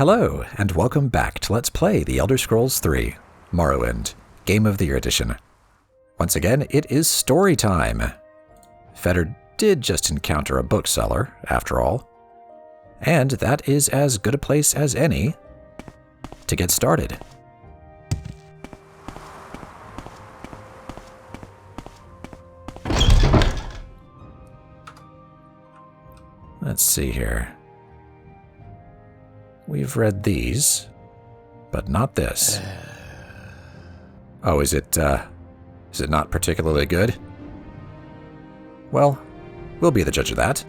Hello, and welcome back to Let's Play The Elder Scrolls III, Morrowind, Game of the Year Edition. Once again, it is story time. Fedar did just encounter a bookseller, after all, and that is as good a place as any to get started. Let's see here. We've read these, but not this. Oh, is it not particularly good? Well, we'll be the judge of that.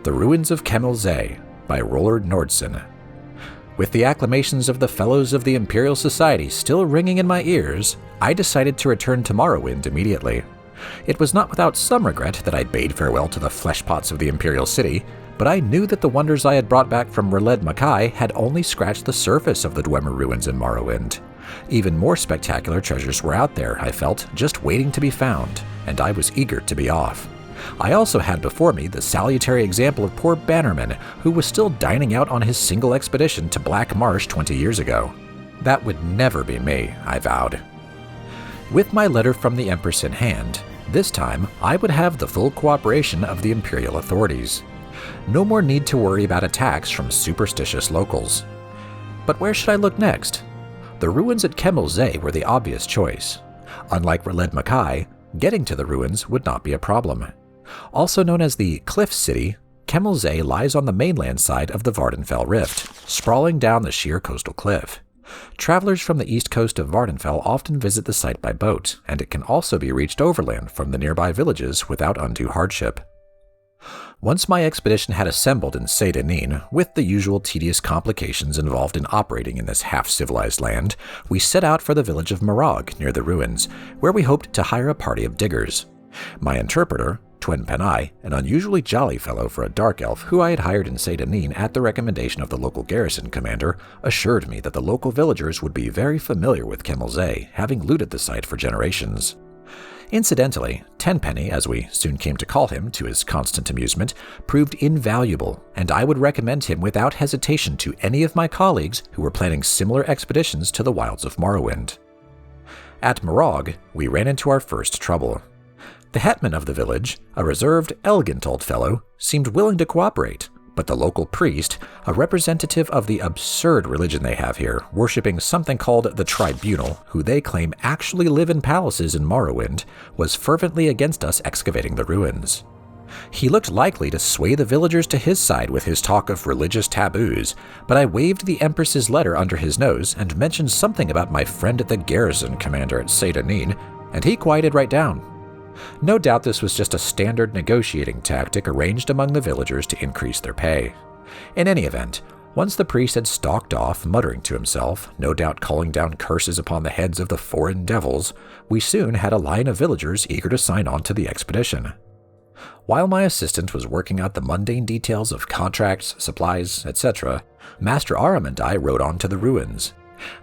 The Ruins of Kemel-Ze by Roland Nordson. With the acclamations of the Fellows of the Imperial Society still ringing in my ears, I decided to return to Morrowind immediately. It was not without some regret that I bade farewell to the fleshpots of the Imperial City, but I knew that the wonders I had brought back from Wild Elves had only scratched the surface of the Dwemer ruins in Morrowind. Even more spectacular treasures were out there, I felt, just waiting to be found, and I was eager to be off. I also had before me the salutary example of poor Bannerman, who was still dining out on his single expedition to Black Marsh 20 years ago. That would never be me, I vowed. With my letter from the Empress in hand, this time I would have the full cooperation of the Imperial authorities. No more need to worry about attacks from superstitious locals. But where should I look next? The ruins at Kemel-Ze were the obvious choice. Unlike Wild Elves, getting to the ruins would not be a problem. Also known as the Cliff City, Kemel-Ze lies on the mainland side of the Vvardenfell Rift, sprawling down the sheer coastal cliff. Travelers from the east coast of Vvardenfell often visit the site by boat, and it can also be reached overland from the nearby villages without undue hardship. Once my expedition had assembled in Saryoni, with the usual tedious complications involved in operating in this half-civilized land, we set out for the village of Morrowind near the ruins, where we hoped to hire a party of diggers. My interpreter, Twin Penai, an unusually jolly fellow for a dark elf who I had hired in Saryoni at the recommendation of the local garrison commander, assured me that the local villagers would be very familiar with Kemel-Ze, having looted the site for generations. Incidentally, Tenpenny, as we soon came to call him to his constant amusement, proved invaluable, and I would recommend him without hesitation to any of my colleagues who were planning similar expeditions to the wilds of Morrowind. At Morrowind, we ran into our first trouble. The hetman of the village, a reserved, elegant old fellow, seemed willing to cooperate, but the local priest, a representative of the absurd religion they have here, worshipping something called the Tribunal, who they claim actually live in palaces in Morrowind, was fervently against us excavating the ruins. He looked likely to sway the villagers to his side with his talk of religious taboos, but I waved the Empress's letter under his nose and mentioned something about my friend at the garrison commander at Saryoni, and he quieted right down. No doubt this was just a standard negotiating tactic arranged among the villagers to increase their pay. In any event, once the priest had stalked off, muttering to himself, no doubt calling down curses upon the heads of the foreign devils, we soon had a line of villagers eager to sign on to the expedition. While my assistant was working out the mundane details of contracts, supplies, etc., Master Aram and I rode on to the ruins.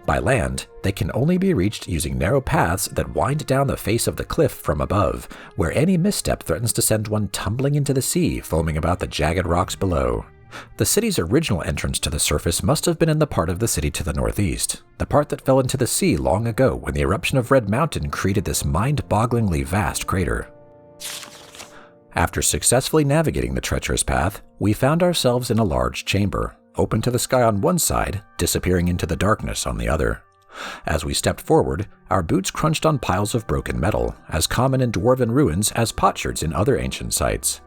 By land, they can only be reached using narrow paths that wind down the face of the cliff from above, where any misstep threatens to send one tumbling into the sea, foaming about the jagged rocks below. The city's original entrance to the surface must have been in the part of the city to the northeast, the part that fell into the sea long ago when the eruption of Red Mountain created this mind-bogglingly vast crater. After successfully navigating the treacherous path, we found ourselves in a large chamber, open to the sky on one side, disappearing into the darkness on the other. As we stepped forward, our boots crunched on piles of broken metal, as common in dwarven ruins as potsherds in other ancient sites.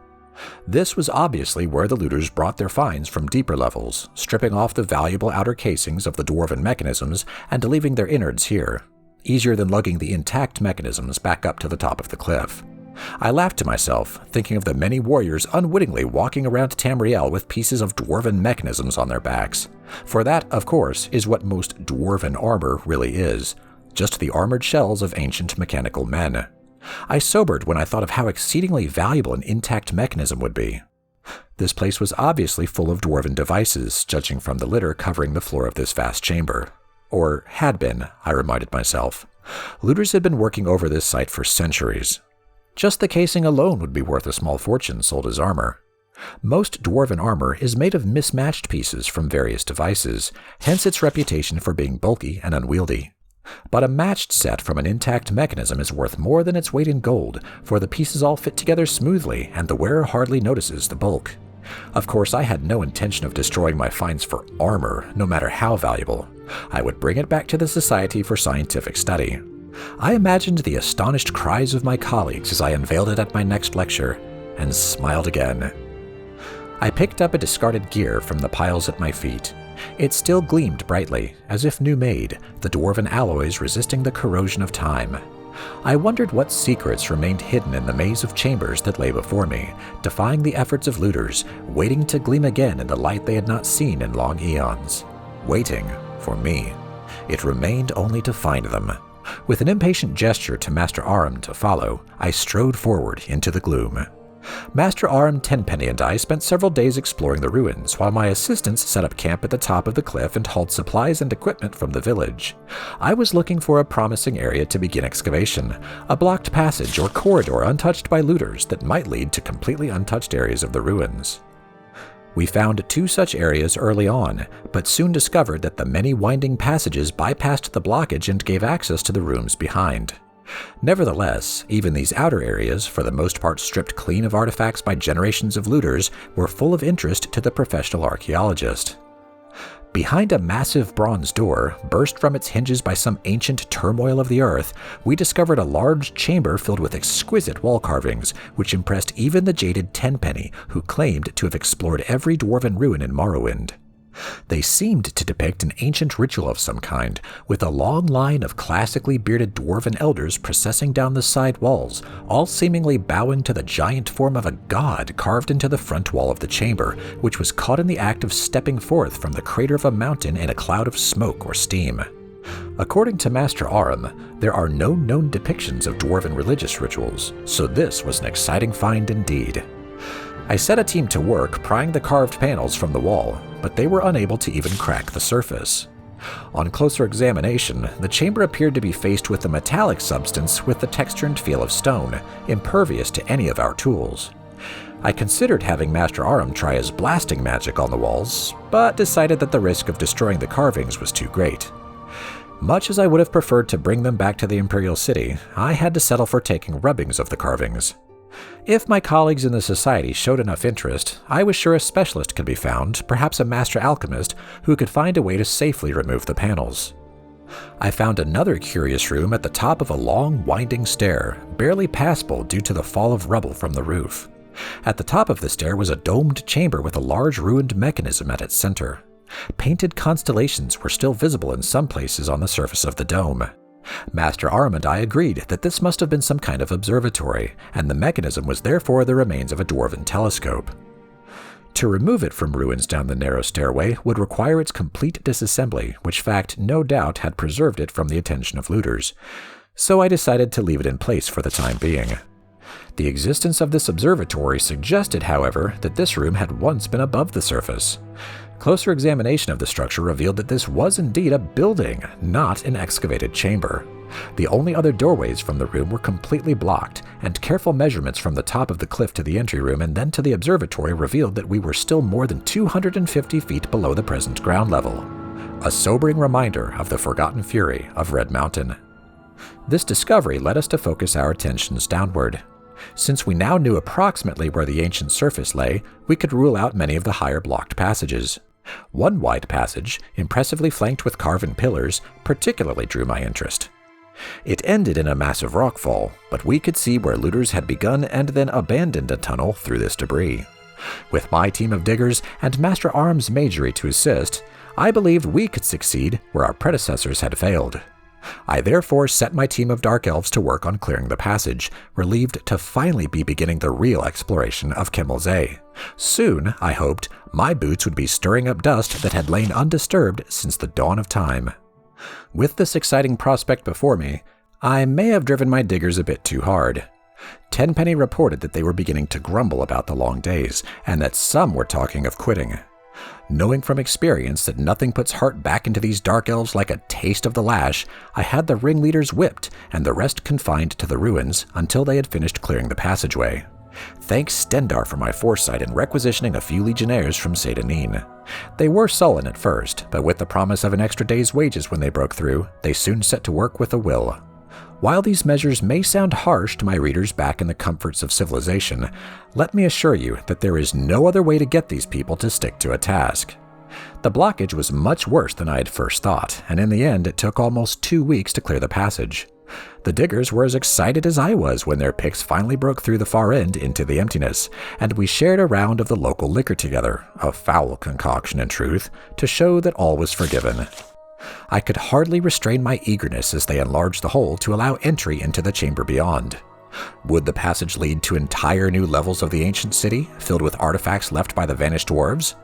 This was obviously where the looters brought their finds from deeper levels, stripping off the valuable outer casings of the dwarven mechanisms and leaving their innards here, easier than lugging the intact mechanisms back up to the top of the cliff. I laughed to myself, thinking of the many warriors unwittingly walking around Tamriel with pieces of dwarven mechanisms on their backs. For that, of course, is what most dwarven armor really is, just the armored shells of ancient mechanical men. I sobered when I thought of how exceedingly valuable an intact mechanism would be. This place was obviously full of dwarven devices, judging from the litter covering the floor of this vast chamber. Or had been, I reminded myself. Looters had been working over this site for centuries. Just the casing alone would be worth a small fortune sold as armor. Most dwarven armor is made of mismatched pieces from various devices, hence its reputation for being bulky and unwieldy. But a matched set from an intact mechanism is worth more than its weight in gold, for the pieces all fit together smoothly and the wearer hardly notices the bulk. Of course, I had no intention of destroying my finds for armor, no matter how valuable. I would bring it back to the Society for Scientific Study. I imagined the astonished cries of my colleagues as I unveiled it at my next lecture, and smiled again. I picked up a discarded gear from the piles at my feet. It still gleamed brightly, as if new-made, the dwarven alloys resisting the corrosion of time. I wondered what secrets remained hidden in the maze of chambers that lay before me, defying the efforts of looters, waiting to gleam again in the light they had not seen in long eons. Waiting for me. It remained only to find them. With an impatient gesture to Master Aram to follow, I strode forward into the gloom. Master Aram Tenpenny and I spent several days exploring the ruins, while my assistants set up camp at the top of the cliff and hauled supplies and equipment from the village. I was looking for a promising area to begin excavation, a blocked passage or corridor untouched by looters that might lead to completely untouched areas of the ruins. We found 2 such areas early on, but soon discovered that the many winding passages bypassed the blockage and gave access to the rooms behind. Nevertheless, even these outer areas, for the most part stripped clean of artifacts by generations of looters, were full of interest to the professional archaeologist. Behind a massive bronze door, burst from its hinges by some ancient turmoil of the earth, we discovered a large chamber filled with exquisite wall carvings, which impressed even the jaded Tenpenny, who claimed to have explored every dwarven ruin in Morrowind. They seemed to depict an ancient ritual of some kind, with a long line of classically bearded dwarven elders processing down the side walls, all seemingly bowing to the giant form of a god carved into the front wall of the chamber, which was caught in the act of stepping forth from the crater of a mountain in a cloud of smoke or steam. According to Master Aram, there are no known depictions of dwarven religious rituals, so this was an exciting find indeed. I set a team to work prying the carved panels from the wall, but they were unable to even crack the surface. On closer examination, the chamber appeared to be faced with a metallic substance with the texture and feel of stone, impervious to any of our tools. I considered having Master Aram try his blasting magic on the walls, but decided that the risk of destroying the carvings was too great. Much as I would have preferred to bring them back to the Imperial City, I had to settle for taking rubbings of the carvings. If my colleagues in the society showed enough interest, I was sure a specialist could be found, perhaps a master alchemist, who could find a way to safely remove the panels. I found another curious room at the top of a long, winding stair, barely passable due to the fall of rubble from the roof. At the top of the stair was a domed chamber with a large ruined mechanism at its center. Painted constellations were still visible in some places on the surface of the dome. Master Aram and I agreed that this must have been some kind of observatory, and the mechanism was therefore the remains of a dwarven telescope. To remove it from ruins down the narrow stairway would require its complete disassembly, which fact no doubt had preserved it from the attention of looters, so I decided to leave it in place for the time being. The existence of this observatory suggested, however, that this room had once been above the surface. Closer examination of the structure revealed that this was indeed a building, not an excavated chamber. The only other doorways from the room were completely blocked, and careful measurements from the top of the cliff to the entry room and then to the observatory revealed that we were still more than 250 feet below the present ground level. A sobering reminder of the forgotten fury of Red Mountain. This discovery led us to focus our attentions downward. Since we now knew approximately where the ancient surface lay, we could rule out many of the higher blocked passages. One wide passage, impressively flanked with carven pillars, particularly drew my interest. It ended in a massive rockfall, but we could see where looters had begun and then abandoned a tunnel through this debris. With my team of diggers and Master Aram's magery to assist, I believed we could succeed where our predecessors had failed. I therefore set my team of Dark Elves to work on clearing the passage, relieved to finally be beginning the real exploration of Kemel-Ze. Soon, I hoped, my boots would be stirring up dust that had lain undisturbed since the dawn of time. With this exciting prospect before me, I may have driven my diggers a bit too hard. Tenpenny reported that they were beginning to grumble about the long days, and that some were talking of quitting. Knowing from experience that nothing puts heart back into these Dark Elves like a taste of the lash, I had the ringleaders whipped and the rest confined to the ruins until they had finished clearing the passageway. Thanks Stendarr for my foresight in requisitioning a few legionnaires from Seyda-Neen. They were sullen at first, but with the promise of an extra day's wages when they broke through, they soon set to work with a will. While these measures may sound harsh to my readers back in the comforts of civilization, let me assure you that there is no other way to get these people to stick to a task. The blockage was much worse than I had first thought, and in the end it took almost 2 weeks to clear the passage. The diggers were as excited as I was when their picks finally broke through the far end into the emptiness, and we shared a round of the local liquor together, a foul concoction in truth, to show that all was forgiven. I could hardly restrain my eagerness as they enlarged the hole to allow entry into the chamber beyond. Would the passage lead to entire new levels of the ancient city, filled with artifacts left by the vanished dwarves?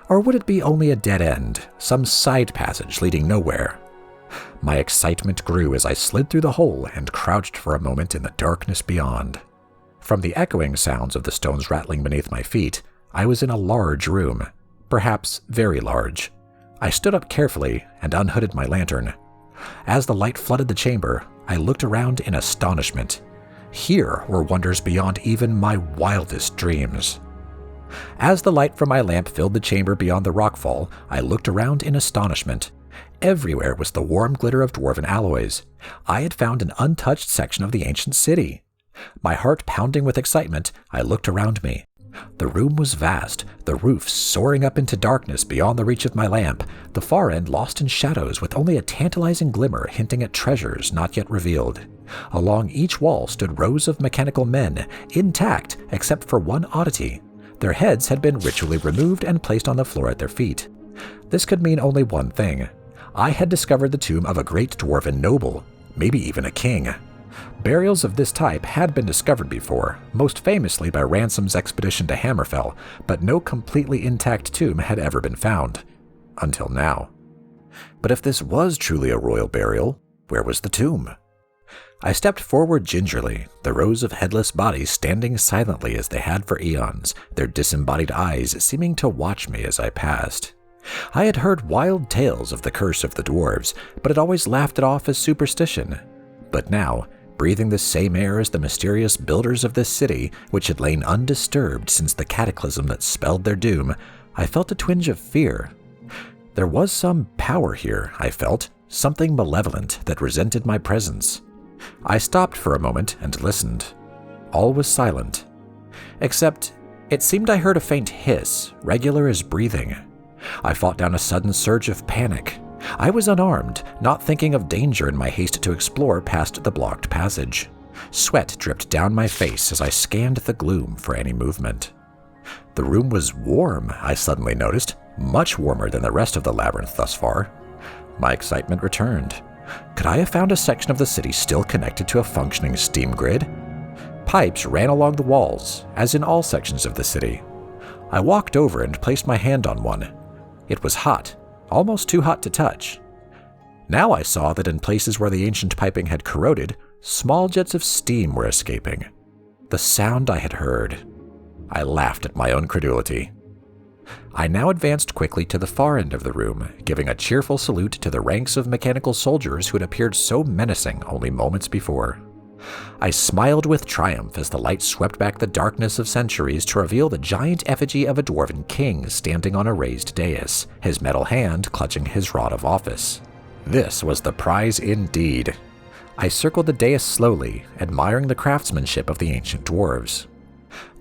Or would it be only a dead end, some side passage leading nowhere? My excitement grew as I slid through the hole and crouched for a moment in the darkness beyond. From the echoing sounds of the stones rattling beneath my feet, I was in a large room, perhaps very large. I stood up carefully and unhooded my lantern. As the light flooded the chamber, I looked around in astonishment. Here were wonders beyond even my wildest dreams. As the light from my lamp filled the chamber beyond the rockfall, I looked around in astonishment. Everywhere was the warm glitter of dwarven alloys. I had found an untouched section of the ancient city. My heart pounding with excitement, I looked around me. The room was vast, the roof soaring up into darkness beyond the reach of my lamp, the far end lost in shadows with only a tantalizing glimmer hinting at treasures not yet revealed. Along each wall stood rows of mechanical men, intact except for one oddity. Their heads had been ritually removed and placed on the floor at their feet. This could mean only one thing. I had discovered the tomb of a great dwarven noble, maybe even a king. Burials of this type had been discovered before, most famously by Ransom's expedition to Hammerfell, but no completely intact tomb had ever been found. Until now. But if this was truly a royal burial, where was the tomb? I stepped forward gingerly, the rows of headless bodies standing silently as they had for eons, their disembodied eyes seeming to watch me as I passed. I had heard wild tales of the curse of the dwarves, but had always laughed it off as superstition. But now, breathing the same air as the mysterious builders of this city, which had lain undisturbed since the cataclysm that spelled their doom, I felt a twinge of fear. There was some power here, I felt, something malevolent that resented my presence. I stopped for a moment and listened. All was silent. Except, it seemed I heard a faint hiss, regular as breathing. I fought down a sudden surge of panic. I was unarmed, not thinking of danger in my haste to explore past the blocked passage. Sweat dripped down my face as I scanned the gloom for any movement. The room was warm, I suddenly noticed, much warmer than the rest of the labyrinth thus far. My excitement returned. Could I have found a section of the city still connected to a functioning steam grid? Pipes ran along the walls, as in all sections of the city. I walked over and placed my hand on one. It was hot, almost too hot to touch. Now I saw that in places where the ancient piping had corroded, small jets of steam were escaping. The sound I had heard. I laughed at my own credulity. I now advanced quickly to the far end of the room, giving a cheerful salute to the ranks of mechanical soldiers who had appeared so menacing only moments before. I smiled with triumph as the light swept back the darkness of centuries to reveal the giant effigy of a dwarven king standing on a raised dais, his metal hand clutching his rod of office. This was the prize indeed. I circled the dais slowly, admiring the craftsmanship of the ancient dwarves.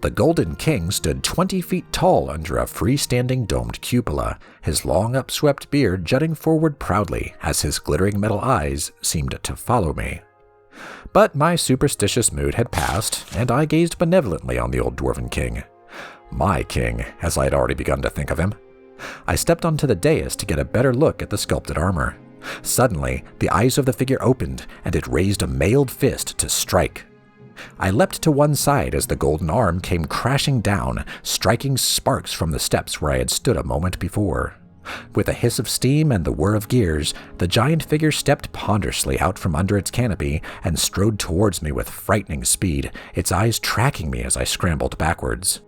The Golden King stood 20 feet tall under a freestanding domed cupola, his long upswept beard jutting forward proudly as his glittering metal eyes seemed to follow me. But my superstitious mood had passed, and I gazed benevolently on the old dwarven king. My king, as I had already begun to think of him. I stepped onto the dais to get a better look at the sculpted armor. Suddenly, the eyes of the figure opened, and it raised a mailed fist to strike. I leapt to one side as the golden arm came crashing down, striking sparks from the steps where I had stood a moment before. With a hiss of steam and the whir of gears, the giant figure stepped ponderously out from under its canopy and strode towards me with frightening speed, its eyes tracking me as I scrambled backwards.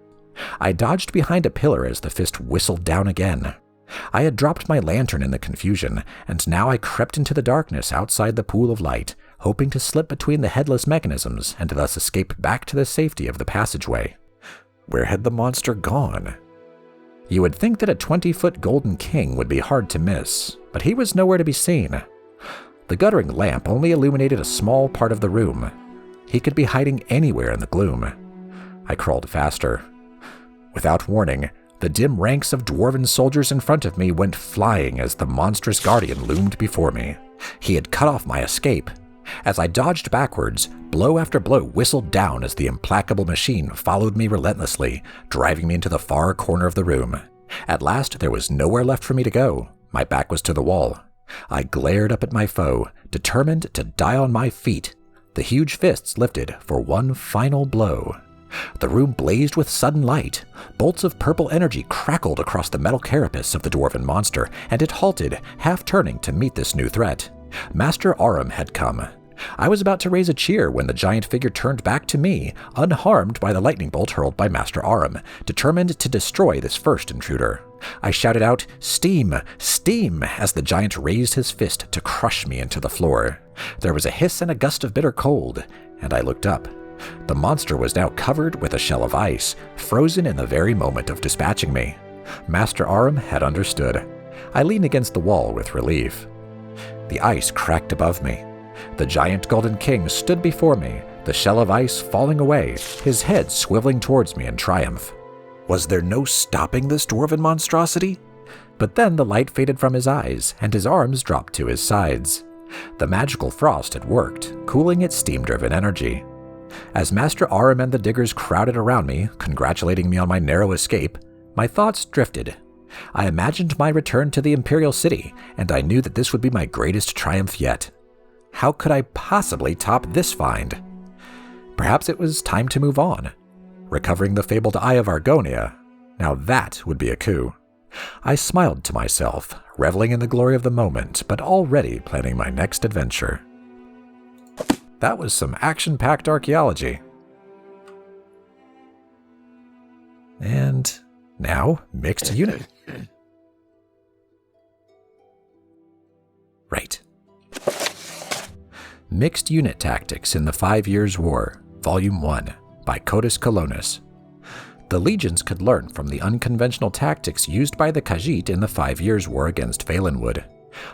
I dodged behind a pillar as the fist whistled down again. I had dropped my lantern in the confusion, and now I crept into the darkness outside the pool of light, hoping to slip between the headless mechanisms and thus escape back to the safety of the passageway. Where had the monster gone? You would think that a 20-foot golden king would be hard to miss, but he was nowhere to be seen. The guttering lamp only illuminated a small part of the room. He could be hiding anywhere in the gloom. I crawled faster. Without warning, the dim ranks of dwarven soldiers in front of me went flying as the monstrous guardian loomed before me. He had cut off my escape. As I dodged backwards, blow after blow whistled down as the implacable machine followed me relentlessly, driving me into the far corner of the room. At last, there was nowhere left for me to go. My back was to the wall. I glared up at my foe, determined to die on my feet. The huge fists lifted for one final blow. The room blazed with sudden light. Bolts of purple energy crackled across the metal carapace of the dwarven monster, and it halted, half-turning to meet this new threat. Master Aurum had come. I was about to raise a cheer when the giant figure turned back to me, unharmed by the lightning bolt hurled by Master Aurum, determined to destroy this first intruder. I shouted out, "Steam! Steam!" as the giant raised his fist to crush me into the floor. There was a hiss and a gust of bitter cold, and I looked up. The monster was now covered with a shell of ice, frozen in the very moment of dispatching me. Master Aurum had understood. I leaned against the wall with relief. The ice cracked above me. The giant golden king stood before me, the shell of ice falling away, his head swiveling towards me in triumph. Was there no stopping this dwarven monstrosity? But then the light faded from his eyes, and his arms dropped to his sides. The magical frost had worked, cooling its steam-driven energy. As Master Aurum and the diggers crowded around me, congratulating me on my narrow escape, my thoughts drifted. I imagined my return to the Imperial City, and I knew that this would be my greatest triumph yet. How could I possibly top this find? Perhaps it was time to move on. Recovering the fabled Eye of Argonia, now that would be a coup. I smiled to myself, reveling in the glory of the moment, but already planning my next adventure. That was some action-packed archaeology. And now, mixed unit. Right. Mixed Unit Tactics in the 5 Years' War, Volume 1, by Codus Colonus. The legions could learn from the unconventional tactics used by the Khajiit in the 5 Years' War against Valenwood.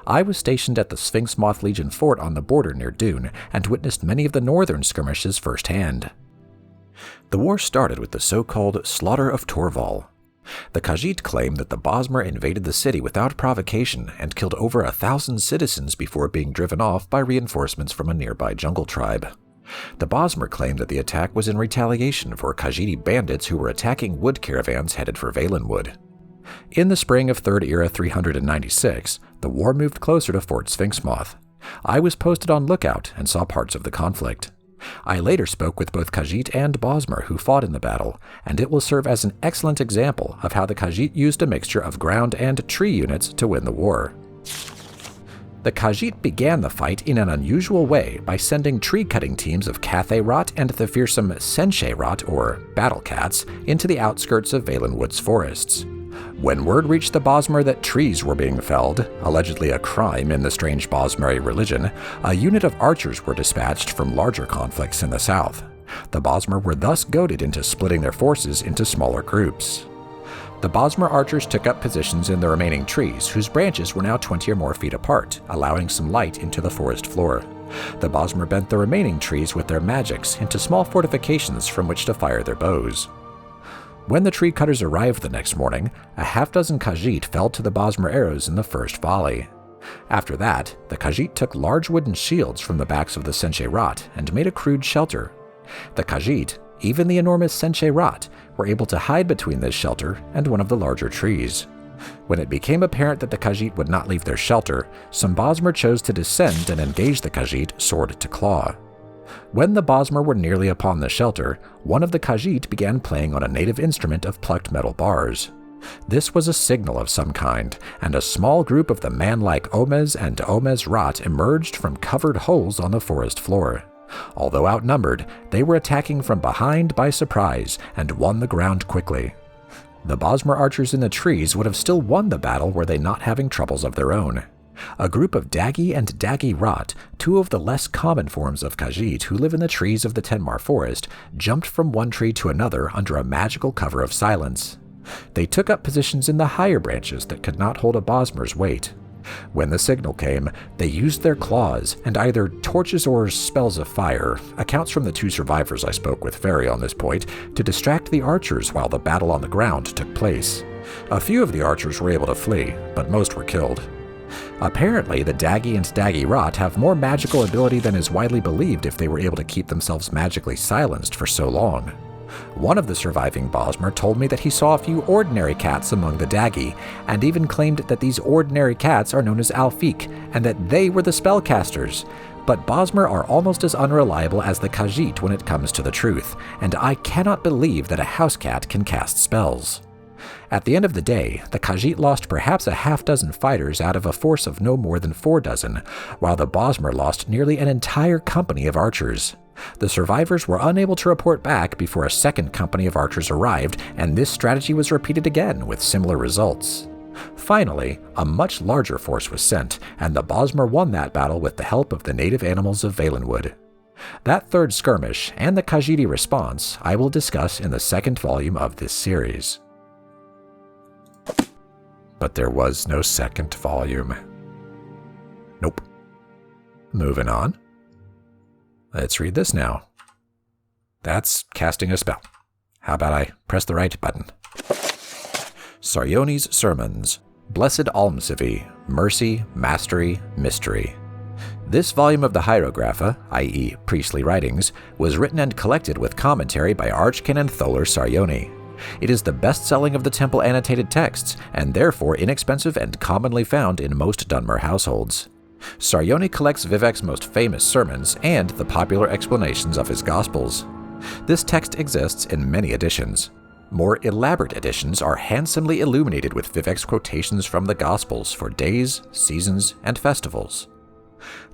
I was stationed at the Sphinx Moth Legion fort on the border near Dune, and witnessed many of the northern skirmishes firsthand. The war started with the so-called Slaughter of Torval. The Khajiit claimed that the Bosmer invaded the city without provocation and killed over 1,000 citizens before being driven off by reinforcements from a nearby jungle tribe. The Bosmer claimed that the attack was in retaliation for Khajiiti bandits who were attacking wood caravans headed for Valenwood. In the spring of 3rd Era 396, the war moved closer to Fort Sphinxmoth. I was posted on lookout and saw parts of the conflict. I later spoke with both Khajiit and Bosmer who fought in the battle, and it will serve as an excellent example of how the Khajiit used a mixture of ground and tree units to win the war. The Khajiit began the fight in an unusual way by sending tree-cutting teams of Cathay Rot and the fearsome Senshei Rot, or Battle Cats, into the outskirts of Valenwood's forests. When word reached the Bosmer that trees were being felled, allegedly a crime in the strange Bosmeri religion, a unit of archers were dispatched from larger conflicts in the south. The Bosmer were thus goaded into splitting their forces into smaller groups. The Bosmer archers took up positions in the remaining trees, whose branches were now 20 or more feet apart, allowing some light into the forest floor. The Bosmer bent the remaining trees with their magics into small fortifications from which to fire their bows. When the tree cutters arrived the next morning, a half-dozen Khajiit fell to the Bosmer arrows in the first volley. After that, the Khajiit took large wooden shields from the backs of the Senshei Rot and made a crude shelter. The Khajiit, even the enormous Senshei Rot, were able to hide between this shelter and one of the larger trees. When it became apparent that the Khajiit would not leave their shelter, some Bosmer chose to descend and engage the Khajiit sword to claw. When the Bosmer were nearly upon the shelter, one of the Khajiit began playing on a native instrument of plucked metal bars. This was a signal of some kind, and a small group of the man-like Omez and Omez Rot emerged from covered holes on the forest floor. Although outnumbered, they were attacking from behind by surprise and won the ground quickly. The Bosmer archers in the trees would have still won the battle were they not having troubles of their own. A group of Dagi and Dagi Rot, two of the less common forms of Khajiit who live in the trees of the Tenmar forest, jumped from one tree to another under a magical cover of silence. They took up positions in the higher branches that could not hold a Bosmer's weight. When the signal came, they used their claws and either torches or spells of fire, accounts from the two survivors I spoke with vary on this point, to distract the archers while the battle on the ground took place. A few of the archers were able to flee, but most were killed. Apparently, the Dagi and Dagi Rot have more magical ability than is widely believed if they were able to keep themselves magically silenced for so long. One of the surviving Bosmer told me that he saw a few ordinary cats among the Dagi, and even claimed that these ordinary cats are known as Alfiq, and that they were the spellcasters. But Bosmer are almost as unreliable as the Khajiit when it comes to the truth, and I cannot believe that a house cat can cast spells. At the end of the day, the Khajiit lost perhaps a half-dozen fighters out of a force of no more than 4 dozen, while the Bosmer lost nearly an entire company of archers. The survivors were unable to report back before a second company of archers arrived, and this strategy was repeated again with similar results. Finally, a much larger force was sent, and the Bosmer won that battle with the help of the native animals of Valenwood. That third skirmish, and the Khajiiti response, I will discuss in the second volume of this series. But there was no second volume. Nope. Moving on. Let's read this now. That's casting a spell. How about I press the right button? Saryoni's Sermons. Blessed Almsivi. Mercy, Mastery, Mystery. This volume of the Hieroglypha, i.e. priestly writings, was written and collected with commentary by Archcanon Tholer Saryoni. It is the best-selling of the temple annotated texts, and therefore inexpensive and commonly found in most Dunmer households. Saryoni collects Vivec's most famous sermons and the popular explanations of his Gospels. This text exists in many editions. More elaborate editions are handsomely illuminated with Vivec's quotations from the Gospels for days, seasons, and festivals.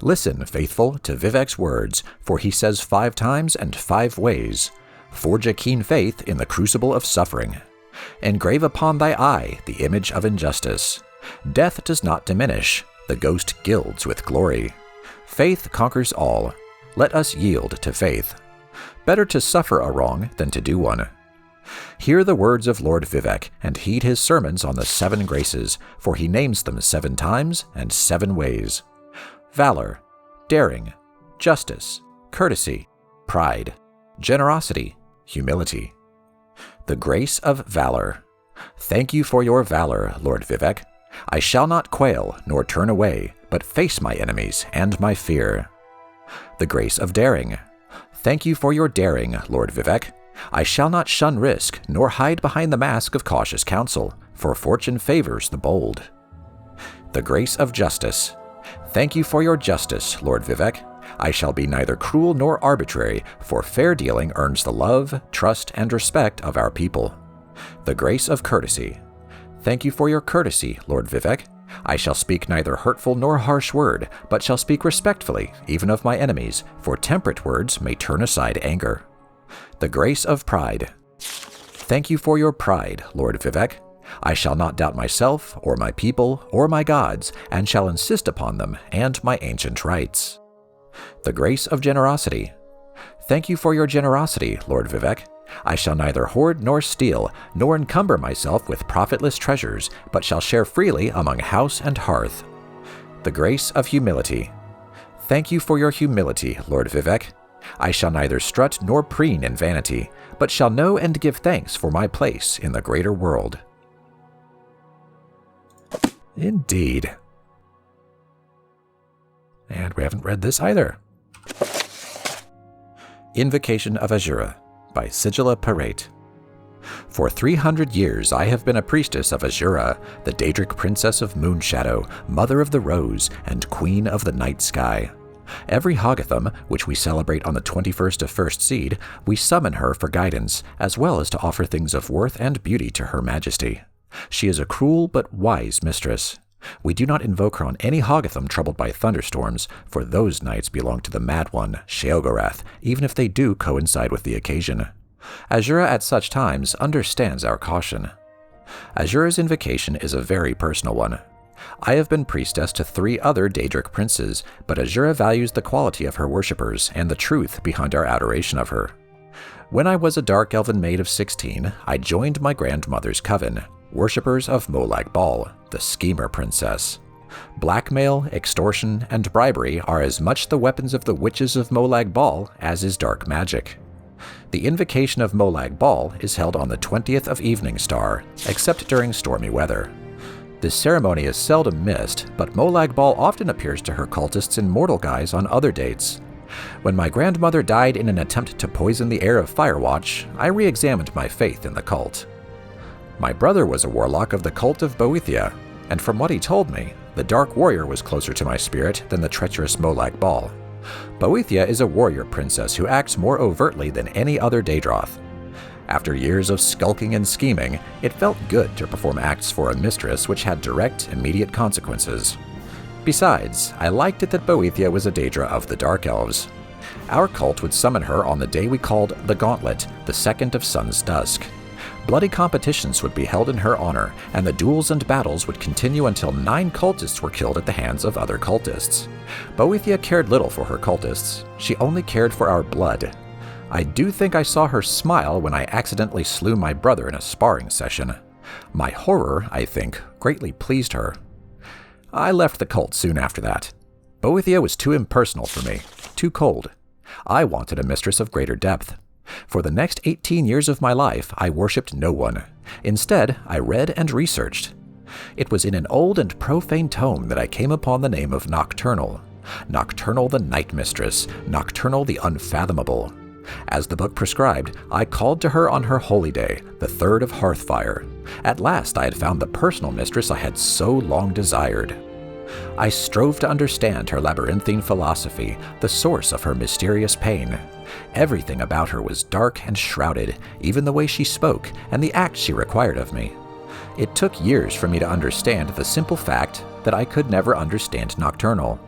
Listen, faithful, to Vivec's words, for he says 5 times and 5 ways. Forge a keen faith in the crucible of suffering. Engrave upon thy eye the image of injustice. Death does not diminish. The ghost gilds with glory. Faith conquers all. Let us yield to faith. Better to suffer a wrong than to do one. Hear the words of Lord Vivec, and heed his sermons on the 7 graces, for he names them 7 times and 7 ways. Valor, daring, justice, courtesy, pride, generosity, humility. The grace of valor. Thank you for your valor, Lord Vivec. I shall not quail nor turn away, but face my enemies and my fear. The grace of daring. Thank you for your daring, Lord Vivec. I shall not shun risk nor hide behind the mask of cautious counsel, for fortune favors the bold. The grace of justice. Thank you for your justice, Lord Vivec. I shall be neither cruel nor arbitrary, for fair dealing earns the love, trust, and respect of our people. The grace of courtesy. Thank you for your courtesy, Lord Vivec. I shall speak neither hurtful nor harsh word, but shall speak respectfully, even of my enemies, for temperate words may turn aside anger. The grace of pride. Thank you for your pride, Lord Vivec. I shall not doubt myself, or my people, or my gods, and shall insist upon them and my ancient rights. The grace of generosity. Thank you for your generosity, Lord Vivec. I shall neither hoard nor steal, nor encumber myself with profitless treasures, but shall share freely among house and hearth. The grace of humility. Thank you for your humility, Lord Vivec. I shall neither strut nor preen in vanity, but shall know and give thanks for my place in the greater world. Indeed. And we haven't read this either. Invocation of Azura by Sigilla Parate. For 300 years I have been a priestess of Azura, the Daedric princess of Moonshadow, mother of the rose, and queen of the night sky. Every Hoggatham, which we celebrate on the 21st of First Seed, we summon her for guidance, as well as to offer things of worth and beauty to her majesty. She is a cruel but wise mistress. We do not invoke her on any Hoggatham troubled by thunderstorms, for those nights belong to the Mad One, Sheogorath, even if they do coincide with the occasion. Azura at such times understands our caution. Azura's invocation is a very personal one. I have been priestess to 3 other Daedric princes, but Azura values the quality of her worshippers and the truth behind our adoration of her. When I was a dark elven maid of 16, I joined my grandmother's coven, worshippers of Molag Bal, the schemer princess. Blackmail, extortion, and bribery are as much the weapons of the witches of Molag Bal as is dark magic. The Invocation of Molag Bal is held on the 20th of Evening Star, except during stormy weather. This ceremony is seldom missed, but Molag Bal often appears to her cultists in mortal guise on other dates. When my grandmother died in an attempt to poison the air of Firewatch, I re-examined my faith in the cult. My brother was a warlock of the cult of Boethia, and from what he told me, the Dark Warrior was closer to my spirit than the treacherous Molag Bal. Boethia is a warrior princess who acts more overtly than any other Daedroth. After years of skulking and scheming, it felt good to perform acts for a mistress which had direct, immediate consequences. Besides, I liked it that Boethia was a Daedra of the Dark Elves. Our cult would summon her on the day we called the Gauntlet, the 2nd of Sun's Dusk. Bloody competitions would be held in her honor, and the duels and battles would continue until 9 cultists were killed at the hands of other cultists. Boethia cared little for her cultists. She only cared for our blood. I do think I saw her smile when I accidentally slew my brother in a sparring session. My horror, I think, greatly pleased her. I left the cult soon after that. Boethia was too impersonal for me, too cold. I wanted a mistress of greater depth. For the next 18 years of my life, I worshipped no one. Instead, I read and researched. It was in an old and profane tome that I came upon the name of Nocturnal. Nocturnal the Night Mistress, Nocturnal the Unfathomable. As the book prescribed, I called to her on her holy day, the 3rd of Hearthfire. At last I had found the personal mistress I had so long desired. I strove to understand her labyrinthine philosophy, the source of her mysterious pain. Everything about her was dark and shrouded, even the way she spoke and the acts she required of me. It took years for me to understand the simple fact that I could never understand Nocturnal.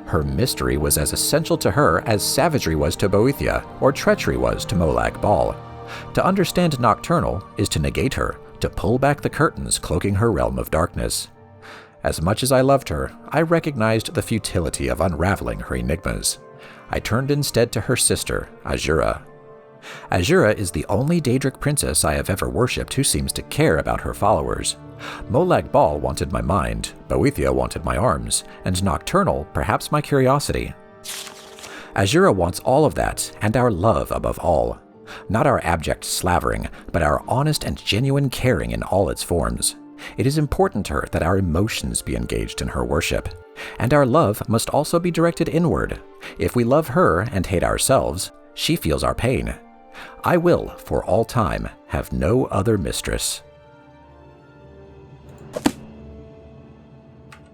Her mystery was as essential to her as savagery was to Boethia, or treachery was to Molag Bal. To understand Nocturnal is to negate her, to pull back the curtains cloaking her realm of darkness. As much as I loved her, I recognized the futility of unraveling her enigmas. I turned instead to her sister, Azura. Azura is the only Daedric princess I have ever worshipped who seems to care about her followers. Molag Bal wanted my mind, Boethia wanted my arms, and Nocturnal perhaps my curiosity. Azura wants all of that, and our love above all. Not our abject slavering, but our honest and genuine caring in all its forms. It is important to her that our emotions be engaged in her worship. And our love must also be directed inward. If we love her and hate ourselves, she feels our pain. I will, for all time, have no other mistress.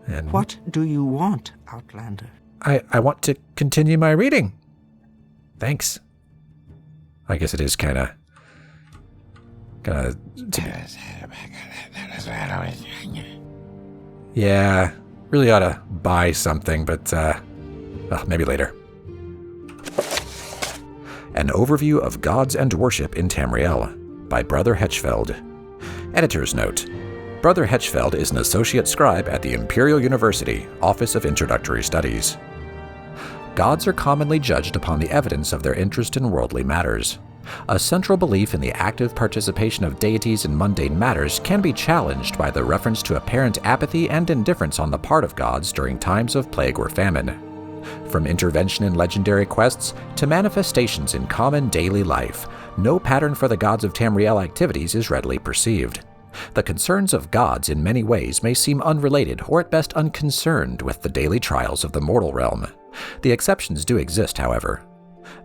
And what do you want, Outlander? I want to continue my reading. Thanks. I guess it is kind of... Yeah, really ought to buy something, but maybe later. An Overview of Gods and Worship in Tamriel by Brother Hetchfeld. Editor's note. Brother Hetchfeld is an associate scribe at the Imperial University, Office of Introductory Studies. Gods are commonly judged upon the evidence of their interest in worldly matters. A central belief in the active participation of deities in mundane matters can be challenged by the reference to apparent apathy and indifference on the part of gods during times of plague or famine. From intervention in legendary quests to manifestations in common daily life, no pattern for the gods of Tamriel activities is readily perceived. The concerns of gods in many ways may seem unrelated or at best unconcerned with the daily trials of the mortal realm. The exceptions do exist, however.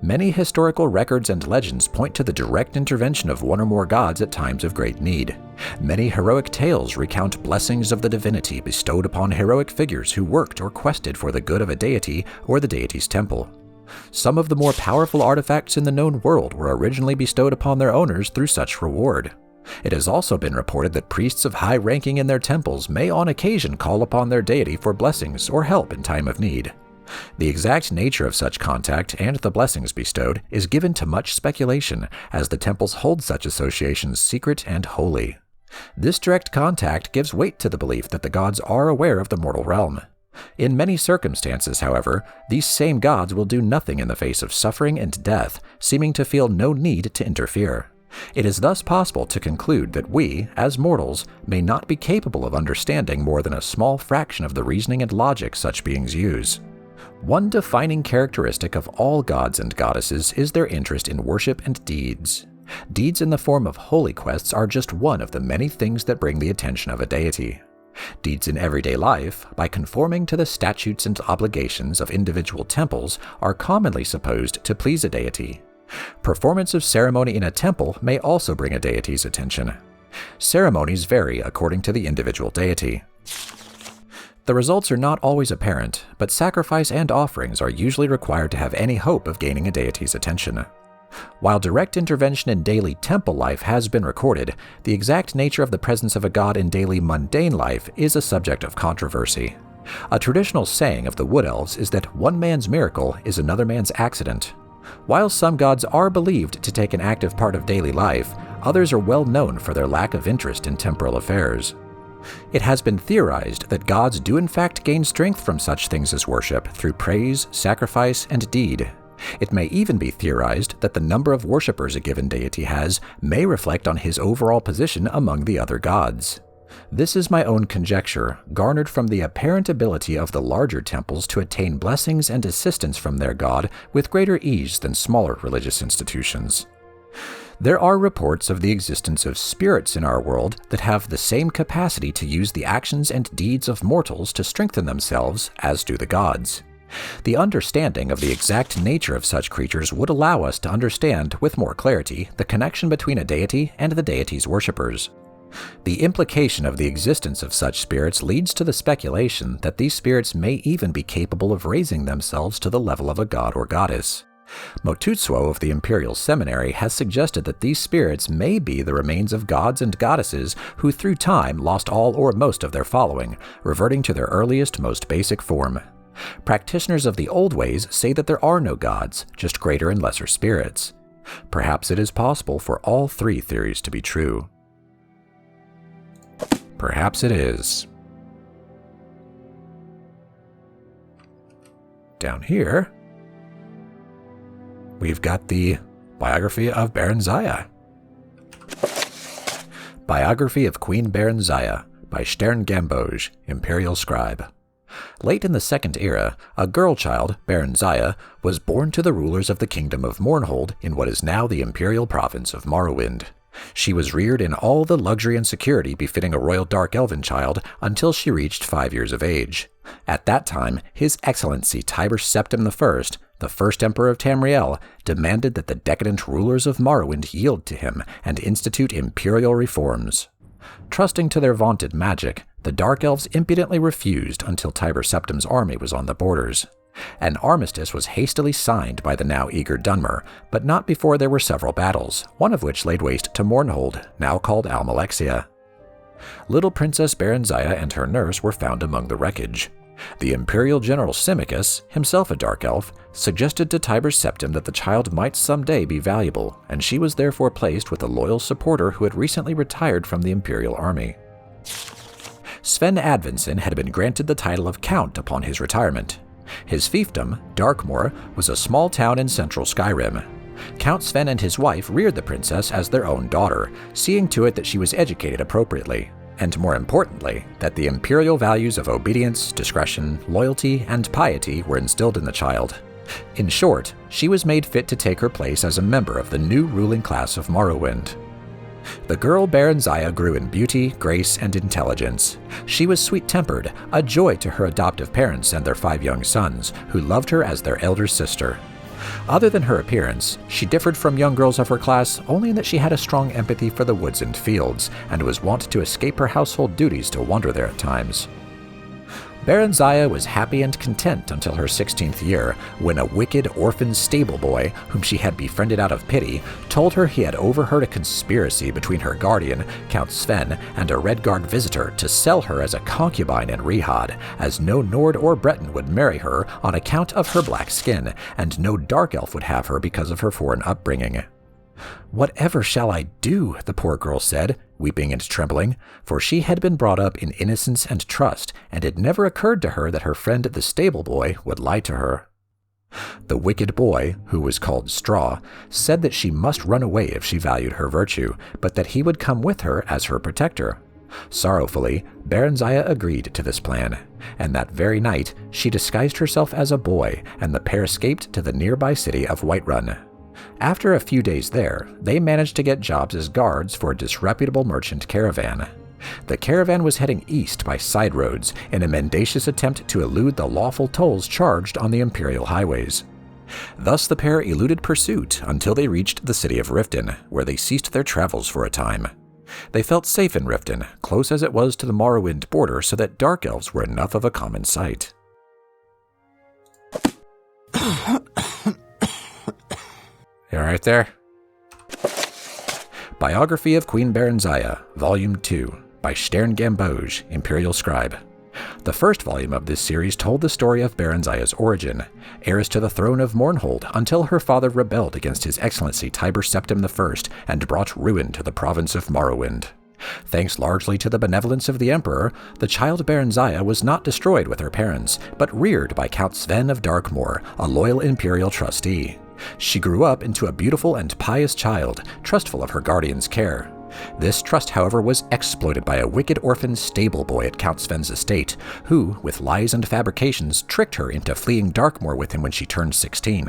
Many historical records and legends point to the direct intervention of one or more gods at times of great need. Many heroic tales recount blessings of the divinity bestowed upon heroic figures who worked or quested for the good of a deity or the deity's temple. Some of the more powerful artifacts in the known world were originally bestowed upon their owners through such reward. It has also been reported that priests of high ranking in their temples may on occasion call upon their deity for blessings or help in time of need. The exact nature of such contact and the blessings bestowed is given to much speculation, as the temples hold such associations secret and holy. This direct contact gives weight to the belief that the gods are aware of the mortal realm. In many circumstances, however, these same gods will do nothing in the face of suffering and death, seeming to feel no need to interfere. It is thus possible to conclude that we, as mortals, may not be capable of understanding more than a small fraction of the reasoning and logic such beings use. One defining characteristic of all gods and goddesses is their interest in worship and deeds. Deeds in the form of holy quests are just one of the many things that bring the attention of a deity. Deeds in everyday life, by conforming to the statutes and obligations of individual temples, are commonly supposed to please a deity. Performance of ceremony in a temple may also bring a deity's attention. Ceremonies vary according to the individual deity. The results are not always apparent, but sacrifice and offerings are usually required to have any hope of gaining a deity's attention. While direct intervention in daily temple life has been recorded, the exact nature of the presence of a god in daily mundane life is a subject of controversy. A traditional saying of the Wood Elves is that one man's miracle is another man's accident. While some gods are believed to take an active part of daily life, others are well known for their lack of interest in temporal affairs. It has been theorized that gods do in fact gain strength from such things as worship through praise, sacrifice, and deed. It may even be theorized that the number of worshippers a given deity has may reflect on his overall position among the other gods. This is my own conjecture, garnered from the apparent ability of the larger temples to attain blessings and assistance from their god with greater ease than smaller religious institutions. There are reports of the existence of spirits in our world that have the same capacity to use the actions and deeds of mortals to strengthen themselves as do the gods. The understanding of the exact nature of such creatures would allow us to understand with more clarity the connection between a deity and the deity's worshippers. The implication of the existence of such spirits leads to the speculation that these spirits may even be capable of raising themselves to the level of a god or goddess. Motutsuo of the Imperial Seminary has suggested that these spirits may be the remains of gods and goddesses who through time lost all or most of their following, reverting to their earliest, most basic form. Practitioners of the old ways say that there are no gods, just greater and lesser spirits. Perhaps it is possible for all three theories to be true. Perhaps it is. Down here, we've got the Biography of Barenziah. Biography of Queen Barenziah by Stern-Gamboj, Imperial Scribe. Late in the Second Era, a girl child, Barenziah, was born to the rulers of the Kingdom of Mournhold in what is now the Imperial province of Morrowind. She was reared in all the luxury and security befitting a royal dark elven child until she reached 5 years of age. At that time, His Excellency Tiber Septim I, the first emperor of Tamriel, demanded that the decadent rulers of Morrowind yield to him and institute imperial reforms. Trusting to their vaunted magic, the Dark Elves impudently refused until Tiber Septim's army was on the borders. An armistice was hastily signed by the now eager Dunmer, but not before there were several battles, one of which laid waste to Mournhold, now called Almalexia. Little Princess Barenziah and her nurse were found among the wreckage. The Imperial General Symmachus, himself a Dark Elf, suggested to Tiber Septim that the child might someday be valuable, and she was therefore placed with a loyal supporter who had recently retired from the Imperial army. Sven Advinson had been granted the title of Count upon his retirement. His fiefdom, Darkmoor, was a small town in central Skyrim. Count Sven and his wife reared the princess as their own daughter, seeing to it that she was educated appropriately, and more importantly, that the imperial values of obedience, discretion, loyalty, and piety were instilled in the child. In short, she was made fit to take her place as a member of the new ruling class of Morrowind. The girl Barenziah grew in beauty, grace, and intelligence. She was sweet-tempered, a joy to her adoptive parents and their 5 young sons, who loved her as their elder sister. Other than her appearance, she differed from young girls of her class only in that she had a strong empathy for the woods and fields, and was wont to escape her household duties to wander there at times. Barenziah was happy and content until her 16th year, when a wicked orphan stable boy, whom she had befriended out of pity, told her he had overheard a conspiracy between her guardian, Count Sven, and a Redguard visitor to sell her as a concubine in Rihad, as no Nord or Breton would marry her on account of her black skin, and no Dark Elf would have her because of her foreign upbringing. "Whatever shall I do?" the poor girl said, weeping and trembling, for she had been brought up in innocence and trust, and it never occurred to her that her friend the stable boy would lie to her. The wicked boy, who was called Straw, said that she must run away if she valued her virtue, but that he would come with her as her protector. Sorrowfully, Barenziah agreed to this plan, and that very night she disguised herself as a boy, and the pair escaped to the nearby city of Whiterun. After a few days there, they managed to get jobs as guards for a disreputable merchant caravan. The caravan was heading east by side roads in a mendacious attempt to elude the lawful tolls charged on the Imperial highways. Thus the pair eluded pursuit until they reached the city of Riften, where they ceased their travels for a time. They felt safe in Riften, close as it was to the Morrowind border, so that dark elves were enough of a common sight. You alright there? Biography of Queen Barenziah, Volume 2, by Stern-Gamboge, Imperial Scribe. The first volume of this series told the story of Barenziah's origin, heiress to the throne of Mournhold until her father rebelled against His Excellency Tiber Septim I and brought ruin to the province of Morrowind. Thanks largely to the benevolence of the Emperor, the child Barenziah was not destroyed with her parents, but reared by Count Sven of Darkmoor, a loyal Imperial trustee. She grew up into a beautiful and pious child, trustful of her guardian's care. This trust, however, was exploited by a wicked orphan stable boy at Count Sven's estate, who, with lies and fabrications, tricked her into fleeing Darkmoor with him when she turned 16.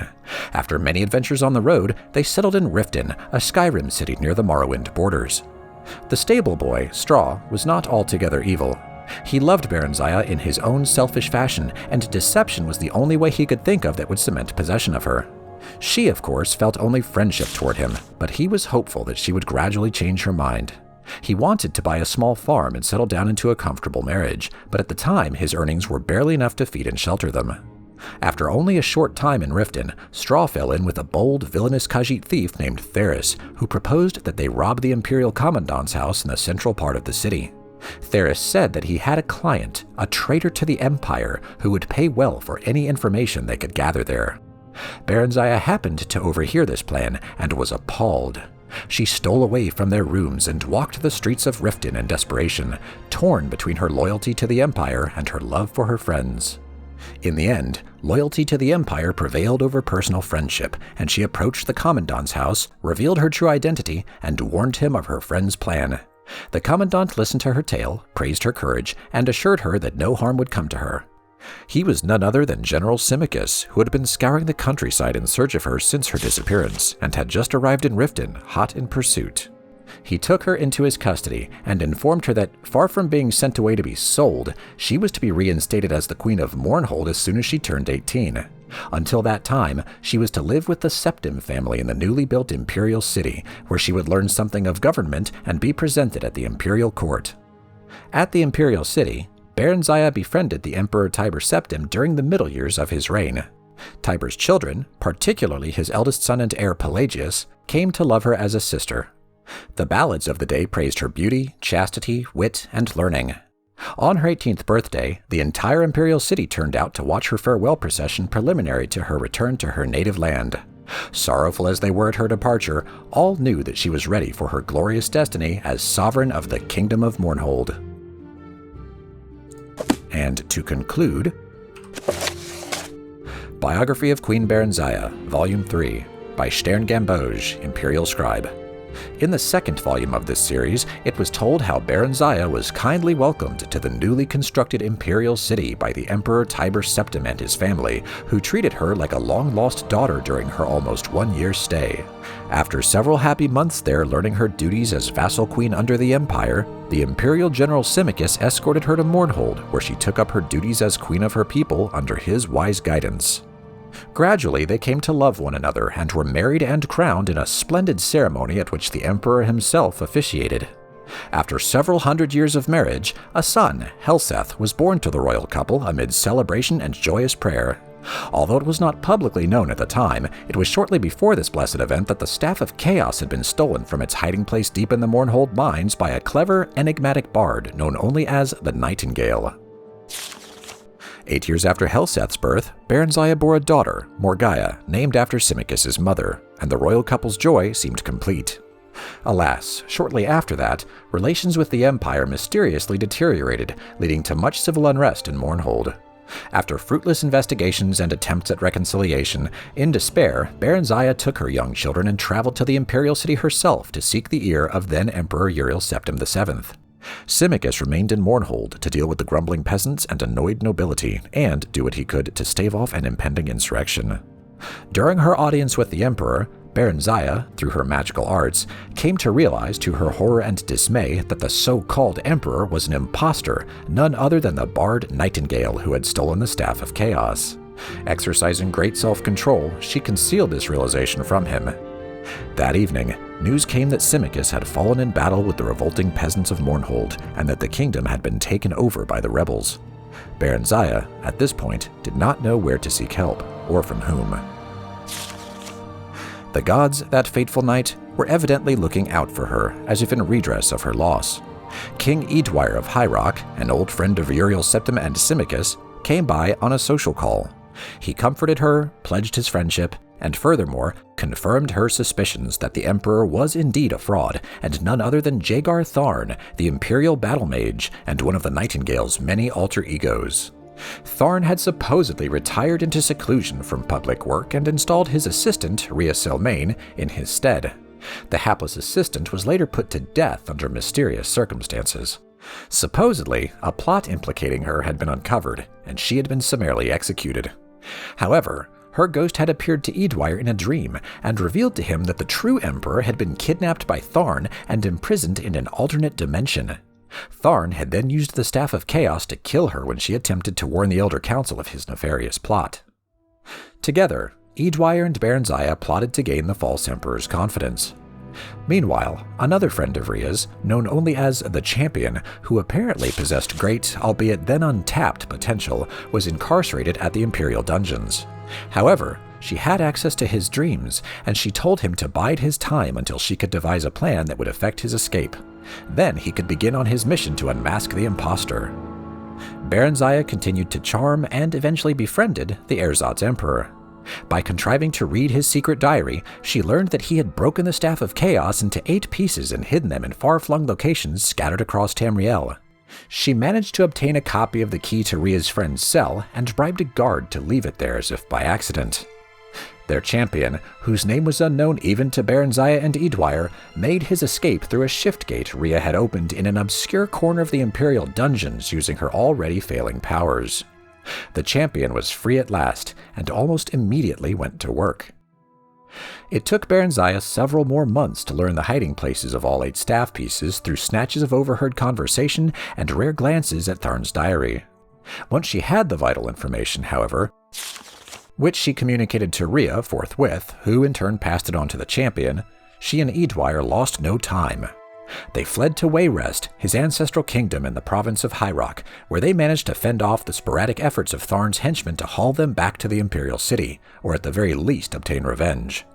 After many adventures on the road, they settled in Riften, a Skyrim city near the Morrowind borders. The stable boy, Straw, was not altogether evil. He loved Barenziah in his own selfish fashion, and deception was the only way he could think of that would cement possession of her. She, of course, felt only friendship toward him, but he was hopeful that she would gradually change her mind. He wanted to buy a small farm and settle down into a comfortable marriage, but at the time his earnings were barely enough to feed and shelter them. After only a short time in Riften, Straw fell in with a bold, villainous Khajiit thief named Theris, who proposed that they rob the Imperial Commandant's house in the central part of the city. Theris said that he had a client, a traitor to the Empire, who would pay well for any information they could gather there. Barenziah happened to overhear this plan and was appalled. She stole away from their rooms and walked the streets of Riften in desperation, torn between her loyalty to the Empire and her love for her friends. In the end, loyalty to the Empire prevailed over personal friendship, and she approached the Commandant's house, revealed her true identity, and warned him of her friend's plan. The Commandant listened to her tale, praised her courage, and assured her that no harm would come to her. He was none other than General Symmachus, who had been scouring the countryside in search of her since her disappearance, and had just arrived in Riften, hot in pursuit. He took her into his custody and informed her that, far from being sent away to be sold, she was to be reinstated as the Queen of Mournhold as soon as she turned 18. Until that time, she was to live with the Septim family in the newly built Imperial city, where she would learn something of government and be presented at the Imperial court. At the Imperial city, Barenziah befriended the Emperor Tiber Septim during the middle years of his reign. Tiber's children, particularly his eldest son and heir Pelagius, came to love her as a sister. The ballads of the day praised her beauty, chastity, wit, and learning. On her 18th birthday, the entire Imperial city turned out to watch her farewell procession preliminary to her return to her native land. Sorrowful as they were at her departure, all knew that she was ready for her glorious destiny as sovereign of the Kingdom of Mournhold. And to conclude, Biography of Queen Barenziah, Volume 3, by Stern-Gamboge, Imperial Scribe. In the second volume of this series, it was told how Barenziah was kindly welcomed to the newly constructed Imperial city by the Emperor Tiber Septim and his family, who treated her like a long-lost daughter during her almost one-year stay. After several happy months there learning her duties as vassal queen under the Empire, the Imperial General Symmachus escorted her to Mournhold, where she took up her duties as queen of her people under his wise guidance. Gradually, they came to love one another and were married and crowned in a splendid ceremony at which the Emperor himself officiated. After several hundred years of marriage, a son, Helseth, was born to the royal couple amid celebration and joyous prayer. Although it was not publicly known at the time, it was shortly before this blessed event that the Staff of Chaos had been stolen from its hiding place deep in the Mournhold mines by a clever, enigmatic bard known only as the Nightingale. 8 years after Helseth's birth, Barenziah bore a daughter, Morgaya, named after Symmachus's mother, and the royal couple's joy seemed complete. Alas, shortly after that, relations with the Empire mysteriously deteriorated, leading to much civil unrest in Mournhold. After fruitless investigations and attempts at reconciliation, in despair, Barenziah took her young children and traveled to the Imperial city herself to seek the ear of then-Emperor Uriel Septim VII. Symmachus remained in Mournhold to deal with the grumbling peasants and annoyed nobility, and do what he could to stave off an impending insurrection. During her audience with the Emperor, Barenziah, through her magical arts, came to realize to her horror and dismay that the so-called Emperor was an impostor, none other than the bard Nightingale who had stolen the Staff of Chaos. Exercising great self-control, she concealed this realization from him. That evening, news came that Symmachus had fallen in battle with the revolting peasants of Mournhold, and that the kingdom had been taken over by the rebels. Barenziah, at this point, did not know where to seek help, or from whom. The gods, that fateful night, were evidently looking out for her, as if in redress of her loss. King Edwire of High Rock, an old friend of Uriel Septim and Symmachus, came by on a social call. He comforted her, pledged his friendship, and furthermore, confirmed her suspicions that the Emperor was indeed a fraud, and none other than Jagar Tharn, the Imperial battle mage, and one of the Nightingale's many alter egos. Tharn had supposedly retired into seclusion from public work and installed his assistant, Rhea Selmain, in his stead. The hapless assistant was later put to death under mysterious circumstances. Supposedly, a plot implicating her had been uncovered, and she had been summarily executed. However, her ghost had appeared to Edwire in a dream and revealed to him that the true Emperor had been kidnapped by Tharn and imprisoned in an alternate dimension. Tharn had then used the Staff of Chaos to kill her when she attempted to warn the Elder Council of his nefarious plot. Together, Edwire and Barenziah plotted to gain the false Emperor's confidence. Meanwhile, another friend of Rhea's, known only as the Champion, who apparently possessed great, albeit then untapped, potential, was incarcerated at the Imperial dungeons. However, she had access to his dreams, and she told him to bide his time until she could devise a plan that would effect his escape. Then he could begin on his mission to unmask the impostor. Barenziah continued to charm and eventually befriended the Erzat's Emperor. By contriving to read his secret diary, she learned that he had broken the Staff of Chaos into 8 pieces and hidden them in far-flung locations scattered across Tamriel. She managed to obtain a copy of the key to Rhea's friend's cell and bribed a guard to leave it there as if by accident. Their champion, whose name was unknown even to Barenziah and Edwire, made his escape through a shift gate Rhea had opened in an obscure corner of the Imperial dungeons using her already failing powers. The champion was free at last, and almost immediately went to work. It took Barenziah several more months to learn the hiding places of all 8 staff pieces through snatches of overheard conversation and rare glances at Tharn's diary. Once she had the vital information, however, which she communicated to Rhea forthwith, who in turn passed it on to the champion, she and Edwire lost no time. They fled to Wayrest, his ancestral kingdom in the province of High Rock, where they managed to fend off the sporadic efforts of Tharn's henchmen to haul them back to the Imperial city, or at the very least obtain revenge.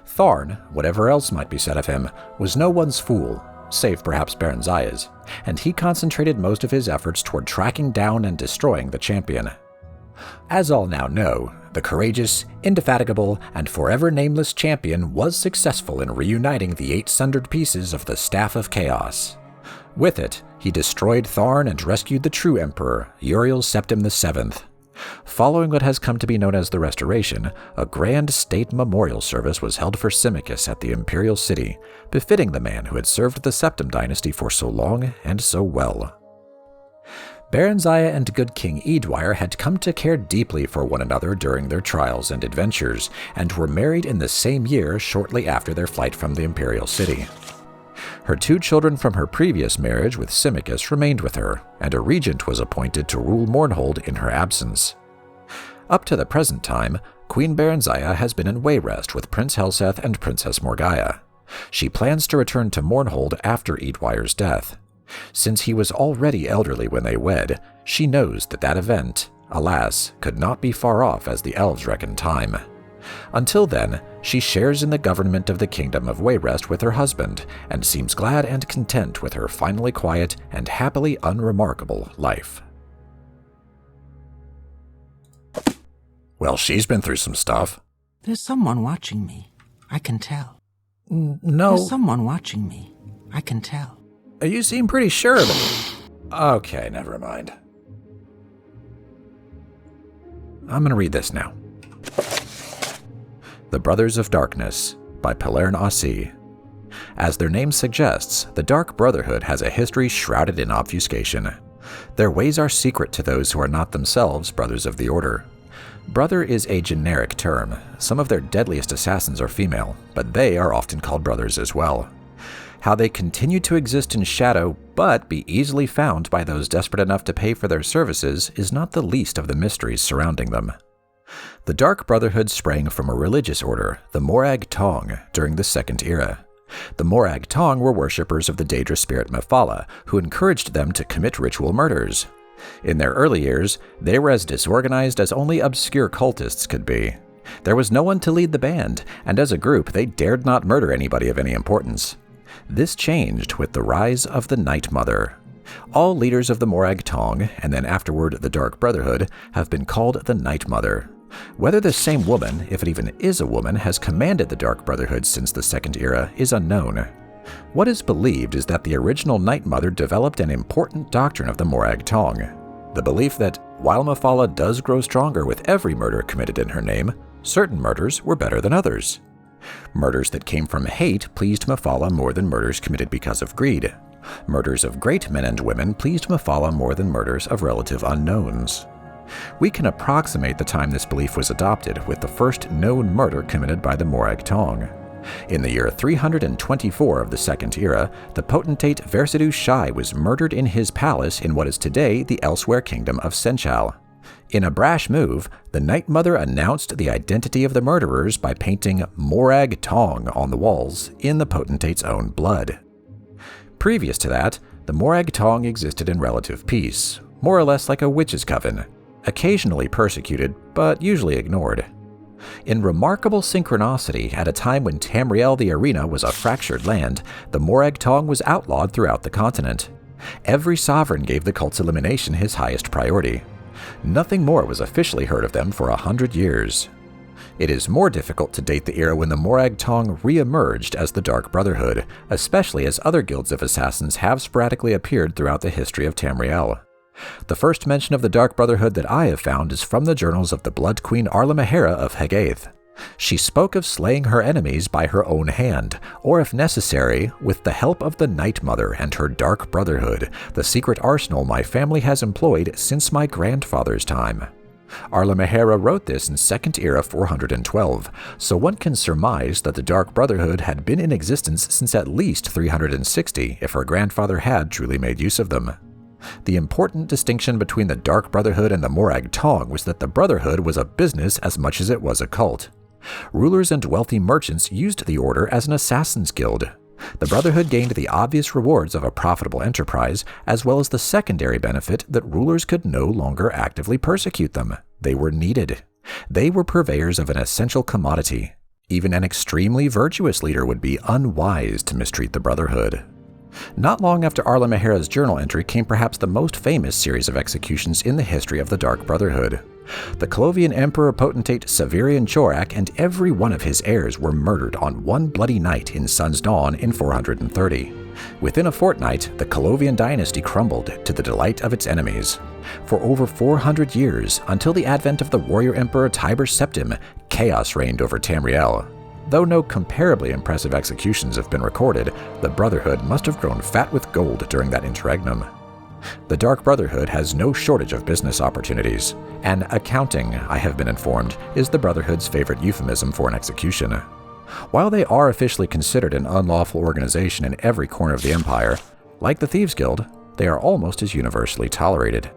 Tharn, whatever else might be said of him, was no one's fool, save perhaps Barenziah's, and he concentrated most of his efforts toward tracking down and destroying the champion. As all now know, the courageous, indefatigable, and forever nameless champion was successful in reuniting the 8 sundered pieces of the Staff of Chaos. With it, he destroyed Tharn and rescued the true Emperor, Uriel Septim VII. Following what has come to be known as the Restoration, a grand state memorial service was held for Symmachus at the Imperial city, befitting the man who had served the Septim dynasty for so long and so well. Barenziah and good King Edwire had come to care deeply for one another during their trials and adventures, and were married in the same year shortly after their flight from the Imperial city. Her 2 children from her previous marriage with Symmachus remained with her, and a regent was appointed to rule Mournhold in her absence. Up to the present time, Queen Barenziah has been in Wayrest with Prince Helseth and Princess Morgaya. She plans to return to Mournhold after Edwire's death. Since he was already elderly when they wed, she knows that that event, alas, could not be far off as the elves reckon time. Until then, she shares in the government of the kingdom of Wayrest with her husband, and seems glad and content with her finally quiet and happily unremarkable life. Well, she's been through some stuff. There's someone watching me. I can tell. No. There's someone watching me. I can tell. You seem pretty sure of it. Okay, never mind. I'm going to read this now. The Brothers of Darkness by Pelern Ossi. As their name suggests, the Dark Brotherhood has a history shrouded in obfuscation. Their ways are secret to those who are not themselves Brothers of the Order. Brother is a generic term. Some of their deadliest assassins are female, but they are often called brothers as well. How they continue to exist in shadow, but be easily found by those desperate enough to pay for their services, is not the least of the mysteries surrounding them. The Dark Brotherhood sprang from a religious order, the Morag Tong, during the Second Era. The Morag Tong were worshippers of the Daedra spirit Mephala, who encouraged them to commit ritual murders. In their early years, they were as disorganized as only obscure cultists could be. There was no one to lead the band, and as a group, they dared not murder anybody of any importance. This changed with the rise of the Night Mother. All leaders of the Morag Tong, and then afterward the Dark Brotherhood, have been called the Night Mother. Whether this same woman, if it even is a woman, has commanded the Dark Brotherhood since the Second Era is unknown. What is believed is that the original Night Mother developed an important doctrine of the Morag Tong, the belief that, while Mephala does grow stronger with every murder committed in her name, certain murders were better than others. Murders that came from hate pleased Mephala more than murders committed because of greed. Murders of great men and women pleased Mephala more than murders of relative unknowns. We can approximate the time this belief was adopted with the first known murder committed by the Morag Tong. In the year 324 of the Second Era, the potentate Versidus Shai was murdered in his palace in what is today the Elsewhere Kingdom of Senchal. In a brash move, the Night Mother announced the identity of the murderers by painting Morag Tong on the walls in the potentate's own blood. Previous to that, the Morag Tong existed in relative peace, more or less like a witch's coven, occasionally persecuted, but usually ignored. In remarkable synchronicity, at a time when Tamriel the Arena was a fractured land, the Morag Tong was outlawed throughout the continent. Every sovereign gave the cult's elimination his highest priority. Nothing more was officially heard of them for 100 years. It is more difficult to date the era when the Morag Tong re-emerged as the Dark Brotherhood, especially as other guilds of assassins have sporadically appeared throughout the history of Tamriel. The first mention of the Dark Brotherhood that I have found is from the journals of the Blood Queen Arlamahera of Hegaeth. She spoke of slaying her enemies by her own hand, or if necessary, with the help of the Night Mother and her Dark Brotherhood, the secret arsenal my family has employed since my grandfather's time. Arlamahera wrote this in Second Era 412, so one can surmise that the Dark Brotherhood had been in existence since at least 360 if her grandfather had truly made use of them. The important distinction between the Dark Brotherhood and the Morag Tong was that the Brotherhood was a business as much as it was a cult. Rulers and wealthy merchants used the order as an assassin's guild. The Brotherhood gained the obvious rewards of a profitable enterprise, as well as the secondary benefit that rulers could no longer actively persecute them. They were needed. They were purveyors of an essential commodity. Even an extremely virtuous leader would be unwise to mistreat the Brotherhood. Not long after Arlamahera's journal entry came perhaps the most famous series of executions in the history of the Dark Brotherhood. The Colovian Emperor Potentate Severian Chorak and every one of his heirs were murdered on one bloody night in Sun's Dawn in 430. Within a fortnight, the Colovian dynasty crumbled to the delight of its enemies. For over 400 years, until the advent of the warrior emperor Tiber Septim, chaos reigned over Tamriel. Though no comparably impressive executions have been recorded, the Brotherhood must have grown fat with gold during that interregnum. The Dark Brotherhood has no shortage of business opportunities, and accounting, I have been informed, is the Brotherhood's favorite euphemism for an execution. While they are officially considered an unlawful organization in every corner of the Empire, like the Thieves' Guild, they are almost as universally tolerated.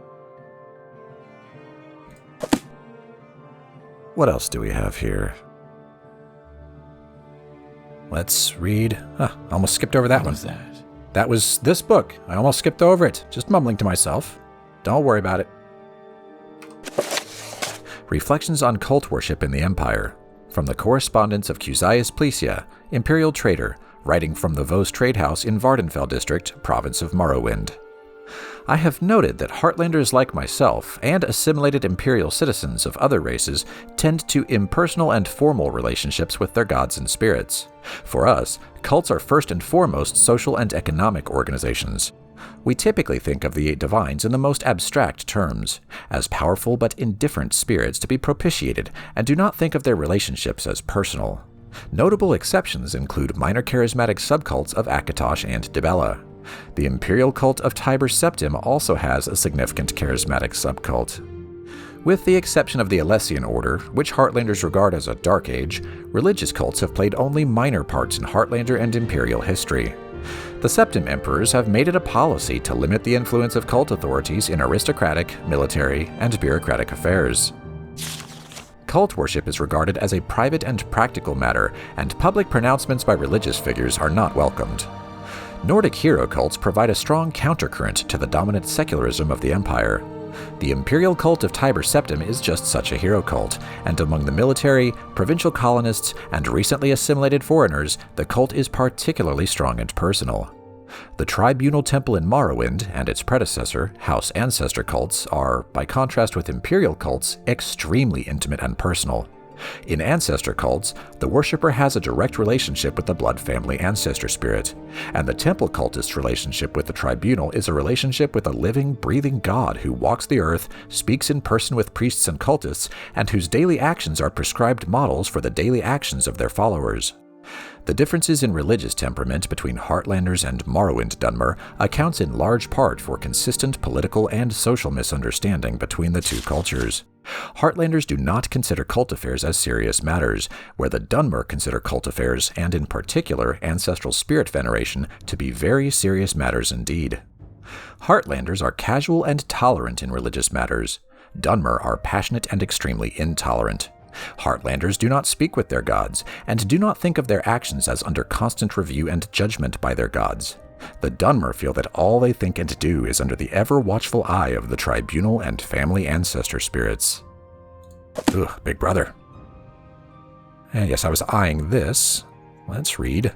What else do we have here? Let's read. I almost skipped over that one. What was that? That was this book. I almost skipped over it, just mumbling to myself. Don't worry about it. Reflections on Cult Worship in the Empire. From the correspondence of Cusius Plesia, Imperial trader, writing from the Vos Trade House in Vvardenfell district, province of Morrowind. I have noted that Heartlanders like myself, and assimilated Imperial citizens of other races, tend to impersonal and formal relationships with their gods and spirits. For us, cults are first and foremost social and economic organizations. We typically think of the 8 divines in the most abstract terms, as powerful but indifferent spirits to be propitiated, and do not think of their relationships as personal. Notable exceptions include minor charismatic subcults of Akatosh and Dibella. The Imperial cult of Tiber Septim also has a significant charismatic subcult. With the exception of the Alessian Order, which Heartlanders regard as a dark age, religious cults have played only minor parts in Heartlander and Imperial history. The Septim Emperors have made it a policy to limit the influence of cult authorities in aristocratic, military, and bureaucratic affairs. Cult worship is regarded as a private and practical matter, and public pronouncements by religious figures are not welcomed. Nordic hero cults provide a strong countercurrent to the dominant secularism of the Empire. The Imperial cult of Tiber Septim is just such a hero cult, and among the military, provincial colonists, and recently assimilated foreigners, the cult is particularly strong and personal. The Tribunal Temple in Morrowind and its predecessor, House Ancestor cults, are, by contrast with Imperial cults, extremely intimate and personal. In ancestor cults, the worshipper has a direct relationship with the blood family ancestor spirit, and the temple cultist's relationship with the tribunal is a relationship with a living, breathing god who walks the earth, speaks in person with priests and cultists, and whose daily actions are prescribed models for the daily actions of their followers. The differences in religious temperament between Heartlanders and Morrowind Dunmer accounts in large part for consistent political and social misunderstanding between the two cultures. Heartlanders do not consider cult affairs as serious matters, where the Dunmer consider cult affairs, and in particular ancestral spirit veneration, to be very serious matters indeed. Heartlanders are casual and tolerant in religious matters. Dunmer are passionate and extremely intolerant. Heartlanders do not speak with their gods, and do not think of their actions as under constant review and judgment by their gods. The Dunmer feel that all they think and do is under the ever-watchful eye of the tribunal and family ancestor spirits. Ugh, big brother. And yes, I was eyeing this. Let's read.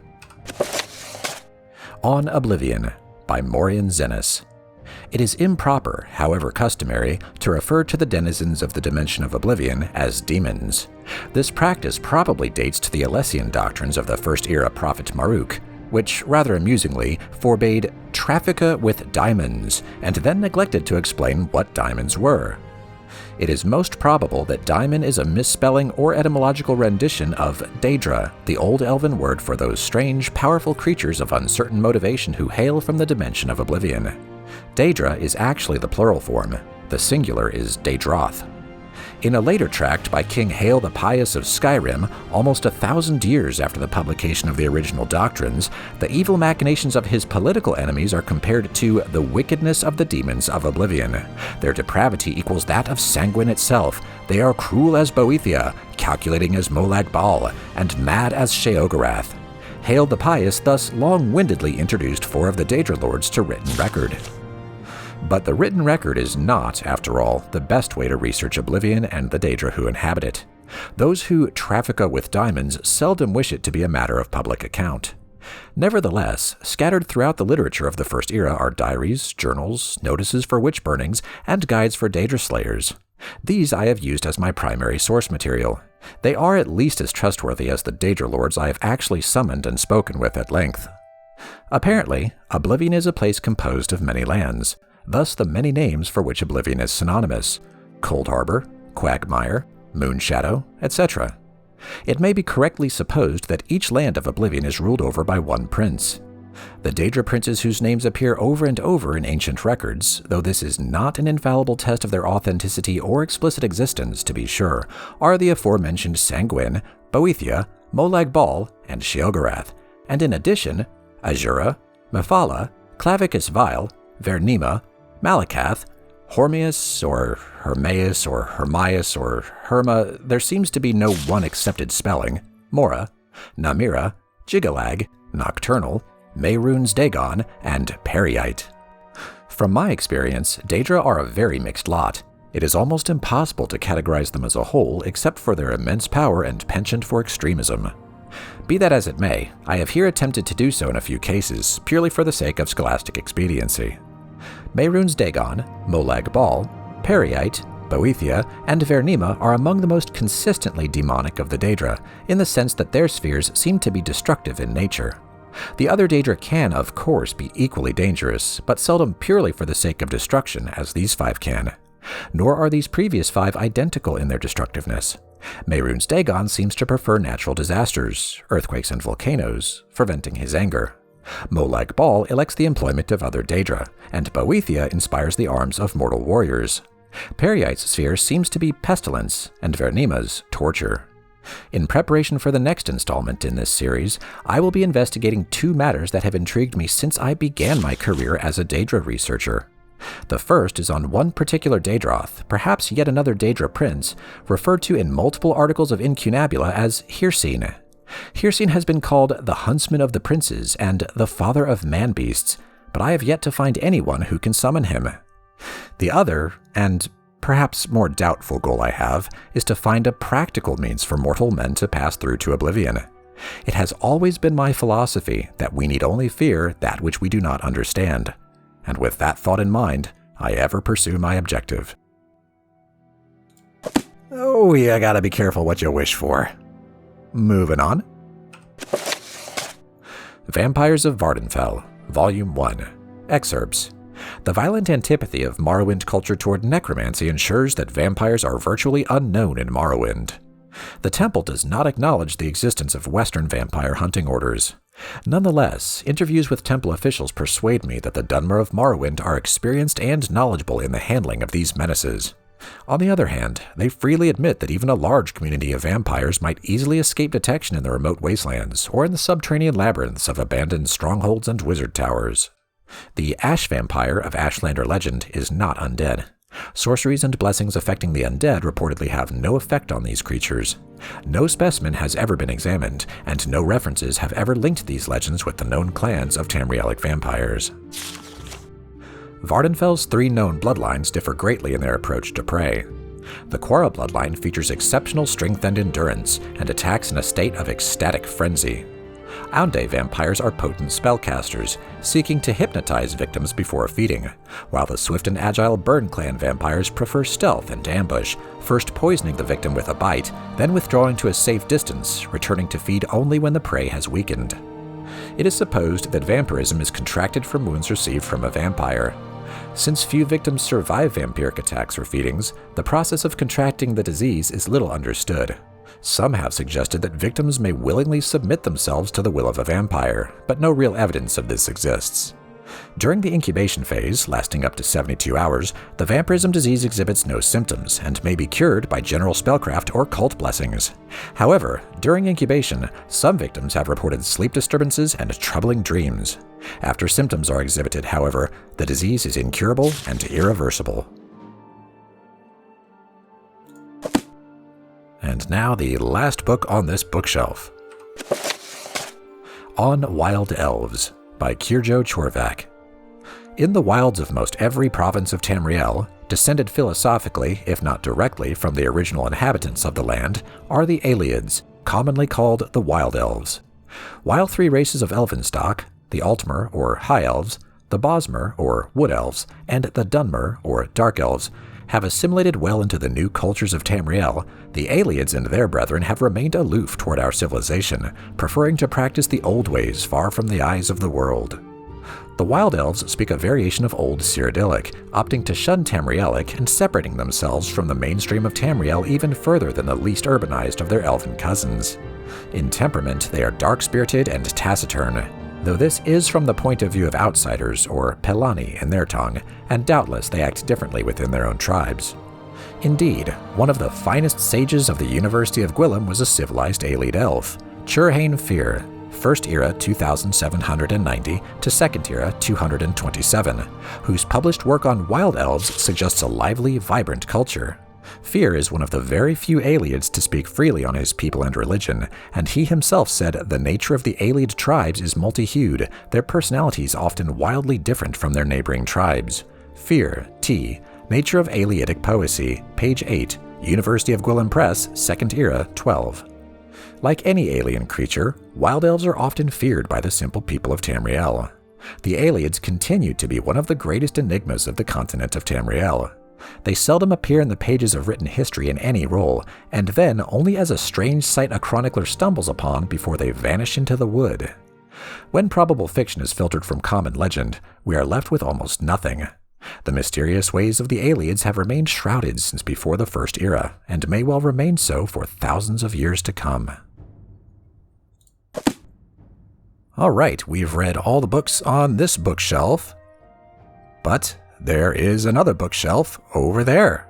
On Oblivion, by Morian Zenis. It is improper, however customary, to refer to the denizens of the dimension of Oblivion as demons. This practice probably dates to the Alessian doctrines of the First-Era prophet Maruk, which, rather amusingly, forbade traffica with diamonds, and then neglected to explain what diamonds were. It is most probable that daimon is a misspelling or etymological rendition of Daedra, the old elven word for those strange, powerful creatures of uncertain motivation who hail from the dimension of Oblivion. Daedra is actually the plural form. The singular is Daedroth. In a later tract by King Hael the Pious of Skyrim, almost 1,000 years after the publication of the original doctrines, the evil machinations of his political enemies are compared to the wickedness of the demons of Oblivion. Their depravity equals that of Sanguine itself. They are cruel as Boethia, calculating as Molag Bal, and mad as Sheogorath. Hael the Pious thus long-windedly introduced 4 of the Daedra Lords to written record. But the written record is not, after all, the best way to research Oblivion and the Daedra who inhabit it. Those who traffica with diamonds seldom wish it to be a matter of public account. Nevertheless, scattered throughout the literature of the First Era are diaries, journals, notices for witch burnings, and guides for Daedra slayers. These I have used as my primary source material. They are at least as trustworthy as the Daedra Lords I have actually summoned and spoken with at length. Apparently, Oblivion is a place composed of many lands. Thus the many names for which Oblivion is synonymous: Cold Harbor, Quagmire, Moonshadow, etc. It may be correctly supposed that each land of Oblivion is ruled over by one prince. The Daedra princes whose names appear over and over in ancient records, though this is not an infallible test of their authenticity or explicit existence, to be sure, are the aforementioned Sanguine, Boethia, Molag Bal, and Sheogorath, and in addition, Azura, Mephala, Clavicus Vile, Vernima, Malakath, Hormius, or Hermaeus, or Hermias, or Herma, there seems to be no one accepted spelling, Mora, Namira, Jigalag, Nocturnal, Mehrunes Dagon, and Periite. From my experience, Daedra are a very mixed lot. It is almost impossible to categorize them as a whole except for their immense power and penchant for extremism. Be that as it may, I have here attempted to do so in a few cases, purely for the sake of scholastic expediency. Mehrunes Dagon, Molag Bal, Periite, Boethia, and Vernima are among the most consistently demonic of the Daedra, in the sense that their spheres seem to be destructive in nature. The other Daedra can, of course, be equally dangerous, but seldom purely for the sake of destruction, as these 5 can. Nor are these previous 5 identical in their destructiveness. Mehrunes Dagon seems to prefer natural disasters, earthquakes and volcanoes, for venting his anger. Molag Bal elects the employment of other Daedra, and Boethia inspires the arms of mortal warriors. Periite's sphere seems to be pestilence, and Vernima's torture. In preparation for the next installment in this series, I will be investigating 2 matters that have intrigued me since I began my career as a Daedra researcher. The first is on one particular Daedroth, perhaps yet another Daedra prince, referred to in multiple articles of Incunabula as Hircine. Hircine has been called the Huntsman of the Princes and the Father of Man-Beasts, but I have yet to find anyone who can summon him. The other, and perhaps more doubtful goal I have, is to find a practical means for mortal men to pass through to Oblivion. It has always been my philosophy that we need only fear that which we do not understand. And with that thought in mind, I ever pursue my objective. Oh, you gotta be careful what you wish for. Moving on. Vampires of Vvardenfell, Volume 1. Excerpts. The violent antipathy of Morrowind culture toward necromancy ensures that vampires are virtually unknown in Morrowind. The temple does not acknowledge the existence of Western vampire hunting orders. Nonetheless, interviews with temple officials persuade me that the Dunmer of Morrowind are experienced and knowledgeable in the handling of these menaces. On the other hand, they freely admit that even a large community of vampires might easily escape detection in the remote wastelands or in the subterranean labyrinths of abandoned strongholds and wizard towers. The Ash Vampire of Ashlander legend is not undead. Sorceries and blessings affecting the undead reportedly have no effect on these creatures. No specimen has ever been examined, and no references have ever linked these legends with the known clans of Tamrielic vampires. Vvardenfell's 3 known bloodlines differ greatly in their approach to prey. The Quara bloodline features exceptional strength and endurance, and attacks in a state of ecstatic frenzy. Aunde vampires are potent spellcasters, seeking to hypnotize victims before feeding, while the swift and agile Burn Clan vampires prefer stealth and ambush, first poisoning the victim with a bite, then withdrawing to a safe distance, returning to feed only when the prey has weakened. It is supposed that vampirism is contracted from wounds received from a vampire. Since few victims survive vampiric attacks or feedings, the process of contracting the disease is little understood. Some have suggested that victims may willingly submit themselves to the will of a vampire, but no real evidence of this exists. During the incubation phase, lasting up to 72 hours, the vampirism disease exhibits no symptoms and may be cured by general spellcraft or cult blessings. However, during incubation, some victims have reported sleep disturbances and troubling dreams. After symptoms are exhibited, however, the disease is incurable and irreversible. And now the last book on this bookshelf. On Wild Elves, by Kirjo Chorvac. In the wilds of most every province of Tamriel, descended philosophically, if not directly, from the original inhabitants of the land, are the Ayleids, commonly called the Wild Elves. While 3 races of elven stock, the Altmer, or High Elves, the Bosmer, or Wood Elves, and the Dunmer, or Dark Elves, have assimilated well into the new cultures of Tamriel, the Ayleids and their brethren have remained aloof toward our civilization, preferring to practice the old ways far from the eyes of the world. The Wild Elves speak a variation of Old Cyrodiilic, opting to shun Tamrielic and separating themselves from the mainstream of Tamriel even further than the least urbanized of their elven cousins. In temperament, they are dark-spirited and taciturn, though this is from the point of view of outsiders, or Pelani in their tongue, and doubtless they act differently within their own tribes. Indeed, one of the finest sages of the University of Gwilym was a civilized Ayleid elf, Churhain Fyr, First Era 2790 to Second Era 227, whose published work on Wild Elves suggests a lively, vibrant culture. Fyr is one of the very few Ayleids to speak freely on his people and religion, and he himself said the nature of the Ayleid tribes is multi-hued, their personalities often wildly different from their neighboring tribes. Fyr, T. Nature of Ayleidic Poesy, page 8, University of Gwilym Press, 2nd Era, 12. Like any alien creature, Wild Elves are often feared by the simple people of Tamriel. The Ayleids continue to be one of the greatest enigmas of the continent of Tamriel. They seldom appear in the pages of written history in any role, and then only as a strange sight a chronicler stumbles upon before they vanish into the wood. When probable fiction is filtered from common legend, we are left with almost nothing. The mysterious ways of the Ayleids have remained shrouded since before the First Era, and may well remain so for thousands of years to come. Alright, we've read all the books on this bookshelf, but there is another bookshelf over there.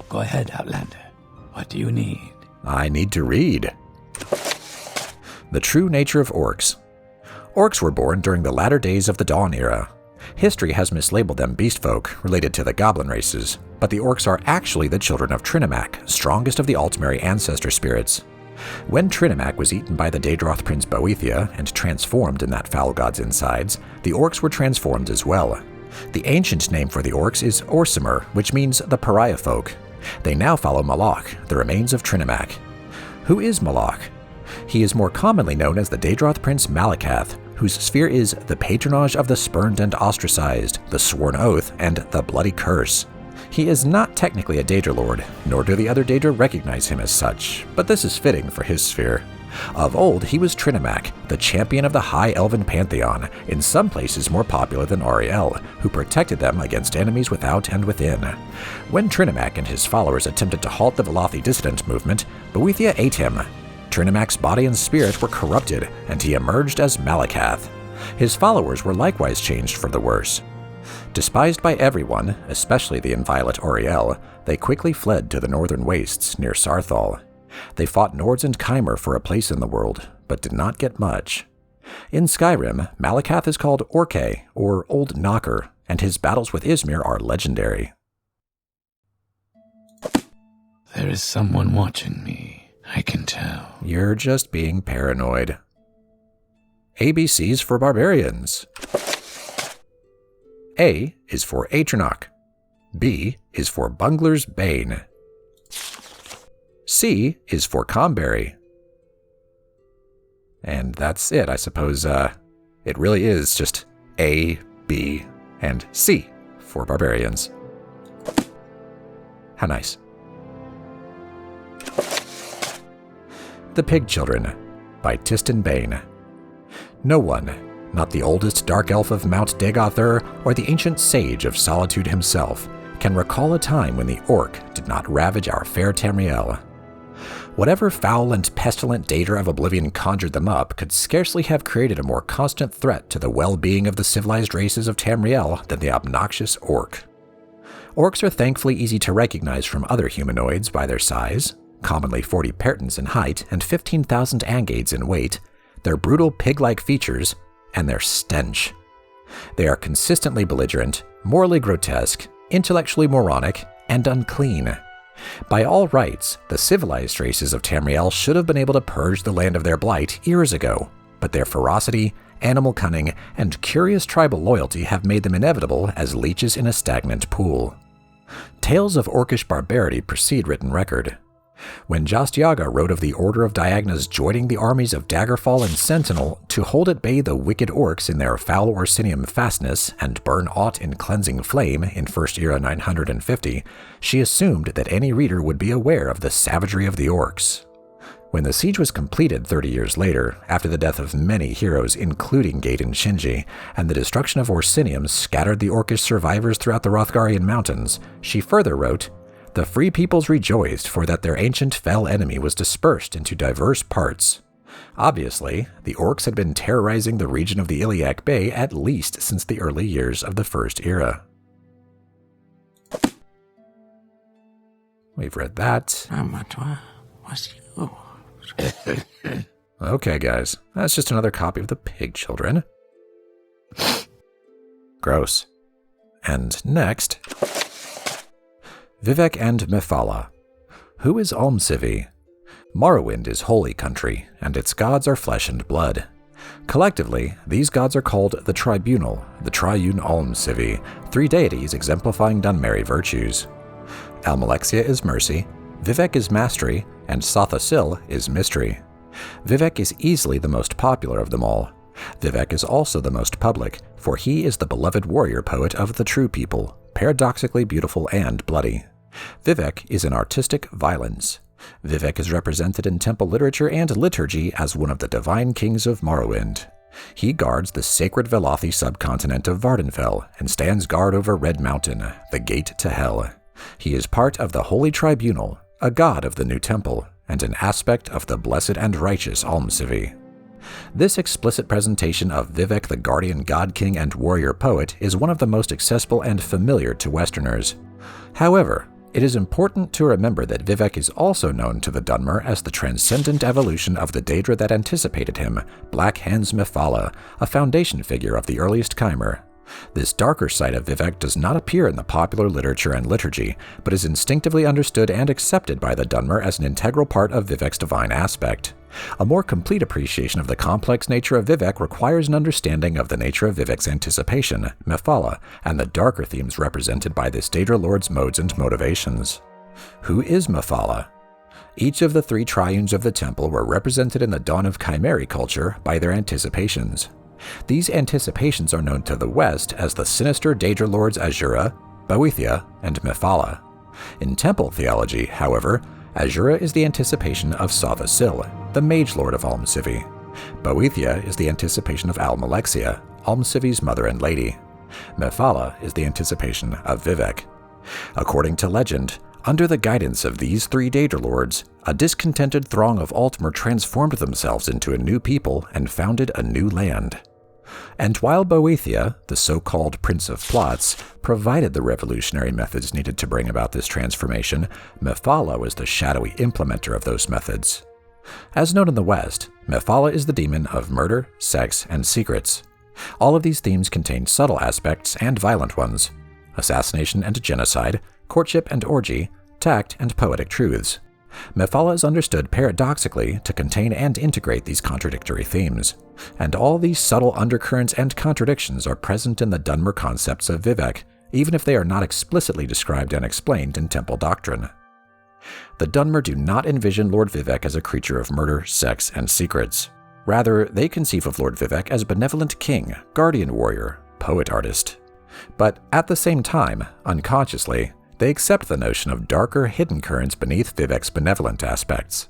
Go ahead, Outlander. What do you need? I need to read. The True Nature of Orcs. Orcs were born during the latter days of the Dawn Era. History has mislabeled them beastfolk, related to the goblin races, but the Orcs are actually the children of Nchunak, strongest of the Altmeri ancestor spirits. When Nchunak was eaten by the Daedroth prince Boethia and transformed in that foul god's insides, the Orcs were transformed as well. The ancient name for the Orcs is Orsimer, which means the pariah folk. They now follow Malak, the remains of Nchunak. Who is Malak? He is more commonly known as the Daedroth prince Malakath, whose sphere is the patronage of the spurned and ostracized, the sworn oath, and the bloody curse. He is not technically a Daedra lord, nor do the other Daedra recognize him as such, but this is fitting for his sphere. Of old, he was Nchunak, the champion of the High Elven Pantheon, in some places more popular than Ariel, who protected them against enemies without and within. When Nchunak and his followers attempted to halt the Velothi dissident movement, Boethia ate him. Nchunak's body and spirit were corrupted, and he emerged as Malakath. His followers were likewise changed for the worse. Despised by everyone, especially the inviolate Auriel, they quickly fled to the northern wastes near Sarthal. They fought Nords and Chimer for a place in the world, but did not get much. In Skyrim, Malakath is called Orke, or Old Knocker, and his battles with Izmir are legendary. There is someone watching me, I can tell. You're just being paranoid. ABCs for Barbarians. A is for Nchunak. B is for Bungler's Bane. C is for Comberry. And that's it, I suppose. It really is just A, B, and C for Barbarians. How nice. The Pig Children by Tistin Bane. No one, not the oldest dark elf of Mount Dagothur or the ancient sage of Solitude himself, can recall a time when the orc did not ravage our fair Tamriel. Whatever foul and pestilent Daedra of Oblivion conjured them up could scarcely have created a more constant threat to the well-being of the civilized races of Tamriel than the obnoxious orc. Orcs are thankfully easy to recognize from other humanoids by their size, commonly 40 pertons in height and 15,000 angades in weight, their brutal pig-like features, and their stench. They are consistently belligerent, morally grotesque, intellectually moronic, and unclean. By all rights, the civilized races of Tamriel should have been able to purge the land of their blight years ago, but their ferocity, animal cunning, and curious tribal loyalty have made them inevitable as leeches in a stagnant pool. Tales of orcish barbarity precede written record. When Jastyaga wrote of the Order of Diagnas joining the armies of Daggerfall and Sentinel to hold at bay the wicked orcs in their foul Orsinium fastness and burn aught in cleansing flame in First Era 950, she assumed that any reader would be aware of the savagery of the orcs. When the siege was completed 30 years later, after the death of many heroes including Gaten Shinji, and the destruction of Orsinium scattered the orcish survivors throughout the Hrothgarian mountains, she further wrote, "The free peoples rejoiced for that their ancient fell enemy was dispersed into diverse parts." Obviously, the orcs had been terrorizing the region of the Iliac Bay at least since the early years of the First Era. We've read that. Okay, guys, that's just another copy of The Pig Children. Gross. And next, Vivec and Mephala. Who is Almcivi? Morrowind is holy country, and its gods are flesh and blood. Collectively, these gods are called the Tribunal, the Triune Almcivi, three deities exemplifying Dunmerry virtues. Almalexia is mercy, Vivec is mastery, and Sothosil is mystery. Vivec is easily the most popular of them all. Vivec is also the most public, for he is the beloved warrior poet of the true people, paradoxically beautiful and bloody. Vivec is an artistic violence. Vivec is represented in temple literature and liturgy as one of the divine kings of Morrowind. He guards the sacred Velothi subcontinent of Vvardenfell and stands guard over Red Mountain, the gate to hell. He is part of the Holy Tribunal, a god of the new temple, and an aspect of the blessed and righteous Almcivi. This explicit presentation of Vivec the guardian god king and warrior poet is one of the most accessible and familiar to Westerners. However, it is important to remember that Vivec is also known to the Dunmer as the transcendent evolution of the Daedra that anticipated him, Black Hands Mephala, a foundation figure of the earliest Chimer. This darker side of Vivec does not appear in the popular literature and liturgy, but is instinctively understood and accepted by the Dunmer as an integral part of Vivec's divine aspect. A more complete appreciation of the complex nature of Vivec requires an understanding of the nature of Vivec's anticipation, Mephala, and the darker themes represented by this Daedra Lord's modes and motivations. Who is Mephala? Each of the three triunes of the temple were represented in the dawn of Chimeri culture by their anticipations. These anticipations are known to the West as the sinister Daedra Lords Azura, Boethia, and Mephala. In temple theology, however, Azura is the anticipation of Sotha-Sil, the Mage Lord of Almcivi. Boethia is the anticipation of Almalexia, Almcivi's mother and lady. Mephala is the anticipation of Vivec. According to legend, under the guidance of these three Daedra Lords, a discontented throng of Altmer transformed themselves into a new people and founded a new land. And while Boethia, the so-called Prince of Plots, provided the revolutionary methods needed to bring about this transformation, Mephala was the shadowy implementer of those methods. As known in the West, Mephala is the demon of murder, sex, and secrets. All of these themes contain subtle aspects and violent ones: assassination and genocide, courtship and orgy, tact and poetic truths. Mephala is understood paradoxically to contain and integrate these contradictory themes, and all these subtle undercurrents and contradictions are present in the Dunmer concepts of Vivec, even if they are not explicitly described and explained in temple doctrine. The Dunmer do not envision Lord Vivec as a creature of murder, sex, and secrets. Rather, they conceive of Lord Vivec as a benevolent king, guardian warrior, poet-artist. But at the same time, unconsciously, they accept the notion of darker, hidden currents beneath Vivec's benevolent aspects.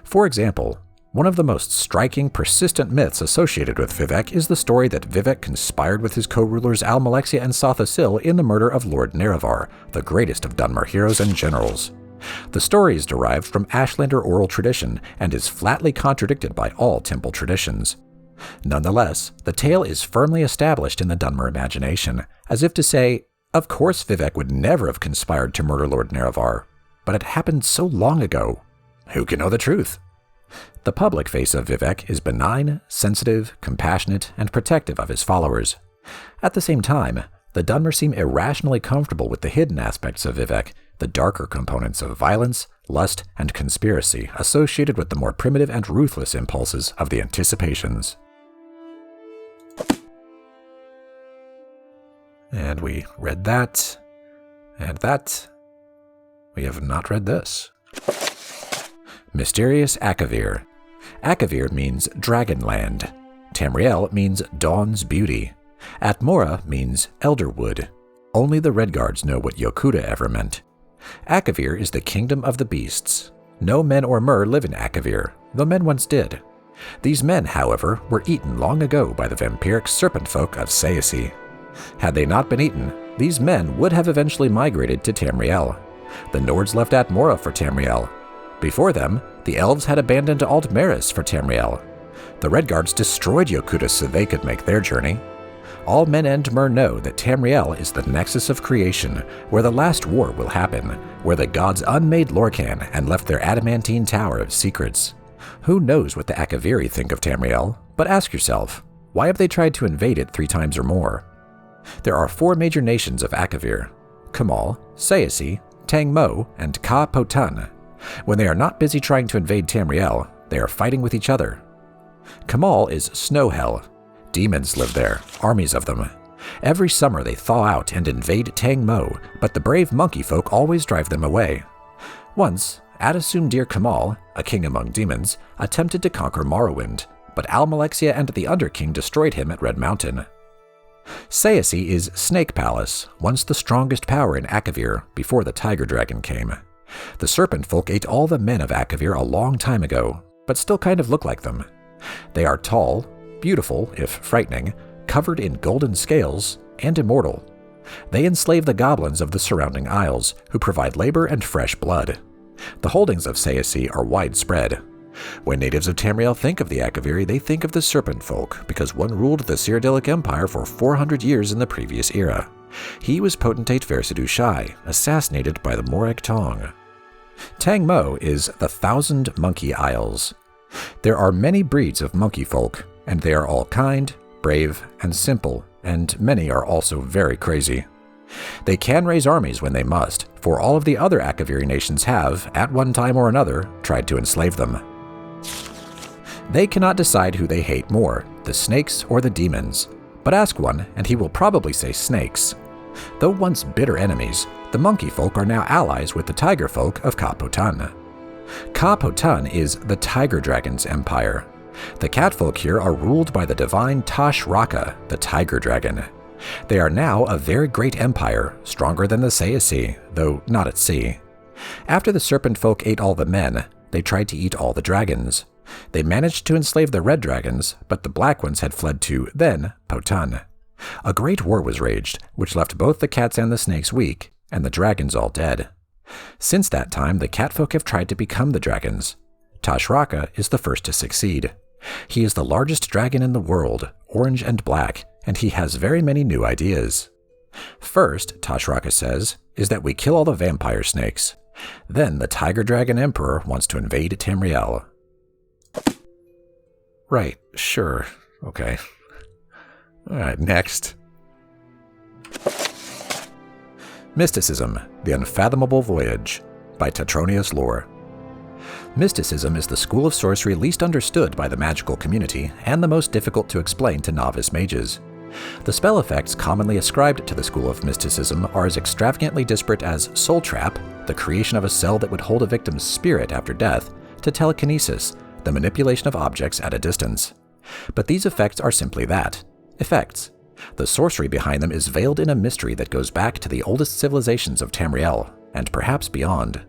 For example, one of the most striking, persistent myths associated with Vivec is the story that Vivec conspired with his co-rulers Almalexia and Sotha-Sil in the murder of Lord Nerevar, the greatest of Dunmer heroes and generals. The story is derived from Ashlander oral tradition and is flatly contradicted by all temple traditions. Nonetheless, the tale is firmly established in the Dunmer imagination, as if to say, of course Vivec would never have conspired to murder Lord Nerevar, but it happened so long ago. Who can know the truth? The public face of Vivec is benign, sensitive, compassionate, and protective of his followers. At the same time, the Dunmer seem irrationally comfortable with the hidden aspects of Vivec, the darker components of violence, lust, and conspiracy associated with the more primitive and ruthless impulses of the anticipations. And we read that, and that. We have not read this. Mysterious Akavir. Akavir means Dragonland. Tamriel means Dawn's Beauty. Atmora means Elderwood. Only the Redguards know what Yokuda ever meant. Akavir is the kingdom of the beasts. No men or mer live in Akavir, though men once did. These men, however, were eaten long ago by the vampiric serpent folk of Saesi. Had they not been eaten, these men would have eventually migrated to Tamriel. The Nords left Atmora for Tamriel. Before them, the Elves had abandoned Altmeris for Tamriel. The Redguards destroyed Yokuda so they could make their journey. All men and mer know that Tamriel is the nexus of creation, where the last war will happen, where the gods unmade Lorkhan and left their adamantine tower of secrets. Who knows what the Akaviri think of Tamriel, but ask yourself, why have they tried to invade it 3 times or more? There are 4 major nations of Akavir: Kemel, Saesi, Tangmo, and Ka Potan. When they are not busy trying to invade Tamriel, they are fighting with each other. Kemel is snow hell. Demons live there, armies of them. Every summer they thaw out and invade Tangmo, but the brave monkey folk always drive them away. Once, Adasumdir Kemel, a king among demons, attempted to conquer Morrowind, but Almalexia and the Underking destroyed him at Red Mountain. Saryoni is Snake Palace, once the strongest power in Akavir before the Tiger Dragon came. The Serpent Folk ate all the men of Akavir a long time ago, but still kind of look like them. They are tall, beautiful, if frightening, covered in golden scales, and immortal. They enslave the goblins of the surrounding isles, who provide labor and fresh blood. The holdings of Saryoni are widespread. When natives of Tamriel think of the Akaviri, they think of the Serpent Folk, because one ruled the Cyrodiilic Empire for 400 years in the previous era. He was potentate Versidu Shai, assassinated by the Morag Tong. Tang Mo is the 1,000 Monkey Isles. There are many breeds of monkey folk, and they are all kind, brave, and simple, and many are also very crazy. They can raise armies when they must, for all of the other Akaviri nations have, at one time or another, tried to enslave them. They cannot decide who they hate more, the snakes or the demons, but ask one and he will probably say snakes. Though once bitter enemies, the monkey folk are now allies with the tiger folk of Ka-Potan. Ka-Potan is the Tiger Dragon's empire. The cat folk here are ruled by the divine Tashraka, the Tiger Dragon. They are now a very great empire, stronger than the Saryoni, though not at sea. After the serpent folk ate all the men, they tried to eat all the dragons. They managed to enslave the red dragons, but the black ones had fled to, then, Potan. A great war was raged, which left both the cats and the snakes weak, and the dragons all dead. Since that time, the catfolk have tried to become the dragons. Tashraka is the first to succeed. He is the largest dragon in the world, orange and black, and he has very many new ideas. First, Tashraka says, is that we kill all the vampire snakes. Then the Tiger Dragon Emperor wants to invade Tamriel. Right, sure, okay. Alright, next. Mysticism, The Unfathomable Voyage, by Tetronius Lore. Mysticism is the school of sorcery least understood by the magical community and the most difficult to explain to novice mages. The spell effects commonly ascribed to the school of mysticism are as extravagantly disparate as soul trap, the creation of a cell that would hold a victim's spirit after death, to telekinesis, the manipulation of objects at a distance. But these effects are simply that, effects. The sorcery behind them is veiled in a mystery that goes back to the oldest civilizations of Tamriel, and perhaps beyond.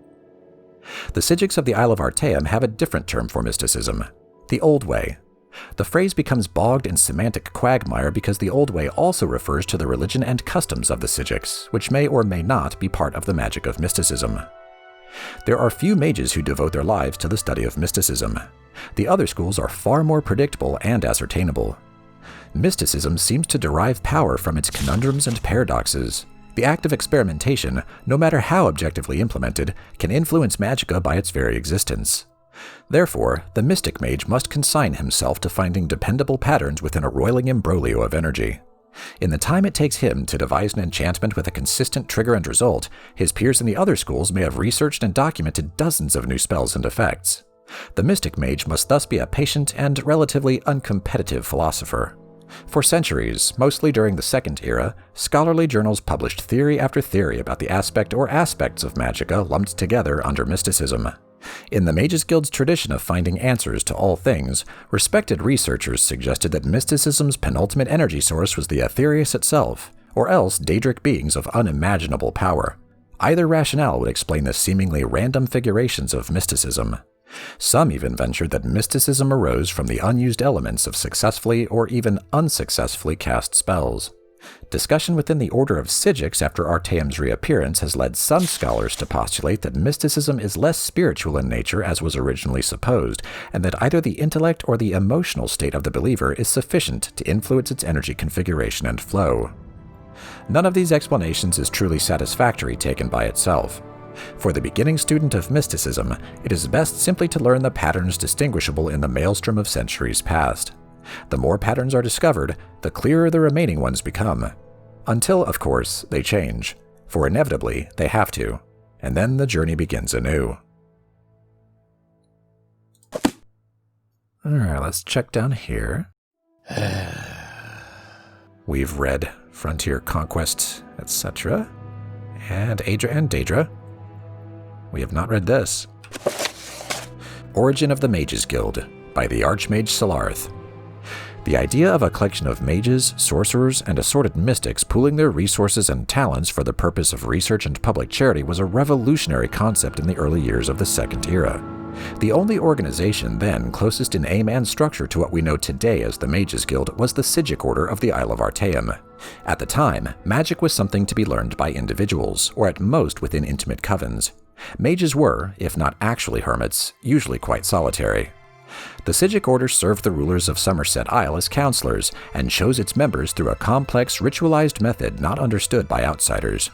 The Psijics of the Isle of Artaeum have a different term for mysticism, the Old Way. The phrase becomes bogged in semantic quagmire because the Old Way also refers to the religion and customs of the Psijics, which may or may not be part of the magic of mysticism. There are few mages who devote their lives to the study of mysticism. The other schools are far more predictable and ascertainable. Mysticism seems to derive power from its conundrums and paradoxes. The act of experimentation, no matter how objectively implemented, can influence magicka by its very existence. Therefore, the mystic mage must consign himself to finding dependable patterns within a roiling imbroglio of energy. In the time it takes him to devise an enchantment with a consistent trigger and result, his peers in the other schools may have researched and documented dozens of new spells and effects. The mystic mage must thus be a patient and relatively uncompetitive philosopher. For centuries, mostly during the Second Era, scholarly journals published theory after theory about the aspect or aspects of magicka lumped together under mysticism. In the Mages Guild's tradition of finding answers to all things, respected researchers suggested that mysticism's penultimate energy source was the Aetherius itself, or else Daedric beings of unimaginable power. Either rationale would explain the seemingly random figurations of mysticism. Some even ventured that mysticism arose from the unused elements of successfully or even unsuccessfully cast spells. Discussion within the Order of Psijics after Artaeum's reappearance has led some scholars to postulate that mysticism is less spiritual in nature as was originally supposed, and that either the intellect or the emotional state of the believer is sufficient to influence its energy configuration and flow. None of these explanations is truly satisfactory taken by itself. For the beginning student of mysticism, it is best simply to learn the patterns distinguishable in the maelstrom of centuries past. The more patterns are discovered, the clearer the remaining ones become. Until, of course, they change, for inevitably they have to, and then the journey begins anew. Alright, let's check down here. We've read Frontier Conquest, etc. And Aedra and Daedra. We have not read this. Origin of the Mages Guild, by the Archmage Solarth. The idea of a collection of mages, sorcerers, and assorted mystics pooling their resources and talents for the purpose of research and public charity was a revolutionary concept in the early years of the Second Era. The only organization then closest in aim and structure to what we know today as the Mages Guild was the Psijic Order of the Isle of Artaeum. At the time, magic was something to be learned by individuals, or at most within intimate covens. Mages were, if not actually hermits, usually quite solitary. The Psijic Order served the rulers of Somerset Isle as counselors, and chose its members through a complex, ritualized method not understood by outsiders.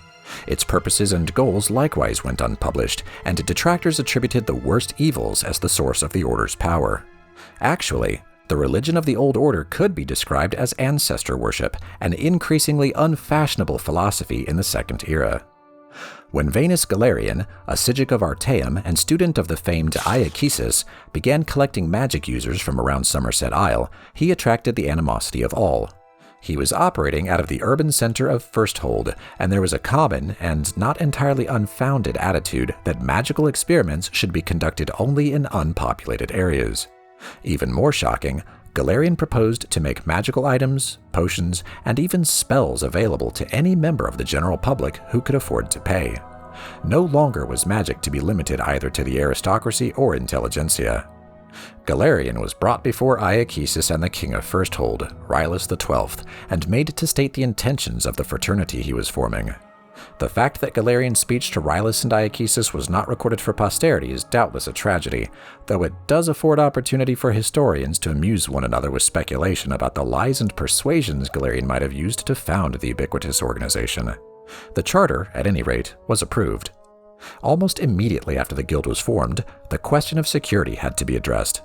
Its purposes and goals likewise went unpublished, and detractors attributed the worst evils as the source of the Order's power. Actually, the religion of the Old Order could be described as ancestor worship, an increasingly unfashionable philosophy in the Second Era. When Venus Galerion, a Psijic of Artaeum and student of the famed Iakesis, began collecting magic users from around Somerset Isle, he attracted the animosity of all. He was operating out of the urban center of Firsthold, and there was a common and not entirely unfounded attitude that magical experiments should be conducted only in unpopulated areas. Even more shocking, Galerion proposed to make magical items, potions, and even spells available to any member of the general public who could afford to pay. No longer was magic to be limited either to the aristocracy or intelligentsia. Galerion was brought before Iakesis and the King of Firsthold, Rylus XII, and made to state the intentions of the fraternity he was forming. The fact that Galerion's speech to Rylus and Iakesis was not recorded for posterity is doubtless a tragedy, though it does afford opportunity for historians to amuse one another with speculation about the lies and persuasions Galerion might have used to found the ubiquitous organization. The charter, at any rate, was approved. Almost immediately after the guild was formed, the question of security had to be addressed.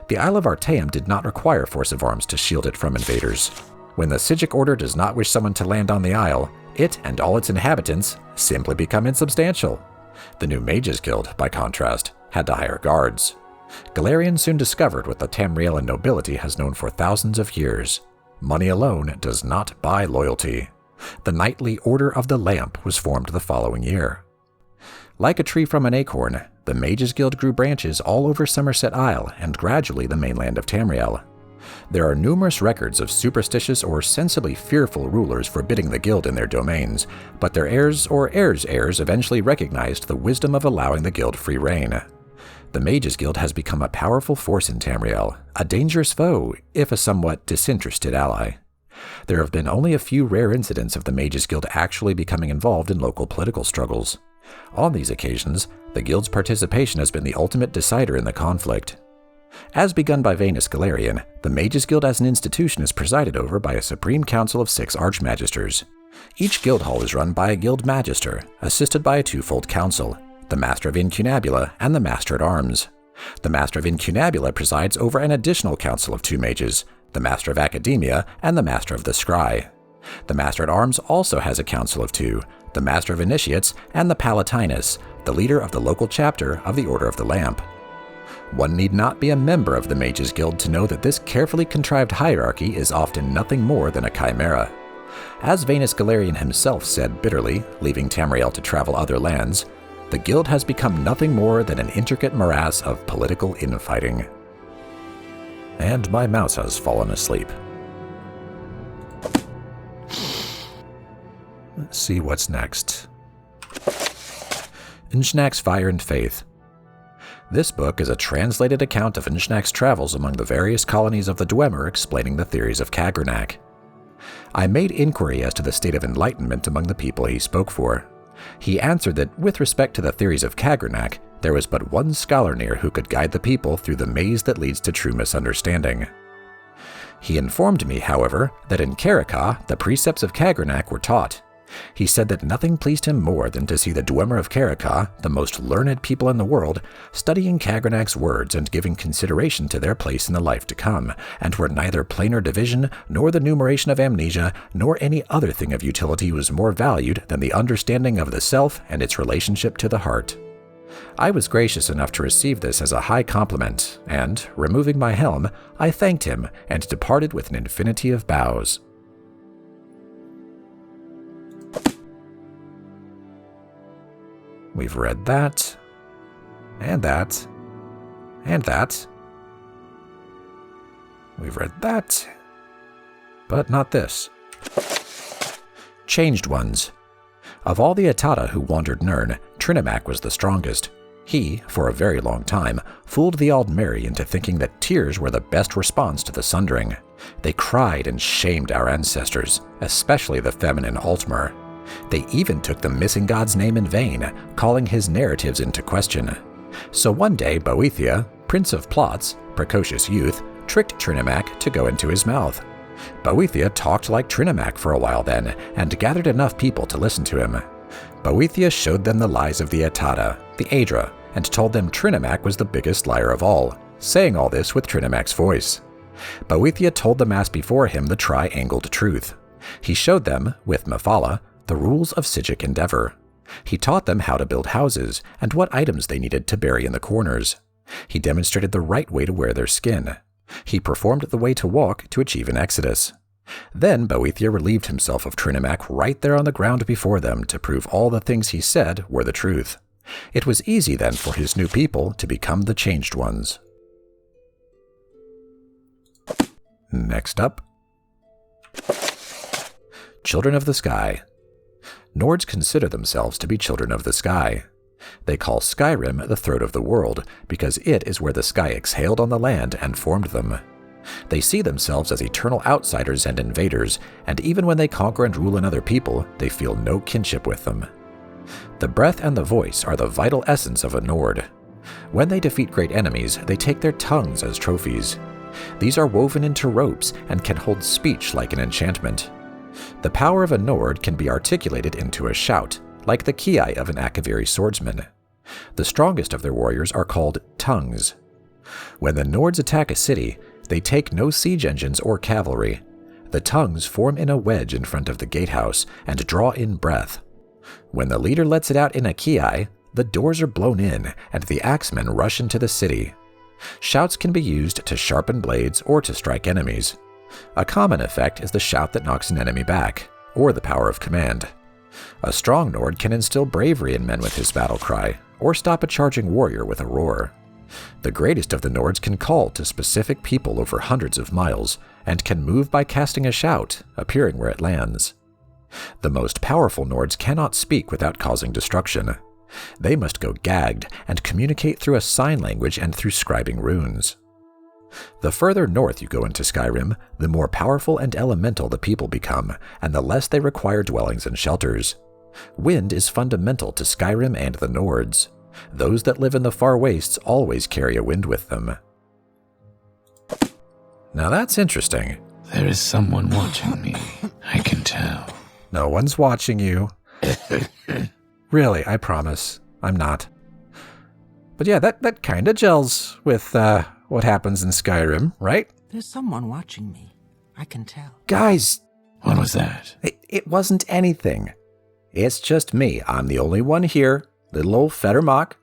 The Isle of Artaeum did not require force of arms to shield it from invaders. When the Psijic Order does not wish someone to land on the Isle, it and all its inhabitants simply become insubstantial. The new Mages Guild, by contrast, had to hire guards. Galerion soon discovered what the Tamriel nobility has known for thousands of years. Money alone does not buy loyalty. The Knightly Order of the Lamp was formed the following year. Like a tree from an acorn, the Mages Guild grew branches all over Somerset Isle and gradually the mainland of Tamriel. There are numerous records of superstitious or sensibly fearful rulers forbidding the guild in their domains, but their heirs or heirs' heirs eventually recognized the wisdom of allowing the guild free rein. The Mages Guild has become a powerful force in Tamriel, a dangerous foe, if a somewhat disinterested ally. There have been only a few rare incidents of the Mages Guild actually becoming involved in local political struggles. On these occasions, the guild's participation has been the ultimate decider in the conflict. As begun by Venus Galerion, the Mages Guild as an institution is presided over by a supreme council of 6 archmagisters. Each guild hall is run by a guild magister, assisted by a twofold council, the Master of Incunabula and the Master at Arms. The Master of Incunabula presides over an additional council of 2 mages, the Master of Academia and the Master of the Scry. The Master at Arms also has a council of 2, the Master of Initiates and the Palatinus, the leader of the local chapter of the Order of the Lamp. One need not be a member of the Mages Guild to know that this carefully contrived hierarchy is often nothing more than a chimera. As Venus Galerion himself said bitterly, leaving Tamriel to travel other lands, the guild has become nothing more than an intricate morass of political infighting. And my mouse has fallen asleep. Let's see what's next. Nchnak's Fire and Faith. This book is a translated account of Nchnak's travels among the various colonies of the Dwemer explaining the theories of Kagrenak. I made inquiry as to the state of enlightenment among the people he spoke for. He answered that with respect to the theories of Kagrenak, there was but one scholar near who could guide the people through the maze that leads to true misunderstanding. He informed me, however, that in Karaka, the precepts of Kagrenak were taught. He said that nothing pleased him more than to see the Dwemer of Karaka, the most learned people in the world, studying Kagrenak's words and giving consideration to their place in the life to come, and where neither planar division, nor the numeration of amnesia, nor any other thing of utility was more valued than the understanding of the self and its relationship to the heart. I was gracious enough to receive this as a high compliment, and, removing my helm, I thanked him and departed with an infinity of bows. We've read that, and that, and that. We've read that, but not this. Changed Ones. Of all the Atata who wandered Nirn, Trinamac was the strongest. He, for a very long time, fooled the Aldmeri into thinking that tears were the best response to the Sundering. They cried and shamed our ancestors, especially the feminine Altmer. They even took the missing god's name in vain, calling his narratives into question. So one day Boethia, Prince of Plots, precocious youth, tricked Trinamac to go into his mouth. Boethia talked like Trinamac for a while then, and gathered enough people to listen to him. Boethia showed them the lies of the Atata, the Aedra, and told them Trinamac was the biggest liar of all, saying all this with Trinamac's voice. Boethia told the mass before him the triangled truth. He showed them, with Mephala, the rules of Psijic endeavor. He taught them how to build houses and what items they needed to bury in the corners. He demonstrated the right way to wear their skin. He performed the way to walk to achieve an exodus. Then Boethia relieved himself of Trinamac right there on the ground before them to prove all the things he said were the truth. It was easy then for his new people to become the Changed Ones. Next up. Children of the Sky. Nords consider themselves to be children of the sky. They call Skyrim the throat of the world because it is where the sky exhaled on the land and formed them. They see themselves as eternal outsiders and invaders, and even when they conquer and rule another people, they feel no kinship with them. The breath and the voice are the vital essence of a Nord. When they defeat great enemies, they take their tongues as trophies. These are woven into ropes and can hold speech like an enchantment. The power of a Nord can be articulated into a shout, like the ki of an Akaviri swordsman. The strongest of their warriors are called tongues. When the Nords attack a city, they take no siege engines or cavalry. The tongues form in a wedge in front of the gatehouse and draw in breath. When the leader lets it out in a ki, the doors are blown in and the axemen rush into the city. Shouts can be used to sharpen blades or to strike enemies. A common effect is the shout that knocks an enemy back, or the power of command. A strong Nord can instill bravery in men with his battle cry, or stop a charging warrior with a roar. The greatest of the Nords can call to specific people over hundreds of miles, and can move by casting a shout, appearing where it lands. The most powerful Nords cannot speak without causing destruction. They must go gagged and communicate through a sign language and through scribing runes. The further north you go into Skyrim, the more powerful and elemental the people become, and the less they require dwellings and shelters. Wind is fundamental to Skyrim and the Nords. Those that live in the far wastes always carry a wind with them. Now that's interesting. There is someone watching me. I can tell. No one's watching you. Really, I promise. I'm not. But yeah, that kind of gels with what happens in Skyrim, right? There's someone watching me. I can tell. Guys! What was that? It wasn't anything. It's just me. I'm the only one here, little old Fedar Moc,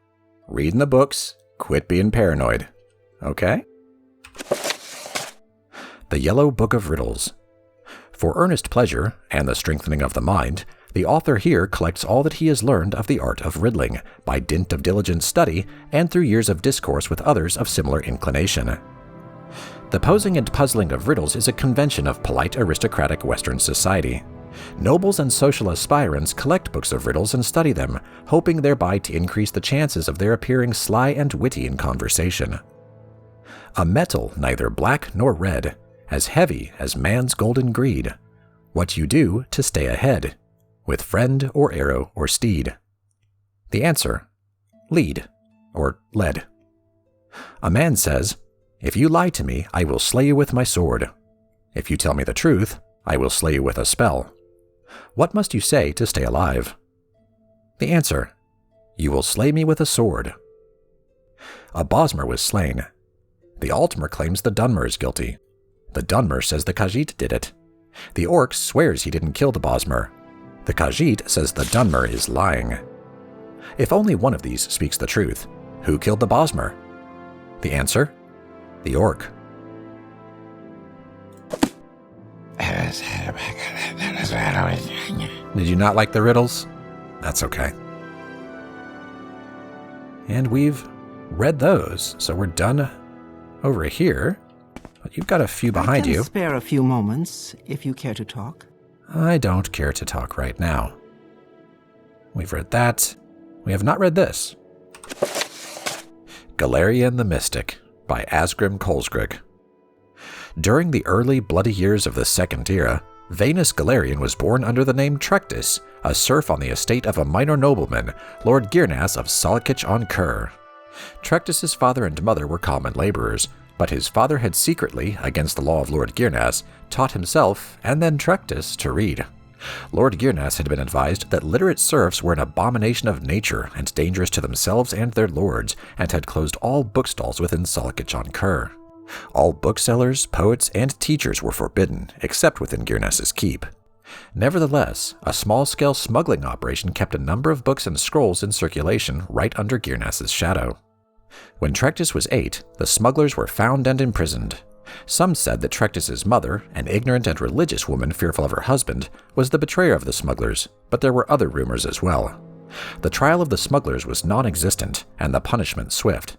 reading the books, quit being paranoid. Okay? The Yellow Book of Riddles. For earnest pleasure and the strengthening of the mind, the author here collects all that he has learned of the art of riddling by dint of diligent study and through years of discourse with others of similar inclination. The posing and puzzling of riddles is a convention of polite aristocratic Western society. Nobles and social aspirants collect books of riddles and study them, hoping thereby to increase the chances of their appearing sly and witty in conversation. A metal neither black nor red, as heavy as man's golden greed. What you do to stay ahead, with friend or arrow or steed. The answer, lead, or lead. A man says, "If you lie to me, I will slay you with my sword. If you tell me the truth, I will slay you with a spell. What must you say to stay alive?" The answer, "You will slay me with a sword." A Bosmer was slain. The Altmer claims the Dunmer is guilty. The Dunmer says the Khajiit did it. The Orcs swears he didn't kill the Bosmer. The Khajiit says the Dunmer is lying. If only one of these speaks the truth, who killed the Bosmer? The answer, the Orc. Did you not like the riddles? That's okay. And we've read those, so we're done over here. but you've got a few behind I can you. spare a few moments, if you care to talk. I don't care to talk right now. We've read that. We have not read this. Galerion the Mystic by Asgrim Kolsgrug. During the early bloody years of the Second Era, Venus Galerion was born under the name Trectus, a serf on the estate of a minor nobleman, Lord Girnas of Solakich-on-Kur. Trectus's father and mother were common laborers, but his father had secretly, against the law of Lord Girnas, taught himself, and then Trectus, to read. Lord Girnas had been advised that literate serfs were an abomination of nature and dangerous to themselves and their lords, and had closed all bookstalls within Solakich-on-Kur. All booksellers, poets, and teachers were forbidden, except within Girnas's keep. Nevertheless, a small-scale smuggling operation kept a number of books and scrolls in circulation right under Girnas's shadow. When Trectus was 8, the smugglers were found and imprisoned. Some said that Trectus's mother, an ignorant and religious woman fearful of her husband, was the betrayer of the smugglers, but there were other rumors as well. The trial of the smugglers was non-existent, and the punishment swift.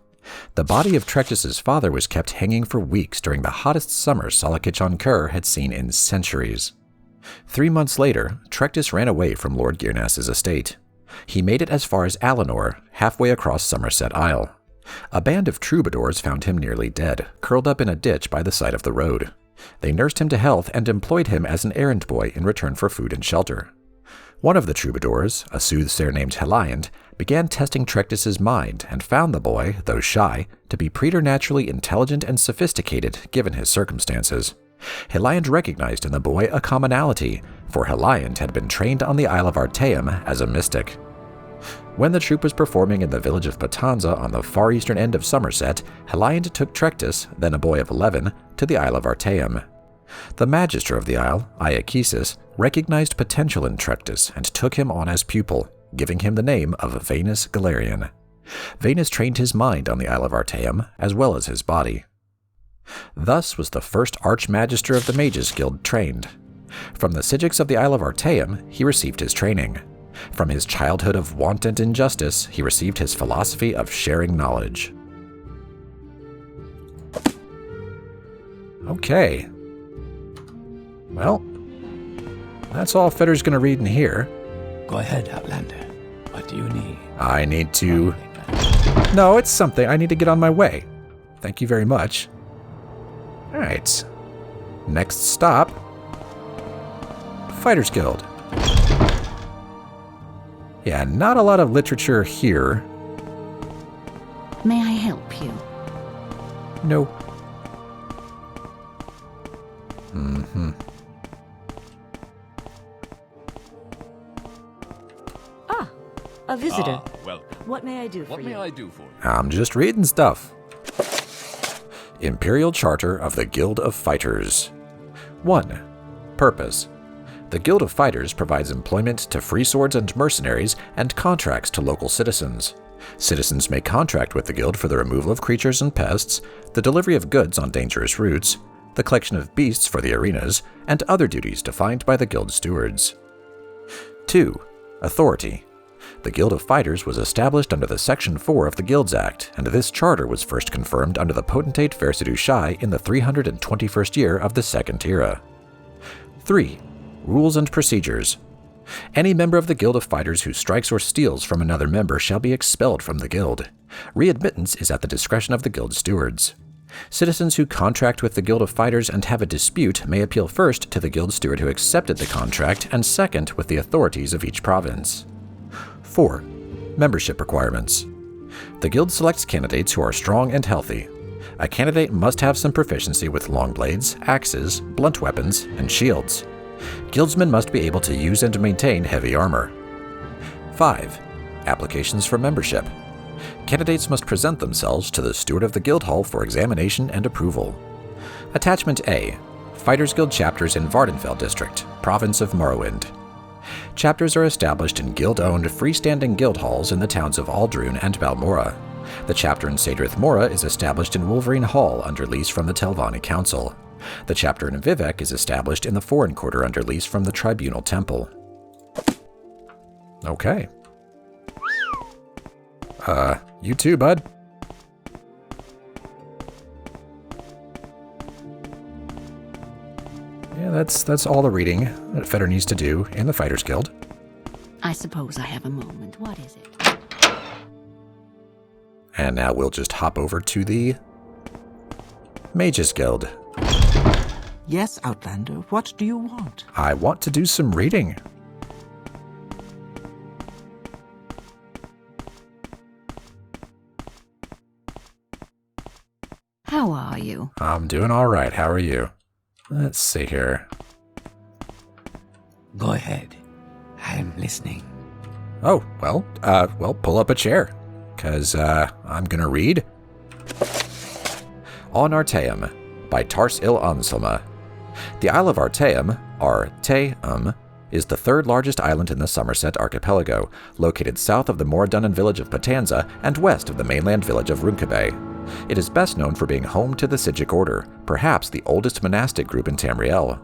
The body of Trectus's father was kept hanging for weeks during the hottest summer Solakich-on-Kur had seen in centuries. 3 months later, Trectus ran away from Lord Girnas's estate. He made it as far as Alinor, halfway across Somerset Isle. A band of troubadours found him nearly dead, curled up in a ditch by the side of the road. They nursed him to health and employed him as an errand boy in return for food and shelter. One of the troubadours, a soothsayer named Heliand, began testing Trectus's mind and found the boy, though shy, to be preternaturally intelligent and sophisticated given his circumstances. Heliand recognized in the boy a commonality, for Heliand had been trained on the Isle of Artaeum as a mystic. When the troupe was performing in the village of Patanza on the far eastern end of Somerset, Heliand took Trectus, then a boy of 11, to the Isle of Artaeum. The magister of the isle, Iachesis, recognized potential in Trectus and took him on as pupil, giving him the name of Venus Galerion. Venus trained his mind on the Isle of Artaeum, as well as his body. Thus was the first Archmagister of the Mages Guild trained. From the Psijics of the Isle of Artaeum, he received his training. From his childhood of want and injustice, he received his philosophy of sharing knowledge. Okay. Well, that's all Fedar's going to read in here. Go ahead, Outlander. What do you need? I need to... No, it's something. I need to get on my way. Thank you very much. Alright. Next stop. Fighters Guild. Yeah, not a lot of literature here. May I help you? No. A visitor. Welcome. What may I do for What you? may I do for you? I'm just reading stuff. Imperial Charter of the Guild of Fighters. 1. Purpose. The Guild of Fighters provides employment to free swords and mercenaries and contracts to local citizens. Citizens may contract with the Guild for the removal of creatures and pests, the delivery of goods on dangerous routes, the collection of beasts for the arenas, and other duties defined by the Guild stewards. 2. Authority. The Guild of Fighters was established under the Section 4 of the Guilds Act, and this charter was first confirmed under the potentate Versidue Shai in the 321st year of the Second Era. 3. Rules and Procedures. Any member of the Guild of Fighters who strikes or steals from another member shall be expelled from the Guild. Readmittance is at the discretion of the Guild stewards. Citizens who contract with the Guild of Fighters and have a dispute may appeal first to the Guild steward who accepted the contract and second with the authorities of each province. 4. Membership requirements. The Guild selects candidates who are strong and healthy. A candidate must have some proficiency with long blades, axes, blunt weapons, and shields. Guildsmen must be able to use and maintain heavy armor. 5. Applications for membership. Candidates must present themselves to the steward of the Guild Hall for examination and approval. Attachment A. Fighters Guild chapters in Vvardenfell District, Province of Morrowind. Chapters are established in guild-owned freestanding guild halls in the towns of Aldrune and Balmora. The chapter in Sadrith Mora is established in Wolverine Hall under lease from the Telvanni Council. The chapter in Vivec is established in the Foreign Quarter under lease from the Tribunal Temple. Okay. You too, bud. Yeah, that's all the reading that Fedar needs to do in the Fighters Guild. I suppose I have a moment. What is it? And now we'll just hop over to the Mages Guild. Yes, Outlander, what do you want? I want to do some reading. How are you? I'm doing all right. How are you? Let's see here. Go ahead. I'm listening. Oh, well, pull up a chair, because I'm going to read On Artaeum by Tars Il Anselma. The Isle of Artaeum, is the third largest island in the Somerset archipelago, located south of the Moradunnan village of Patanza and west of the mainland village of Runcabe. It is best known for being home to the Sigic Order, perhaps the oldest monastic group in Tamriel.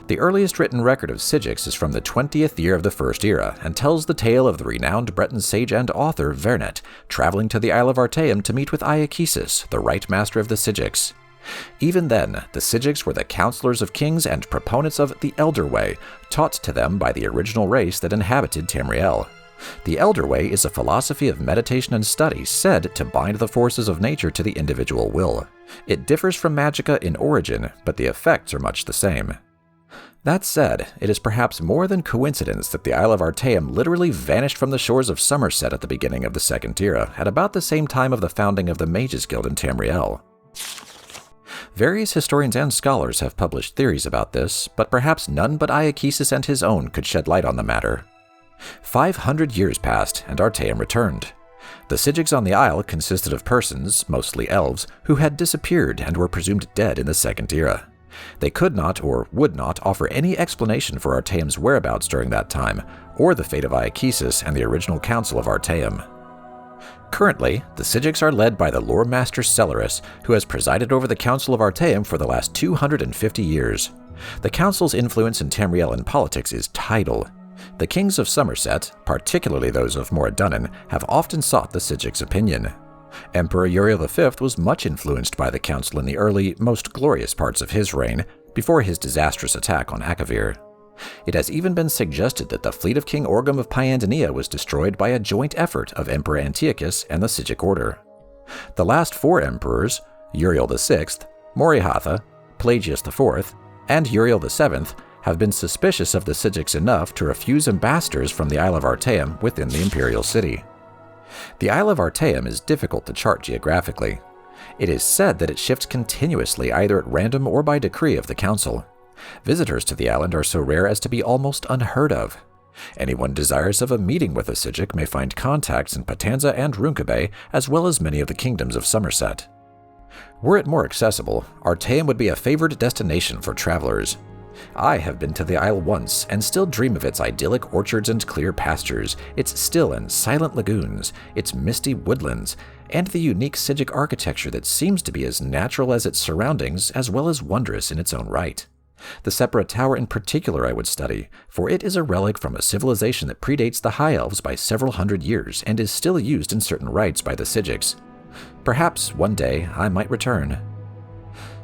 The earliest written record of Sigics is from the 20th year of the First Era, and tells the tale of the renowned Breton sage and author Vernet, traveling to the Isle of Artaeum to meet with Iachesis, the Right Master of the Sigics. Even then, the Sigics were the counselors of kings and proponents of the Elder Way, taught to them by the original race that inhabited Tamriel. The Elder Way is a philosophy of meditation and study said to bind the forces of nature to the individual will. It differs from magicka in origin, but the effects are much the same. That said, it is perhaps more than coincidence that the Isle of Artaeum literally vanished from the shores of Somerset at the beginning of the Second Era, at about the same time of the founding of the Mages Guild in Tamriel. Various historians and scholars have published theories about this, but perhaps none but Iachesis and his own could shed light on the matter. 500 years passed, and Artaeum returned. The Sigics on the isle consisted of persons, mostly elves, who had disappeared and were presumed dead in the Second Era. They could not or would not offer any explanation for Artaeum's whereabouts during that time, or the fate of Iachesis and the original council of Artaeum. Currently, the Sigics are led by the lore master Celeris, who has presided over the Council of Artaeum for the last 250 years. The council's influence in Tamriel politics is tidal. The kings of Somerset, particularly those of Moradunnan, have often sought the Sigics' opinion. Emperor Uriel V was much influenced by the council in the early, most glorious parts of his reign, before his disastrous attack on Akavir. It has even been suggested that the fleet of King Orgum of Pyandonia was destroyed by a joint effort of Emperor Antiochus and the Sigic Order. The last four emperors, Uriel VI, Morihatha, Pelagius IV, and Uriel VII, have been suspicious of the Sigics enough to refuse ambassadors from the Isle of Artaeum within the Imperial city. The Isle of Artaeum is difficult to chart geographically. It is said that it shifts continuously either at random or by decree of the council. Visitors to the island are so rare as to be almost unheard of. Anyone desirous of a meeting with a Sigic may find contacts in Patanza and Runcabe, as well as many of the kingdoms of Somerset. Were it more accessible, Artaeum would be a favored destination for travelers. I have been to the isle once, and still dream of its idyllic orchards and clear pastures, its still and silent lagoons, its misty woodlands, and the unique Sigic architecture that seems to be as natural as its surroundings, as well as wondrous in its own right. The Separate Tower in particular I would study, for it is a relic from a civilization that predates the High Elves by several hundred years and is still used in certain rites by the Sigics. Perhaps one day I might return.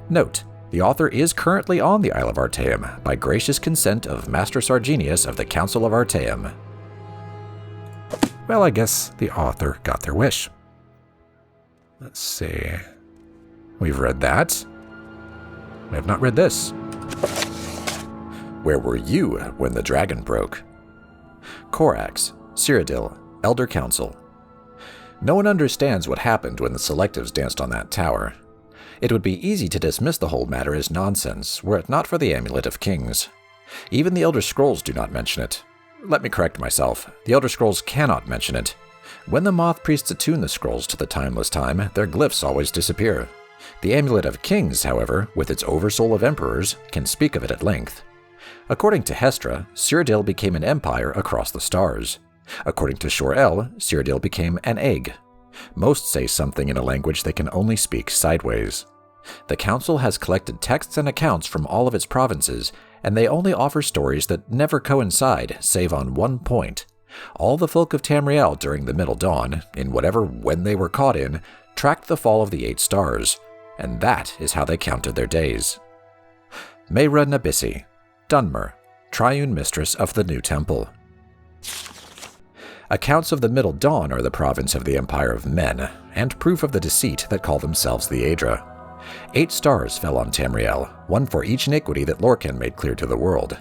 Note: the author is currently on the Isle of Artaeum, by gracious consent of Master Sargenius of the Council of Artaeum. Well, I guess the author got their wish. Let's see. We've read that. We have not read this. Where were you when the dragon broke? Corax, Cyrodiil, Elder Council. No one understands what happened when the Selectives danced on that tower. It would be easy to dismiss the whole matter as nonsense, were it not for the Amulet of Kings. Even the Elder Scrolls do not mention it. Let me correct myself. The Elder Scrolls cannot mention it. When the Moth Priests attune the scrolls to the Timeless Time, their glyphs always disappear. The Amulet of Kings, however, with its Oversoul of Emperors, can speak of it at length. According to Hestra, Cyrodiil became an empire across the stars. According to Shor-El, Cyrodiil became an egg. Most say something in a language they can only speak sideways. The council has collected texts and accounts from all of its provinces, and they only offer stories that never coincide, save on one point. All the folk of Tamriel during the Middle Dawn, in whatever when they were caught in, tracked the fall of the 8 stars, and that is how they counted their days. Mehra Nabisi, Dunmer, Triune Mistress of the New Temple. Accounts of the Middle Dawn are the province of the Empire of Men, and proof of the deceit that call themselves the Aedra. 8 stars fell on Tamriel, one for each iniquity that Lorcan made clear to the world.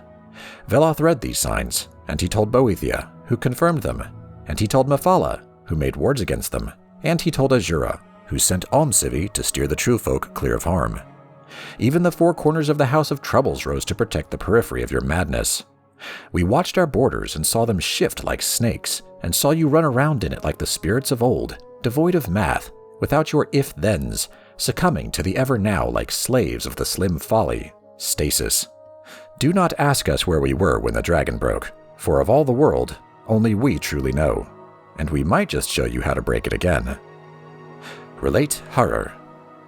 Veloth read these signs, and he told Boethia, who confirmed them, and he told Mephala, who made wards against them, and he told Azura, who sent Almsivi to steer the true folk clear of harm. Even the 4 corners of the House of Troubles rose to protect the periphery of your madness. We watched our borders and saw them shift like snakes, and saw you run around in it like the spirits of old, devoid of math, without your if-thens, succumbing to the ever-now like slaves of the slim folly, stasis. Do not ask us where we were when the dragon broke, for of all the world, only we truly know, and we might just show you how to break it again. Relate Horror.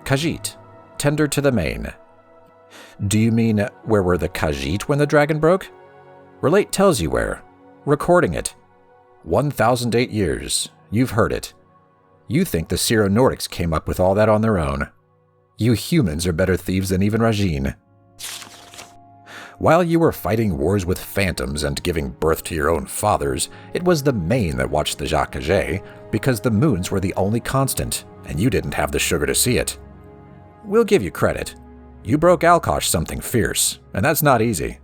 Khajiit, tender to the main. Do you mean where were the Khajiit when the dragon broke? Relate tells you where. Recording it. 1,008 years. You've heard it. You think the Syro-Nordics came up with all that on their own. You humans are better thieves than even Rajin. While you were fighting wars with phantoms and giving birth to your own fathers, it was the Main that watched the Jacques, because the moons were the only constant, and you didn't have the sugar to see it. We'll give you credit. You broke Alkosh something fierce, and that's not easy.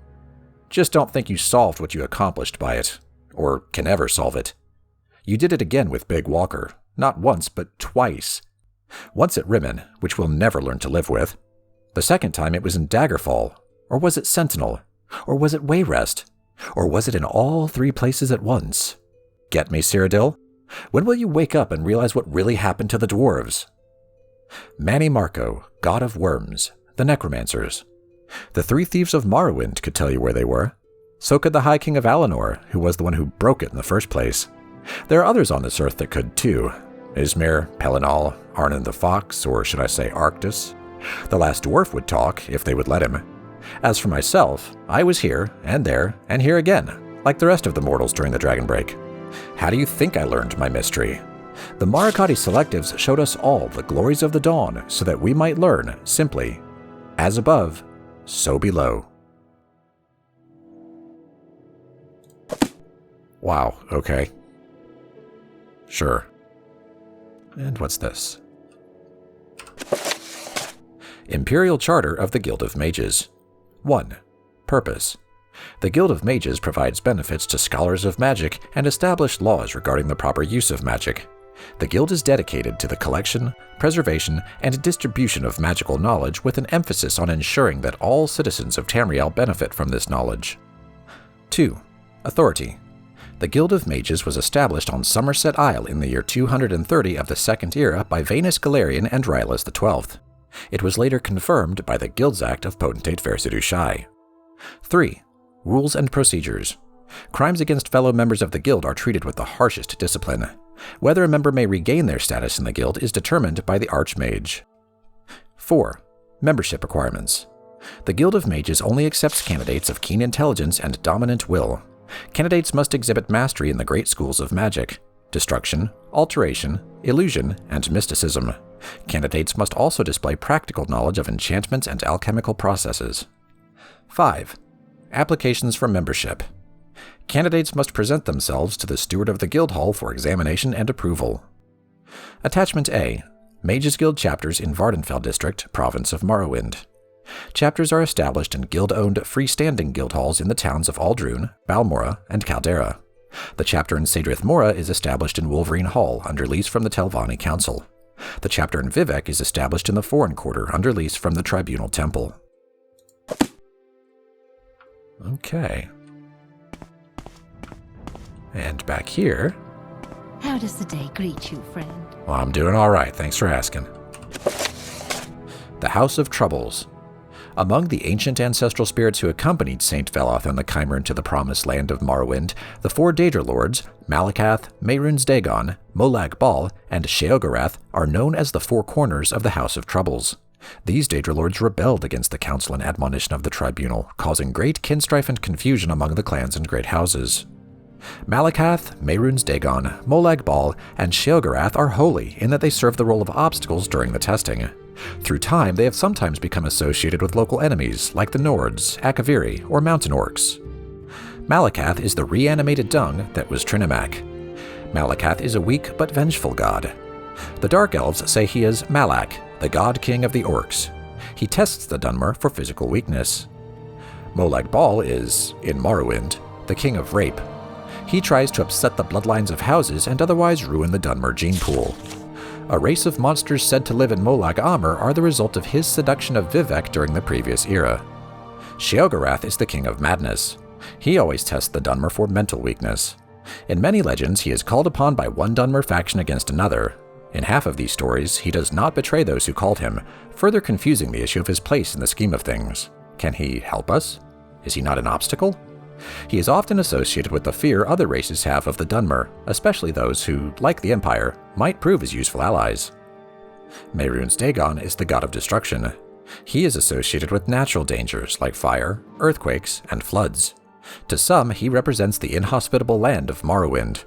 Just don't think you solved what you accomplished by it, or can ever solve it. You did it again with Big Walker, not once but twice. Once at Rimmen, which we'll never learn to live with. The second time it was in Daggerfall, or was it Sentinel, or was it Wayrest, or was it in all 3 places at once? Get me, Cyrodiil? When will you wake up and realize what really happened to the dwarves? Manny Marco, god of worms, the necromancers. The 3 thieves of Morrowind could tell you where they were. So could the High King of Alinor, who was the one who broke it in the first place. There are others on this earth that could too. Ismir, Pelinal, Arnon the Fox, or should I say Arctus. The last dwarf would talk, if they would let him. As for myself, I was here, and there, and here again, like the rest of the mortals during the Dragon Break. How do you think I learned my mystery? The Marikati selectives showed us all the glories of the dawn so that we might learn, simply, as above, so below. Wow, okay. Sure. And what's this? Imperial Charter of the Guild of Mages. 1. Purpose. The Guild of Mages provides benefits to scholars of magic and established laws regarding the proper use of magic. The Guild is dedicated to the collection, preservation, and distribution of magical knowledge with an emphasis on ensuring that all citizens of Tamriel benefit from this knowledge. 2. Authority. The Guild of Mages was established on Somerset Isle in the year 230 of the Second Era by Vanus Galerion and Rylus XII. It was later confirmed by the Guilds Act of Potentate Versidue-Shai. 3. Rules and Procedures. Crimes against fellow members of the Guild are treated with the harshest discipline. Whether a member may regain their status in the Guild is determined by the Archmage. 4. Membership Requirements. The Guild of Mages only accepts candidates of keen intelligence and dominant will. Candidates must exhibit mastery in the great schools of magic: destruction, alteration, illusion, and mysticism. Candidates must also display practical knowledge of enchantments and alchemical processes. 5. Applications for membership. Candidates must present themselves to the steward of the guild hall for examination and approval. Attachment A. Mages Guild chapters in Vvardenfell District, Province of Morrowind. Chapters are established in guild-owned freestanding guild halls in the towns of Aldrune, Balmora, and Caldera. The chapter in Sadrith Mora is established in Wolverine Hall under lease from the Telvanni Council. The chapter in Vivec is established in the Foreign Quarter under lease from the Tribunal Temple. Okay. And back here... How does the day greet you, friend? Well, I'm doing all right, thanks for asking. The House of Troubles. Among the ancient ancestral spirits who accompanied Saint Veloth and the Chimeran to the promised land of Morrowind, the 4 Daedra Lords, Malakath, Mehrunes Dagon, Molag Bal, and Sheogorath, are known as the 4 Corners of the House of Troubles. These Daedra Lords rebelled against the counsel and admonition of the Tribunal, causing great kinstrife and confusion among the clans and great houses. Malakath, Mehrunes Dagon, Molag Bal, and Sheogorath are holy in that they serve the role of obstacles during the testing. Through time, they have sometimes become associated with local enemies like the Nords, Akavir, or Mountain Orcs. Malakath is the reanimated dung that was Trinimac. Malakath is a weak but vengeful god. The Dark Elves say he is Malak, the god king of the Orcs. He tests the Dunmer for physical weakness. Molag Bal is, in Morrowind, the king of rape. He tries to upset the bloodlines of houses and otherwise ruin the Dunmer gene pool. A race of monsters said to live in Molag Amr are the result of his seduction of Vivec during the previous era. Sheogorath is the king of madness. He always tests the Dunmer for mental weakness. In many legends, he is called upon by one Dunmer faction against another. In half of these stories, he does not betray those who called him, further confusing the issue of his place in the scheme of things. Can he help us? Is he not an obstacle? He is often associated with the fear other races have of the Dunmer, especially those who, like the Empire, might prove as useful allies. Mehrunes Dagon is the god of destruction. He is associated with natural dangers like fire, earthquakes, and floods. To some, he represents the inhospitable land of Morrowind.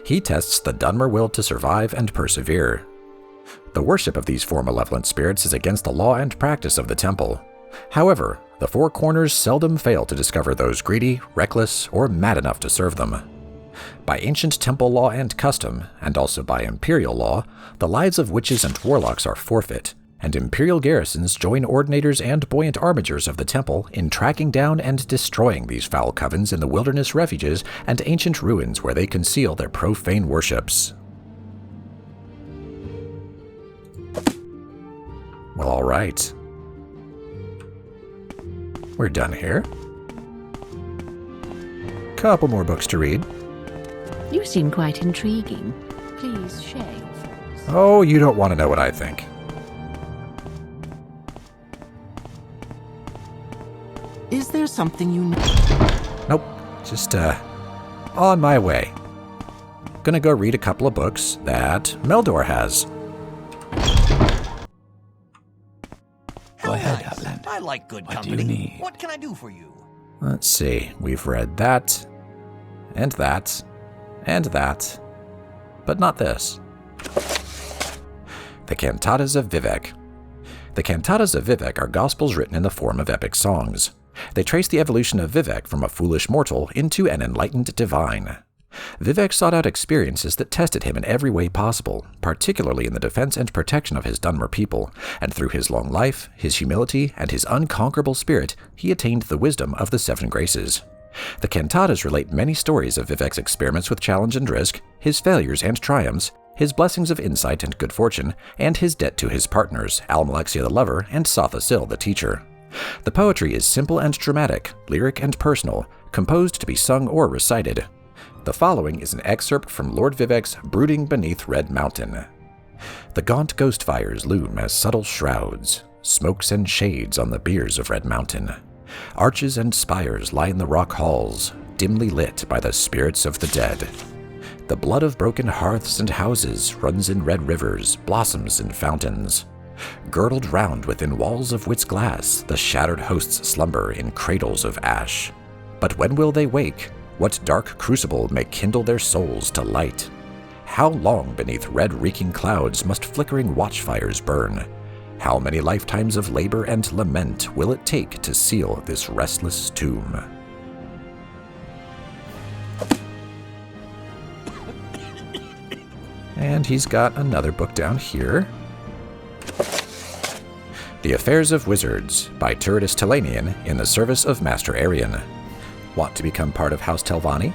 He tests the Dunmer will to survive and persevere. The worship of these four malevolent spirits is against the law and practice of the temple. However, the Four Corners seldom fail to discover those greedy, reckless, or mad enough to serve them. By ancient temple law and custom, and also by Imperial law, the lives of witches and warlocks are forfeit, and Imperial garrisons join ordinators and buoyant armigers of the temple in tracking down and destroying these foul covens in the wilderness refuges and ancient ruins where they conceal their profane worships. Well, all right. We're done here. Couple more books to read. You seem quite intriguing. Please share your thoughts. Oh, you don't want to know what I think. Is there something you know? Nope. Just, on my way. Gonna go read a couple of books that Meldor has. Go ahead, Outlander. I like good What company. do you need? What can I do for you? Let's see. We've read that, and that, and that, but not this. The Cantatas of Vivec. The Cantatas of Vivec are gospels written in the form of epic songs. They trace the evolution of Vivec from a foolish mortal into an enlightened divine. Vivec sought out experiences that tested him in every way possible, particularly in the defense and protection of his Dunmer people, and through his long life, his humility, and his unconquerable spirit, he attained the wisdom of the Seven Graces. The Cantatas relate many stories of Vivec's experiments with challenge and risk, his failures and triumphs, his blessings of insight and good fortune, and his debt to his partners, Almalexia the lover and Sothasil the teacher. The poetry is simple and dramatic, lyric and personal, composed to be sung or recited. The following is an excerpt from Lord Vivec's Brooding Beneath Red Mountain. The gaunt ghost fires loom as subtle shrouds, smokes and shades on the biers of Red Mountain. Arches and spires line the rock halls, dimly lit by the spirits of the dead. The blood of broken hearths and houses runs in red rivers, blossoms in fountains. Girdled round within walls of wit's glass, the shattered hosts slumber in cradles of ash. But when will they wake? What dark crucible may kindle their souls to light? How long beneath red reeking clouds must flickering watchfires burn? How many lifetimes of labor and lament will it take to seal this restless tomb? And he's got another book down here. The Affairs of Wizards by Turidus Telanian in the service of Master Arian. Want to become part of House Telvanni?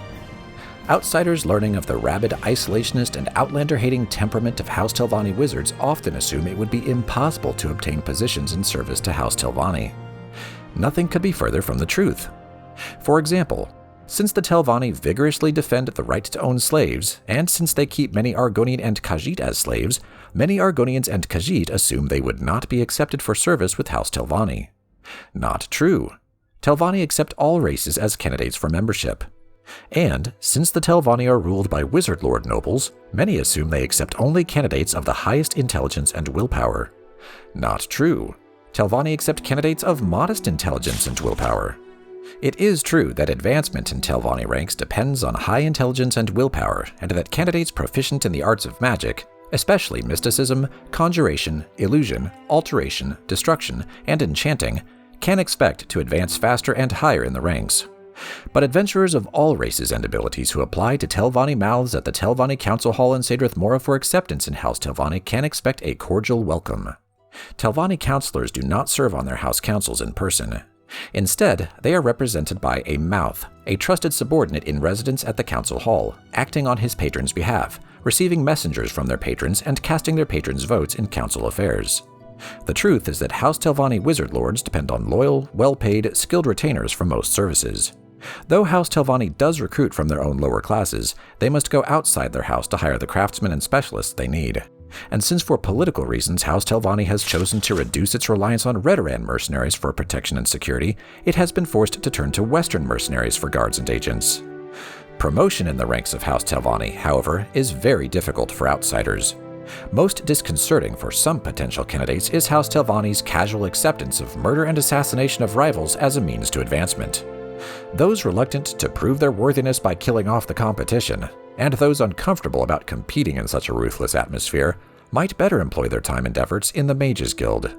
Outsiders learning of the rabid, isolationist, and outlander-hating temperament of House Telvanni wizards often assume it would be impossible to obtain positions in service to House Telvanni. Nothing could be further from the truth. For example, since the Telvanni vigorously defend the right to own slaves, and since they keep many Argonian and Khajiit as slaves, many Argonians and Khajiit assume they would not be accepted for service with House Telvanni. Not true. Telvanni accept all races as candidates for membership. And, since the Telvanni are ruled by wizard lord nobles, many assume they accept only candidates of the highest intelligence and willpower. Not true. Telvanni accept candidates of modest intelligence and willpower. It is true that advancement in Telvanni ranks depends on high intelligence and willpower, and that candidates proficient in the arts of magic, especially mysticism, conjuration, illusion, alteration, destruction, and enchanting, can expect to advance faster and higher in the ranks. But adventurers of all races and abilities who apply to Telvanni mouths at the Telvanni Council Hall in Sadrith Mora for acceptance in House Telvanni can expect a cordial welcome. Telvanni counselors do not serve on their house councils in person. Instead, they are represented by a mouth, a trusted subordinate in residence at the council hall, acting on his patron's behalf, receiving messengers from their patrons and casting their patrons' votes in council affairs. The truth is that House Telvanni wizard lords depend on loyal, well-paid, skilled retainers for most services. Though House Telvanni does recruit from their own lower classes, they must go outside their house to hire the craftsmen and specialists they need. And since for political reasons House Telvanni has chosen to reduce its reliance on Redoran mercenaries for protection and security, it has been forced to turn to Western mercenaries for guards and agents. Promotion in the ranks of House Telvanni, however, is very difficult for outsiders. Most disconcerting for some potential candidates is House Telvanni's casual acceptance of murder and assassination of rivals as a means to advancement. Those reluctant to prove their worthiness by killing off the competition, and those uncomfortable about competing in such a ruthless atmosphere, might better employ their time and efforts in the Mages Guild.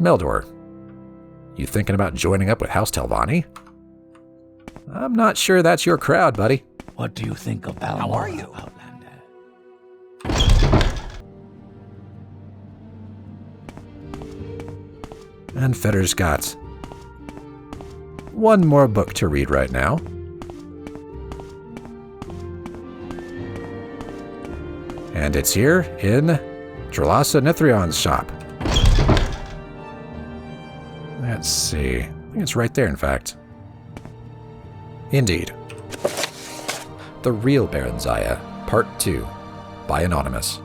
Meldor. You thinking about joining up with House Telvanni? I'm not sure that's your crowd, buddy. What do you think of Balmora, How are you? Outlander? And Fedar's got one more book to read right now. And it's here in Drolasa Nithrion's shop. Let's see. I think it's right there, in fact. Indeed. The Real Barenziah, Part 2, by Anonymous.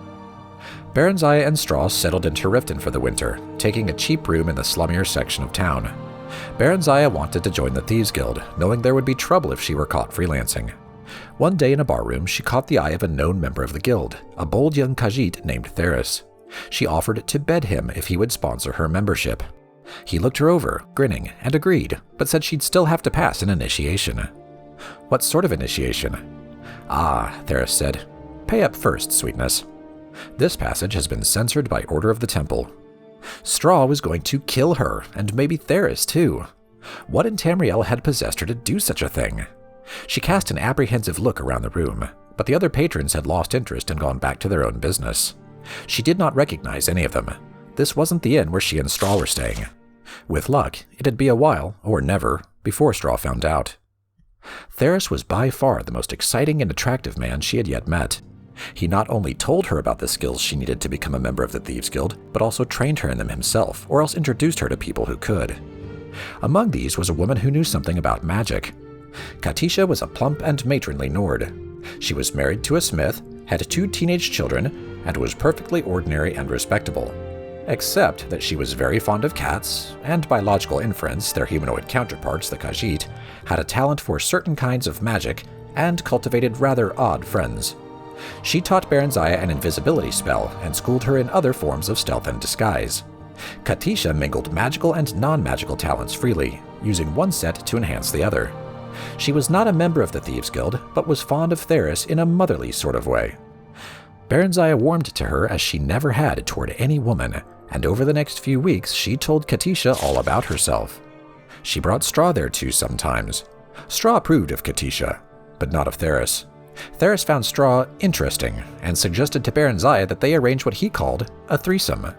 Barenziah and Straw settled into Riften for the winter, taking a cheap room in the slummier section of town. Barenziah wanted to join the Thieves Guild, knowing there would be trouble if she were caught freelancing. One day in a barroom, she caught the eye of a known member of the guild, a bold young Khajiit named Theris. She offered to bed him if he would sponsor her membership. He looked her over, grinning, and agreed, but said she'd still have to pass an initiation. What sort of initiation? Ah, Theris said. Pay up first, sweetness. This passage has been censored by order of the temple. Straw was going to kill her, and maybe Theris too. What in Tamriel had possessed her to do such a thing? She cast an apprehensive look around the room, but the other patrons had lost interest and gone back to their own business. She did not recognize any of them. This wasn't the inn where she and Straw were staying. With luck, it'd be a while, or never, before Straw found out. Theris was by far the most exciting and attractive man she had yet met. He not only told her about the skills she needed to become a member of the Thieves Guild, but also trained her in them himself, or else introduced her to people who could. Among these was a woman who knew something about magic. Katisha was a plump and matronly Nord. She was married to a smith, had 2 teenage children, and was perfectly ordinary and respectable. Except that she was very fond of cats, and by logical inference, their humanoid counterparts, the Khajiit, had a talent for certain kinds of magic, and cultivated rather odd friends. She taught Barenziah an invisibility spell, and schooled her in other forms of stealth and disguise. Katisha mingled magical and non-magical talents freely, using one set to enhance the other. She was not a member of the Thieves Guild, but was fond of Theris in a motherly sort of way. Barenziah warmed to her as she never had toward any woman, and over the next few weeks she told Katisha all about herself. She brought Straw there too sometimes. Straw approved of Katisha, but not of Theris. Theris found Straw interesting, and suggested to Barenziah that they arrange what he called a threesome.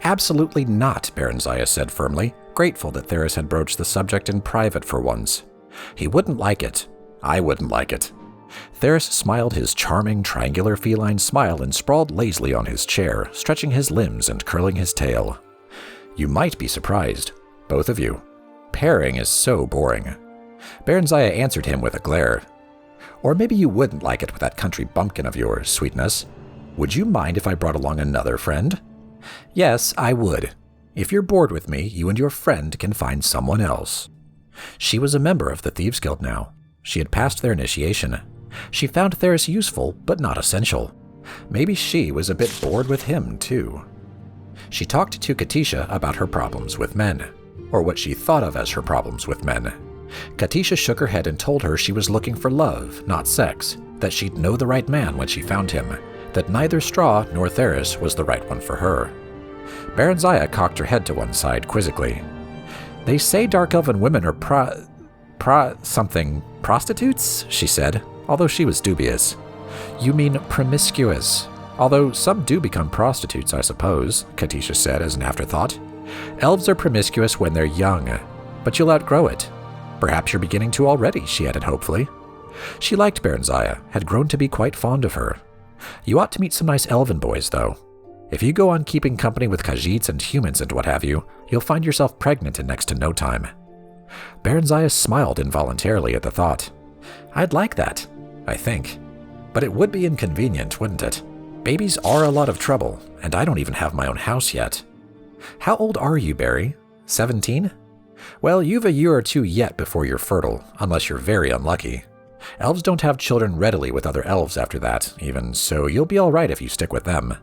Absolutely not, Barenziah said firmly, grateful that Theris had broached the subject in private for once. He wouldn't like it. I wouldn't like it. Theris smiled his charming, triangular feline smile and sprawled lazily on his chair, stretching his limbs and curling his tail. You might be surprised. Both of you. Pairing is so boring. Barenziah answered him with a glare. Or maybe you wouldn't like it with that country bumpkin of yours, sweetness. Would you mind if I brought along another friend? Yes, I would. If you're bored with me, you and your friend can find someone else. She was a member of the Thieves Guild now. She had passed their initiation. She found Theris useful, but not essential. Maybe she was a bit bored with him, too. She talked to Katisha about her problems with men, or what she thought of as her problems with men. Katisha shook her head and told her she was looking for love, not sex, that she'd know the right man when she found him, that neither Straw nor Theris was the right one for her. Barenziah cocked her head to one side quizzically. They say dark elven women are prostitutes, she said, although she was dubious. You mean promiscuous. Although some do become prostitutes, I suppose, Katisha said as an afterthought. Elves are promiscuous when they're young, but you'll outgrow it. Perhaps you're beginning to already, she added hopefully. She liked Barenziah, had grown to be quite fond of her. You ought to meet some nice elven boys, though. If you go on keeping company with Khajiits and humans and what have you, you'll find yourself pregnant in next to no time. Barenziah smiled involuntarily at the thought. I'd like that, I think. But it would be inconvenient, wouldn't it? Babies are a lot of trouble, and I don't even have my own house yet. How old are you, Barry? 17? Well, you've a year or two yet before you're fertile, unless you're very unlucky. Elves don't have children readily with other elves after that, even, so you'll be all right if you stick with them.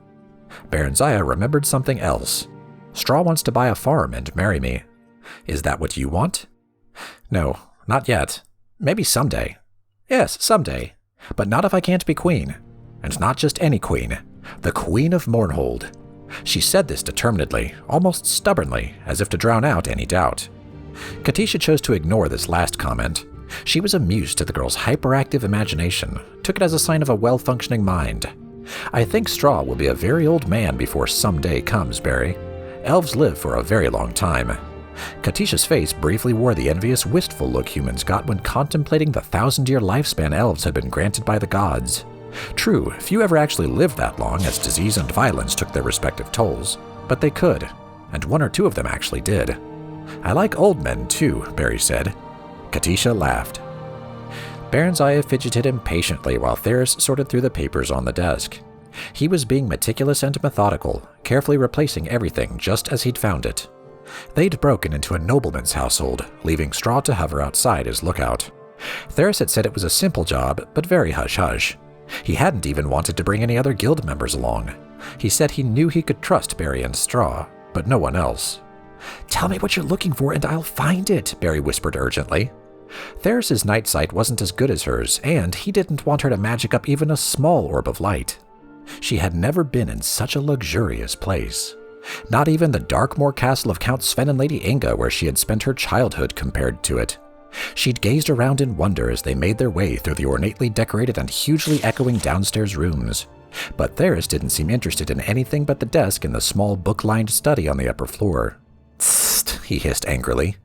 Barenziah remembered something else. Straw wants to buy a farm and marry me. Is that what you want? No, not yet. Maybe someday. Yes, someday. But not if I can't be queen. And not just any queen. The Queen of Mournhold. She said this determinedly, almost stubbornly, as if to drown out any doubt. Katisha chose to ignore this last comment. She was amused at the girl's hyperactive imagination, took it as a sign of a well-functioning mind. I think Straw will be a very old man before someday comes, Barry. Elves live for a very long time. Katisha's face briefly wore the envious, wistful look humans got when contemplating the 1,000-year lifespan elves had been granted by the gods. True, few ever actually lived that long as disease and violence took their respective tolls, but they could, and one or two of them actually did. I like old men too, Barry said. Katisha laughed. Barenziah fidgeted impatiently while Theris sorted through the papers on the desk. He was being meticulous and methodical, carefully replacing everything just as he'd found it. They'd broken into a nobleman's household, leaving Straw to hover outside as lookout. Theris had said it was a simple job, but very hush-hush. He hadn't even wanted to bring any other guild members along. He said he knew he could trust Barry and Straw, but no one else. Tell me what you're looking for and I'll find it, Barry whispered urgently. Theris's night sight wasn't as good as hers, and he didn't want her to magic up even a small orb of light. She had never been in such a luxurious place. Not even the Darkmoor castle of Count Sven and Lady Inga, where she had spent her childhood, compared to it. She'd gazed around in wonder as they made their way through the ornately decorated and hugely echoing downstairs rooms. But Theris didn't seem interested in anything but the desk and the small book-lined study on the upper floor. Tssst, he hissed angrily.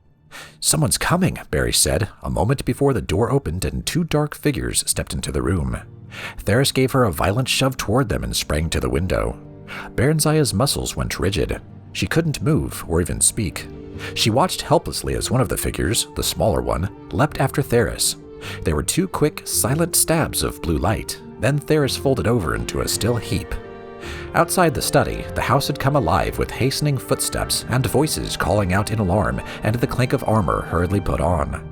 Someone's coming, Barry said, a moment before the door opened and two dark figures stepped into the room. Theris gave her a violent shove toward them and sprang to the window. Barenziah's muscles went rigid. She couldn't move or even speak. She watched helplessly as one of the figures, the smaller one, leapt after Theris. There were two quick, silent stabs of blue light. Then Theris folded over into a still heap. Outside the study, the house had come alive with hastening footsteps and voices calling out in alarm and the clink of armor hurriedly put on.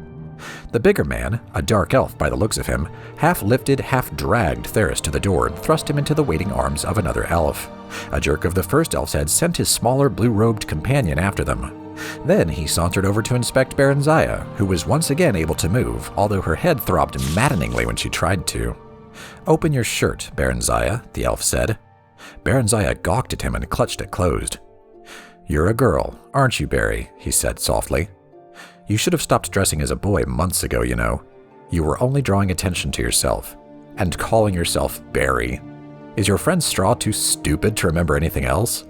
The bigger man, a dark elf by the looks of him, half-lifted, half-dragged Theris to the door and thrust him into the waiting arms of another elf. A jerk of the first elf's head sent his smaller blue-robed companion after them. Then he sauntered over to inspect Barenziah, who was once again able to move, although her head throbbed maddeningly when she tried to. Open your shirt, Barenziah, the elf said. Barenziah gawked at him and clutched it closed. You're a girl, aren't you, Barry? He said softly. You should have stopped dressing as a boy months ago, you know. You were only drawing attention to yourself. And calling yourself Barry. Is your friend Straw too stupid to remember anything else?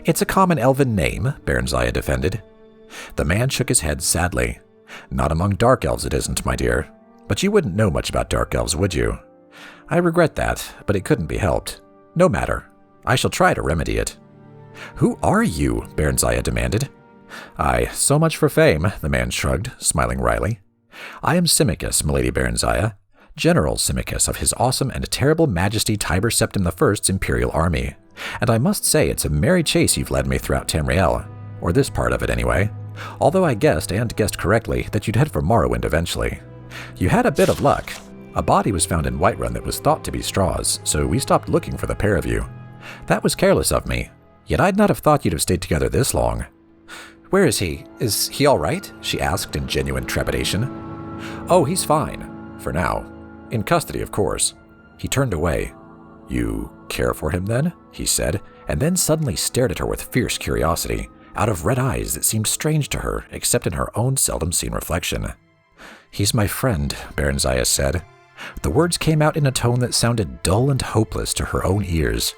It's a common elven name, Barenziah defended. The man shook his head sadly. Not among dark elves it isn't, my dear. But you wouldn't know much about dark elves, would you? I regret that, but it couldn't be helped. No matter. I shall try to remedy it. Who are you? Barenziah demanded. Aye, so much for fame, the man shrugged, smiling wryly. I am Symmachus, milady Barenziah, General Symmachus of his awesome and terrible majesty Tiber Septim I's Imperial army. And I must say it's a merry chase you've led me throughout Tamriel, or this part of it anyway, although I guessed, and guessed correctly, that you'd head for Morrowind eventually. You had a bit of luck. A body was found in Whiterun that was thought to be Straw's, so we stopped looking for the pair of you. That was careless of me, yet I'd not have thought you'd have stayed together this long. Where is he? Is he all right? She asked in genuine trepidation. Oh, he's fine. For now. In custody, of course. He turned away. You care for him then? He said, and then suddenly stared at her with fierce curiosity, out of red eyes that seemed strange to her except in her own seldom-seen reflection. He's my friend, Barenziah said. The words came out in a tone that sounded dull and hopeless to her own ears.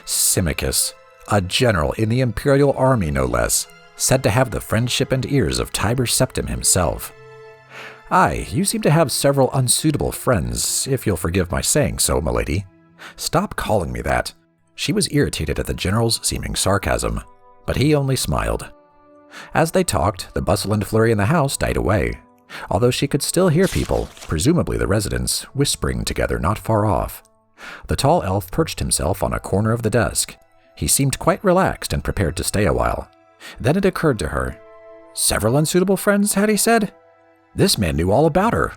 Symmachus, a general in the Imperial army no less, said to have the friendship and ears of Tiber Septim himself. Aye, you seem to have several unsuitable friends, if you'll forgive my saying so, milady. Stop calling me that. She was irritated at the general's seeming sarcasm, but he only smiled. As they talked, the bustle and flurry in the house died away, although she could still hear people, presumably the residents, whispering together not far off. The tall elf perched himself on a corner of the desk. He seemed quite relaxed and prepared to stay a while. Then it occurred to her. Several unsuitable friends, had he said? This man knew all about her.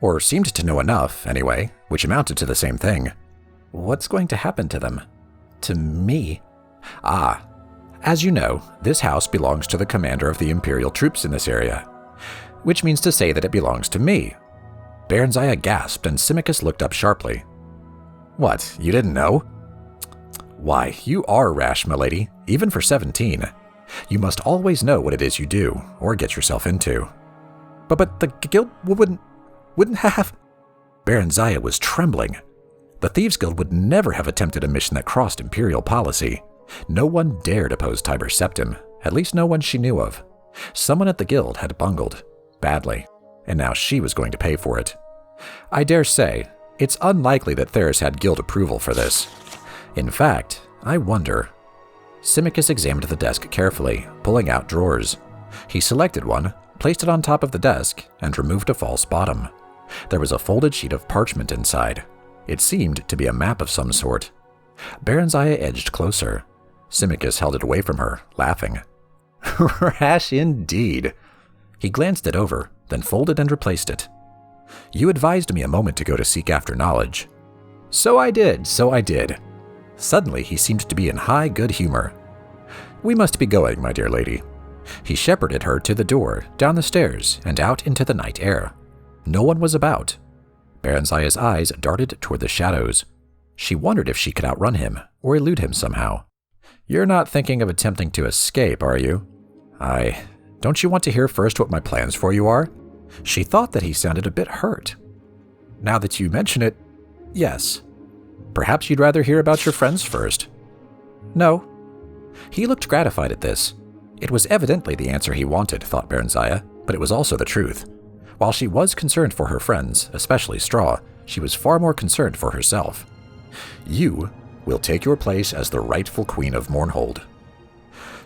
Or seemed to know enough, anyway, which amounted to the same thing. What's going to happen to them? To me? Ah. As you know, this house belongs to the commander of the Imperial troops in this area, which means to say that it belongs to me. Barenziah gasped, and Symmachus looked up sharply. What, you didn't know? Why, you are rash, milady, even for 17. You must always know what it is you do, or get yourself into. But the guild wouldn't have... Barenziah was trembling. The Thieves' Guild would never have attempted a mission that crossed Imperial policy. No one dared oppose Tiber Septim, at least no one she knew of. Someone at the guild had bungled, badly, and now she was going to pay for it. I dare say, it's unlikely that Theris had guild approval for this. In fact, I wonder... Symmachus examined the desk carefully, pulling out drawers. He selected one, placed it on top of the desk, and removed a false bottom. There was a folded sheet of parchment inside. It seemed to be a map of some sort. Barenziah edged closer. Symmachus held it away from her, laughing. Rash indeed. He glanced it over, then folded and replaced it. You advised me a moment ago to seek after knowledge. So I did. Suddenly he seemed to be in high good humor. We must be going, my dear lady. He shepherded her to the door, down the stairs, and out into the night air. No one was about. Barenziah's eyes darted toward the shadows. She wondered if she could outrun him, or elude him somehow. You're not thinking of attempting to escape, are you? Don't you want to hear first what my plans for you are? She thought that he sounded a bit hurt. Now that you mention it, yes. Perhaps you'd rather hear about your friends first. No. He looked gratified at this. It was evidently the answer he wanted, thought Barenziah, but it was also the truth. While she was concerned for her friends, especially Straw, she was far more concerned for herself. You will take your place as the rightful queen of Mournhold.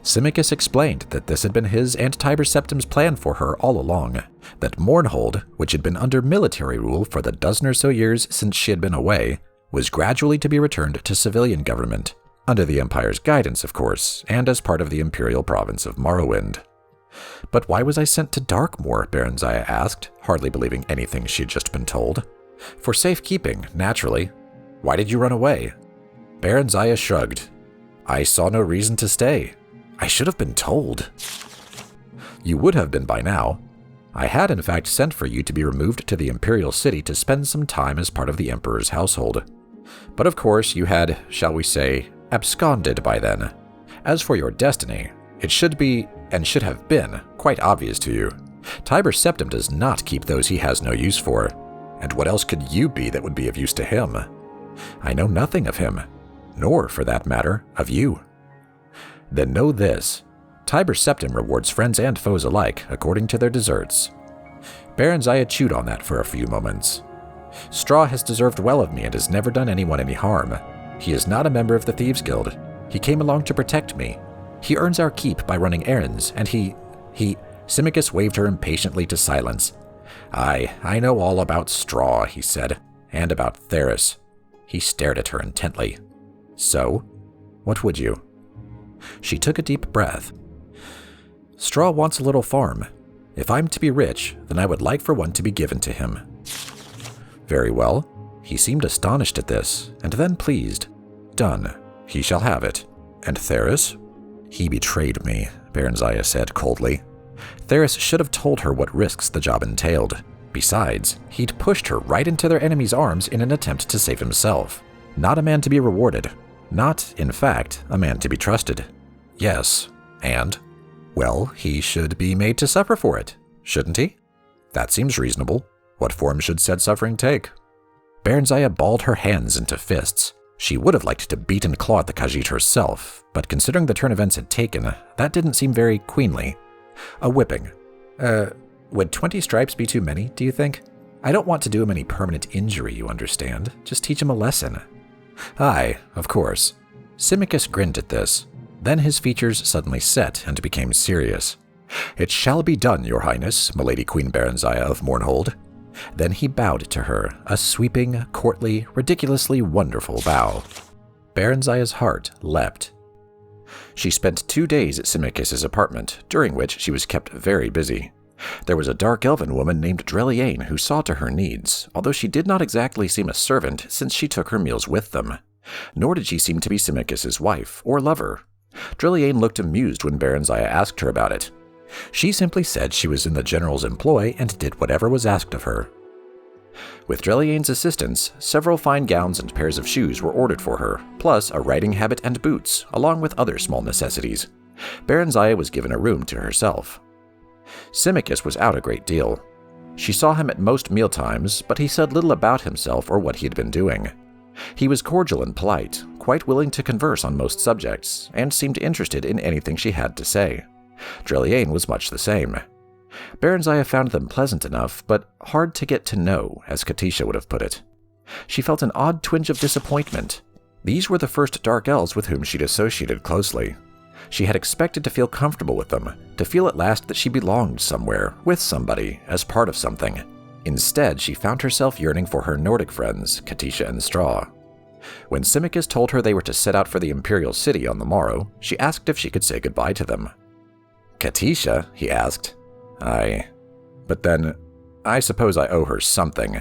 Symmachus explained that this had been his and Tiber Septim's plan for her all along, that Mournhold, which had been under military rule for the dozen or so years since she had been away, was gradually to be returned to civilian government, under the Empire's guidance, of course, and as part of the Imperial province of Morrowind. But why was I sent to Darkmoor? Barenziah asked, hardly believing anything she'd just been told. For safekeeping, naturally. Why did you run away? Barenziah shrugged. I saw no reason to stay. I should have been told. You would have been by now. I had in fact sent for you to be removed to the Imperial city to spend some time as part of the Emperor's household. But of course you had, shall we say, absconded by then. As for your destiny, it should be, and should have been, quite obvious to you. Tiber Septim does not keep those he has no use for. And what else could you be that would be of use to him? I know nothing of him, nor, for that matter, of you. Then know this. Tiber Septim rewards friends and foes alike according to their deserts. Barenziah chewed on that for a few moments. Straw has deserved well of me and has never done anyone any harm. He is not a member of the Thieves' Guild. He came along to protect me. He earns our keep by running errands, and he... Symmachus waved her impatiently to silence. I know all about Straw, he said, and about Theris. He stared at her intently. So? What would you? She took a deep breath. Straw wants a little farm. If I'm to be rich, then I would like for one to be given to him. Very well. He seemed astonished at this, and then pleased. Done. He shall have it. And Theris? He betrayed me, Barenziah said coldly. Theris should have told her what risks the job entailed. Besides, he'd pushed her right into their enemy's arms in an attempt to save himself. Not a man to be rewarded. Not, in fact, a man to be trusted. Yes, and? Well, he should be made to suffer for it, shouldn't he? That seems reasonable. What form should said suffering take? Barenziah balled her hands into fists. She would have liked to beat and claw at the Khajiit herself, but considering the turn events had taken, that didn't seem very queenly. A whipping. Would 20 stripes be too many, do you think? I don't want to do him any permanent injury, you understand. Just teach him a lesson. Aye, of course. Symmachus grinned at this. Then his features suddenly set and became serious. It shall be done, your highness, milady Queen Barenziah of Mournhold. Then he bowed to her, a sweeping, courtly, ridiculously wonderful bow. Barenziah's heart leapt. She spent 2 days at Symmachus's apartment, during which she was kept very busy. There was a dark elven woman named Dreliane who saw to her needs, although she did not exactly seem a servant since she took her meals with them. Nor did she seem to be Symmachus's wife or lover. Dreliane looked amused when Barenziah asked her about it. She simply said she was in the general's employ and did whatever was asked of her. With Dreliane's assistance, several fine gowns and pairs of shoes were ordered for her, plus a riding habit and boots, along with other small necessities. Barenziah was given a room to herself. Symmachus was out a great deal. She saw him at most mealtimes, but he said little about himself or what he had been doing. He was cordial and polite, quite willing to converse on most subjects, and seemed interested in anything she had to say. Dreliane was much the same. Barenziah found them pleasant enough, but hard to get to know, as Katisha would have put it. She felt an odd twinge of disappointment. These were the first Dark Elves with whom she'd associated closely. She had expected to feel comfortable with them, to feel at last that she belonged somewhere, with somebody, as part of something. Instead, she found herself yearning for her Nordic friends, Katisha and Straw. When Symmachus told her they were to set out for the Imperial city on the morrow, she asked if she could say goodbye to them. Katisha? He asked. Aye. But then, I suppose I owe her something.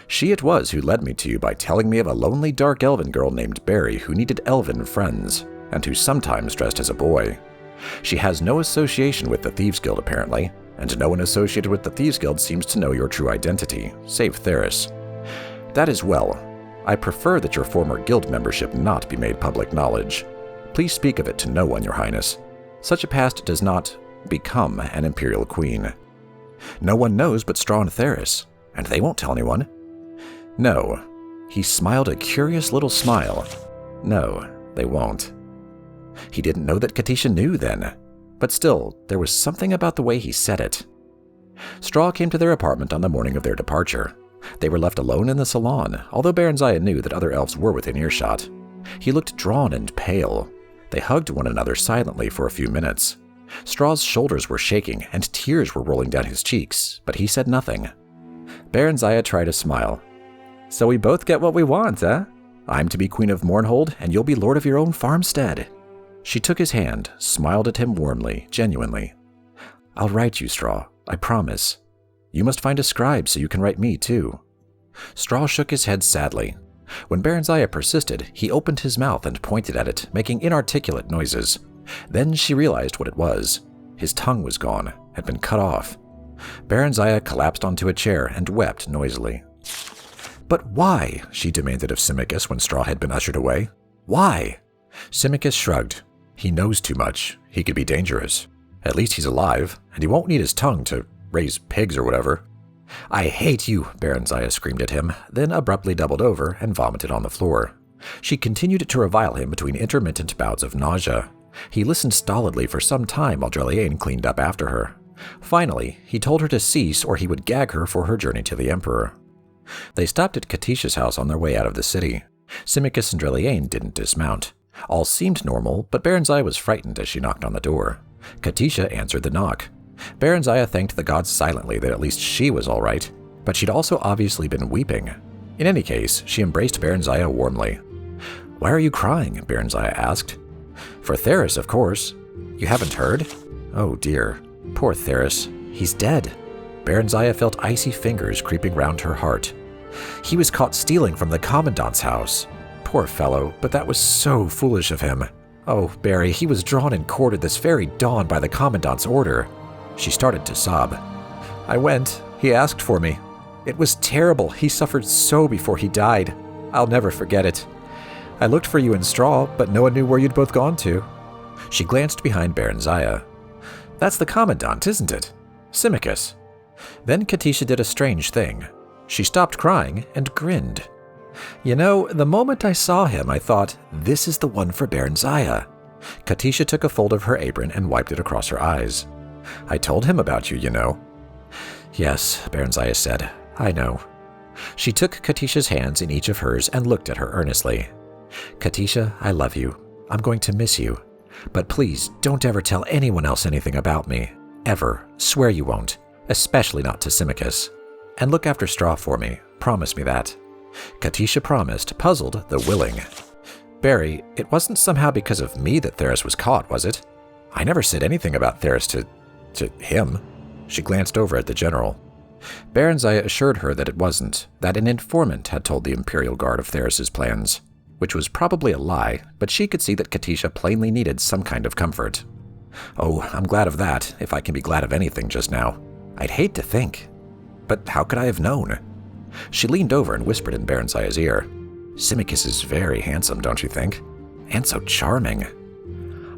She it was who led me to you by telling me of a lonely dark elven girl named Barry who needed elven friends, and who sometimes dressed as a boy. She has no association with the Thieves' Guild apparently, and no one associated with the Thieves' Guild seems to know your true identity, save Theris. That is well. I prefer that your former guild membership not be made public knowledge. Please speak of it to no one, your highness. Such a past does not become an imperial queen. No one knows but Straw and Theris, and they won't tell anyone. No. He smiled a curious little smile. No, they won't. He didn't know that Katisha knew then, but still, there was something about the way he said it. Straw came to their apartment on the morning of their departure. They were left alone in the salon, although Barenziah knew that other elves were within earshot. He looked drawn and pale. They hugged one another silently for a few minutes. Straw's shoulders were shaking, and tears were rolling down his cheeks, but he said nothing. Barenziah tried a smile. So we both get what we want, eh? I'm to be Queen of Mournhold, and you'll be Lord of your own farmstead. She took his hand, smiled at him warmly, genuinely. I'll write you, Straw, I promise. You must find a scribe so you can write me, too. Straw shook his head sadly. When Barenziah persisted, he opened his mouth and pointed at it, making inarticulate noises. Then she realized what it was. His tongue was gone, had been cut off. Barenziah collapsed onto a chair and wept noisily. But why? She demanded of Symmachus when Straw had been ushered away. Why? Symmachus shrugged. He knows too much. He could be dangerous. At least he's alive, and he won't need his tongue to raise pigs or whatever. I hate you, Barenziah screamed at him, then abruptly doubled over and vomited on the floor. She continued to revile him between intermittent bouts of nausea. He listened stolidly for some time while Dreliane cleaned up after her. Finally, he told her to cease or he would gag her for her journey to the Emperor. They stopped at Katisha's house on their way out of the city. Symmachus and Dreliane didn't dismount. All seemed normal, but Barenziah was frightened as she knocked on the door. Katisha answered the knock. Barenziah thanked the gods silently that at least she was all right, but she'd also obviously been weeping. In any case, she embraced Barenziah warmly. Why are you crying? Barenziah asked. For Theris, of course. You haven't heard? Oh dear. Poor Theris. He's dead. Barenziah felt icy fingers creeping round her heart. He was caught stealing from the Commandant's house. Poor fellow, but that was so foolish of him. Oh, Barry, he was drawn and quartered this very dawn by the Commandant's order. She started to sob. I went, He asked for me. It was terrible. He suffered so before he died. I'll never forget it. I looked for you in Straw, but no one knew where you'd both gone to." She glanced behind Barenziah. "That's the Commandant, isn't it? Symmachus." Then Katisha did a strange thing. She stopped crying and grinned. You know, the moment I saw him, I thought, this is the one for Barenziah. Katisha took a fold of her apron and wiped it across her eyes. "I told him about you, you know." "Yes," Barenziah said. "I know." She took Katisha's hands in each of hers and looked at her earnestly. "Katisha, I love you. I'm going to miss you. But please, don't ever tell anyone else anything about me. Ever. Swear you won't. Especially not to Symmachus. And look after Straw for me. Promise me that." Katisha promised, puzzled though willing. "Barry, it wasn't somehow because of me that Theris was caught, was it? I never said anything about Theris to him." She glanced over at the general. Barenziah assured her that it wasn't, that an informant had told the Imperial Guard of Theris's plans, which was probably a lie, but she could see that Katisha plainly needed some kind of comfort. "Oh, I'm glad of that, if I can be glad of anything just now. I'd hate to think. But how could I have known?" She leaned over and whispered in Barenziah's ear. "Symmachus is very handsome, don't you think? And so charming."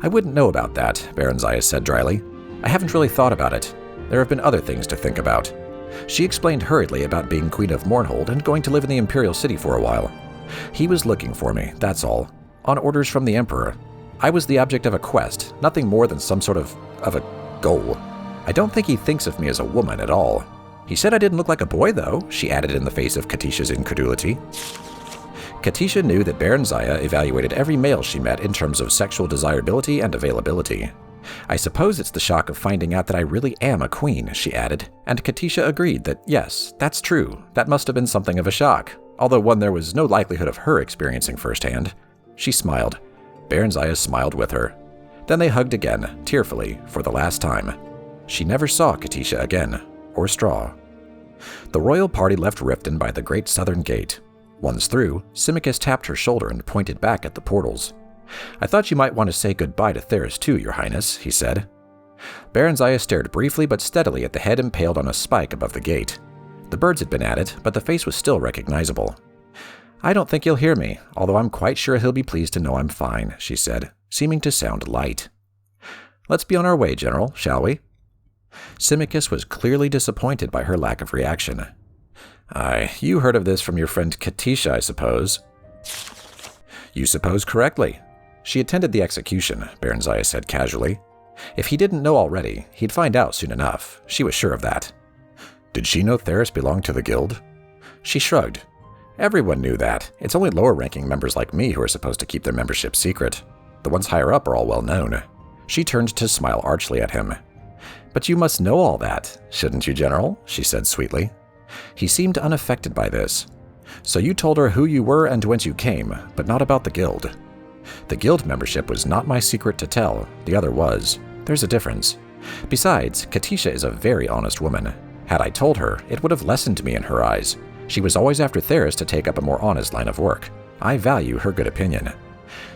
"I wouldn't know about that," Barenziah said dryly. "I haven't really thought about it. There have been other things to think about." She explained hurriedly about being Queen of Mournhold and going to live in the Imperial City for a while. "He was looking for me, that's all. On orders from the Emperor. I was the object of a quest, nothing more than some sort of a goal. I don't think he thinks of me as a woman at all. He said I didn't look like a boy, though," she added in the face of Katisha's incredulity. Katisha knew that Barenziah evaluated every male she met in terms of sexual desirability and availability. "I suppose it's the shock of finding out that I really am a queen," she added, and Katisha agreed that yes, that's true, that must have been something of a shock, although one there was no likelihood of her experiencing firsthand. She smiled. Barenziah smiled with her. Then they hugged again, tearfully, for the last time. She never saw Katisha again, or Straw. The royal party left Riften by the great southern gate. Once through, Symmachus tapped her shoulder and pointed back at the portals. "I thought you might want to say goodbye to Theris too, Your Highness," he said. Barenziah stared briefly but steadily at the head impaled on a spike above the gate. The birds had been at it, but the face was still recognizable. "I don't think he'll hear me, although I'm quite sure he'll be pleased to know I'm fine," she said, seeming to sound light. "Let's be on our way, General, shall we?" Symmachus was clearly disappointed by her lack of reaction. You heard of this from your friend Katisha, I suppose." "You suppose correctly. She attended the execution," Barenziah said casually. If he didn't know already, he'd find out soon enough. She was sure of that. "Did she know Theris belonged to the guild?" She shrugged. "Everyone knew that. It's only lower-ranking members like me who are supposed to keep their membership secret. The ones higher up are all well known." She turned to smile archly at him. "But you must know all that, shouldn't you, General?" she said sweetly. He seemed unaffected by this. "So you told her who you were and whence you came, but not about the guild." "The guild membership was not my secret to tell. The other was. There's a difference. Besides, Katisha is a very honest woman. Had I told her, it would have lessened me in her eyes. She was always after Theris to take up a more honest line of work. I value her good opinion."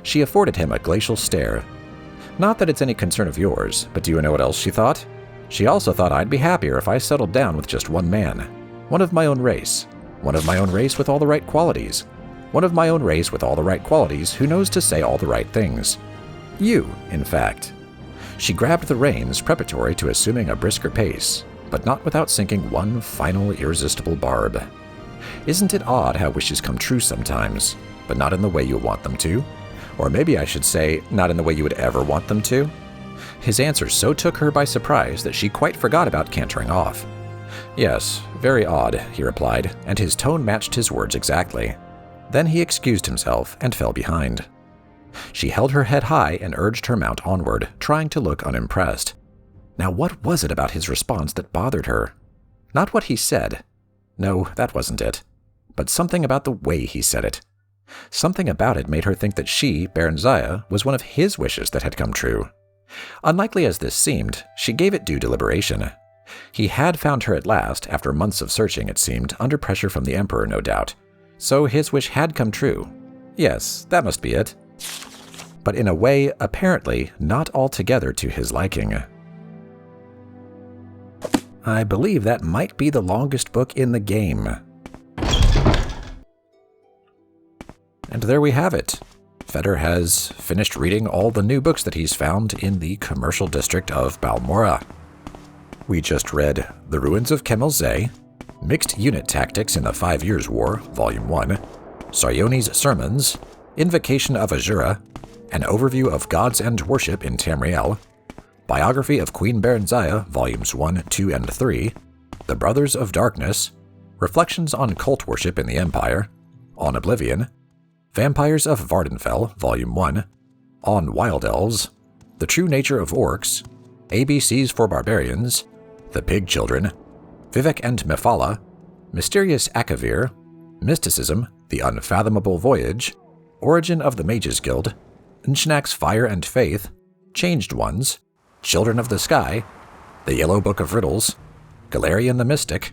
She afforded him a glacial stare. "Not that it's any concern of yours, but do you know what else she thought? She also thought I'd be happier if I settled down with just one man. One of my own race. One of my own race with all the right qualities. One of my own race with all the right qualities who knows to say all the right things. You, in fact." She grabbed the reins preparatory to assuming a brisker pace, but not without sinking one final irresistible barb. "Isn't it odd how wishes come true sometimes, but not in the way you want them to? Or maybe I should say, not in the way you would ever want them to?" His answer so took her by surprise that she quite forgot about cantering off. "Yes, very odd," he replied, and his tone matched his words exactly. Then he excused himself and fell behind. She held her head high and urged her mount onward, trying to look unimpressed. Now what was it about his response that bothered her? Not what he said. No, that wasn't it. But something about the way he said it. Something about it made her think that she, Barenziah, was one of his wishes that had come true. Unlikely as this seemed, she gave it due deliberation. He had found her at last, after months of searching, it seemed, under pressure from the Emperor, no doubt. So his wish had come true. Yes, that must be it. But in a way, apparently, not altogether to his liking. I believe that might be the longest book in the game. And there we have it. Fedar has finished reading all the new books that he's found in the commercial district of Balmora. We just read The Ruins of Kemel-Ze, Mixed Unit Tactics in the 5 Years' War, Volume 1, Saryoni's Sermons, Invocation of Azura, an overview of gods and worship in Tamriel, Biography of Queen Barenziah, Volumes 1, 2, and 3, The Brothers of Darkness, Reflections on Cult Worship in the Empire, on Oblivion, Vampires of Vvardenfell, Volume 1, on Wild Elves, The True Nature of Orcs, ABCs for Barbarians, The Pig Children, Vivec and Mephala, Mysterious Akavir, Mysticism, The Unfathomable Voyage, Origin of the Mages Guild, Nchunak's Fire and Faith, Changed Ones, Children of the Sky, The Yellow Book of Riddles, Galerion the Mystic,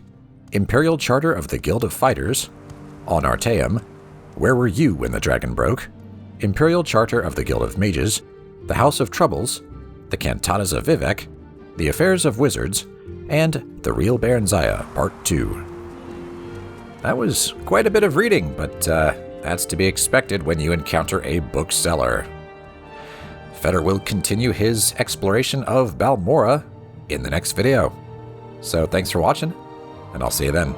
Imperial Charter of the Guild of Fighters, on Artaeum, Where Were You When the Dragon Broke, Imperial Charter of the Guild of Mages, The House of Troubles, The Cantatas of Vivec, The Affairs of Wizards, and The Real Barenziah, Part 2. That was quite a bit of reading, but that's to be expected when you encounter a bookseller. Fedar will continue his exploration of Balmora in the next video. So thanks for watching, and I'll see you then.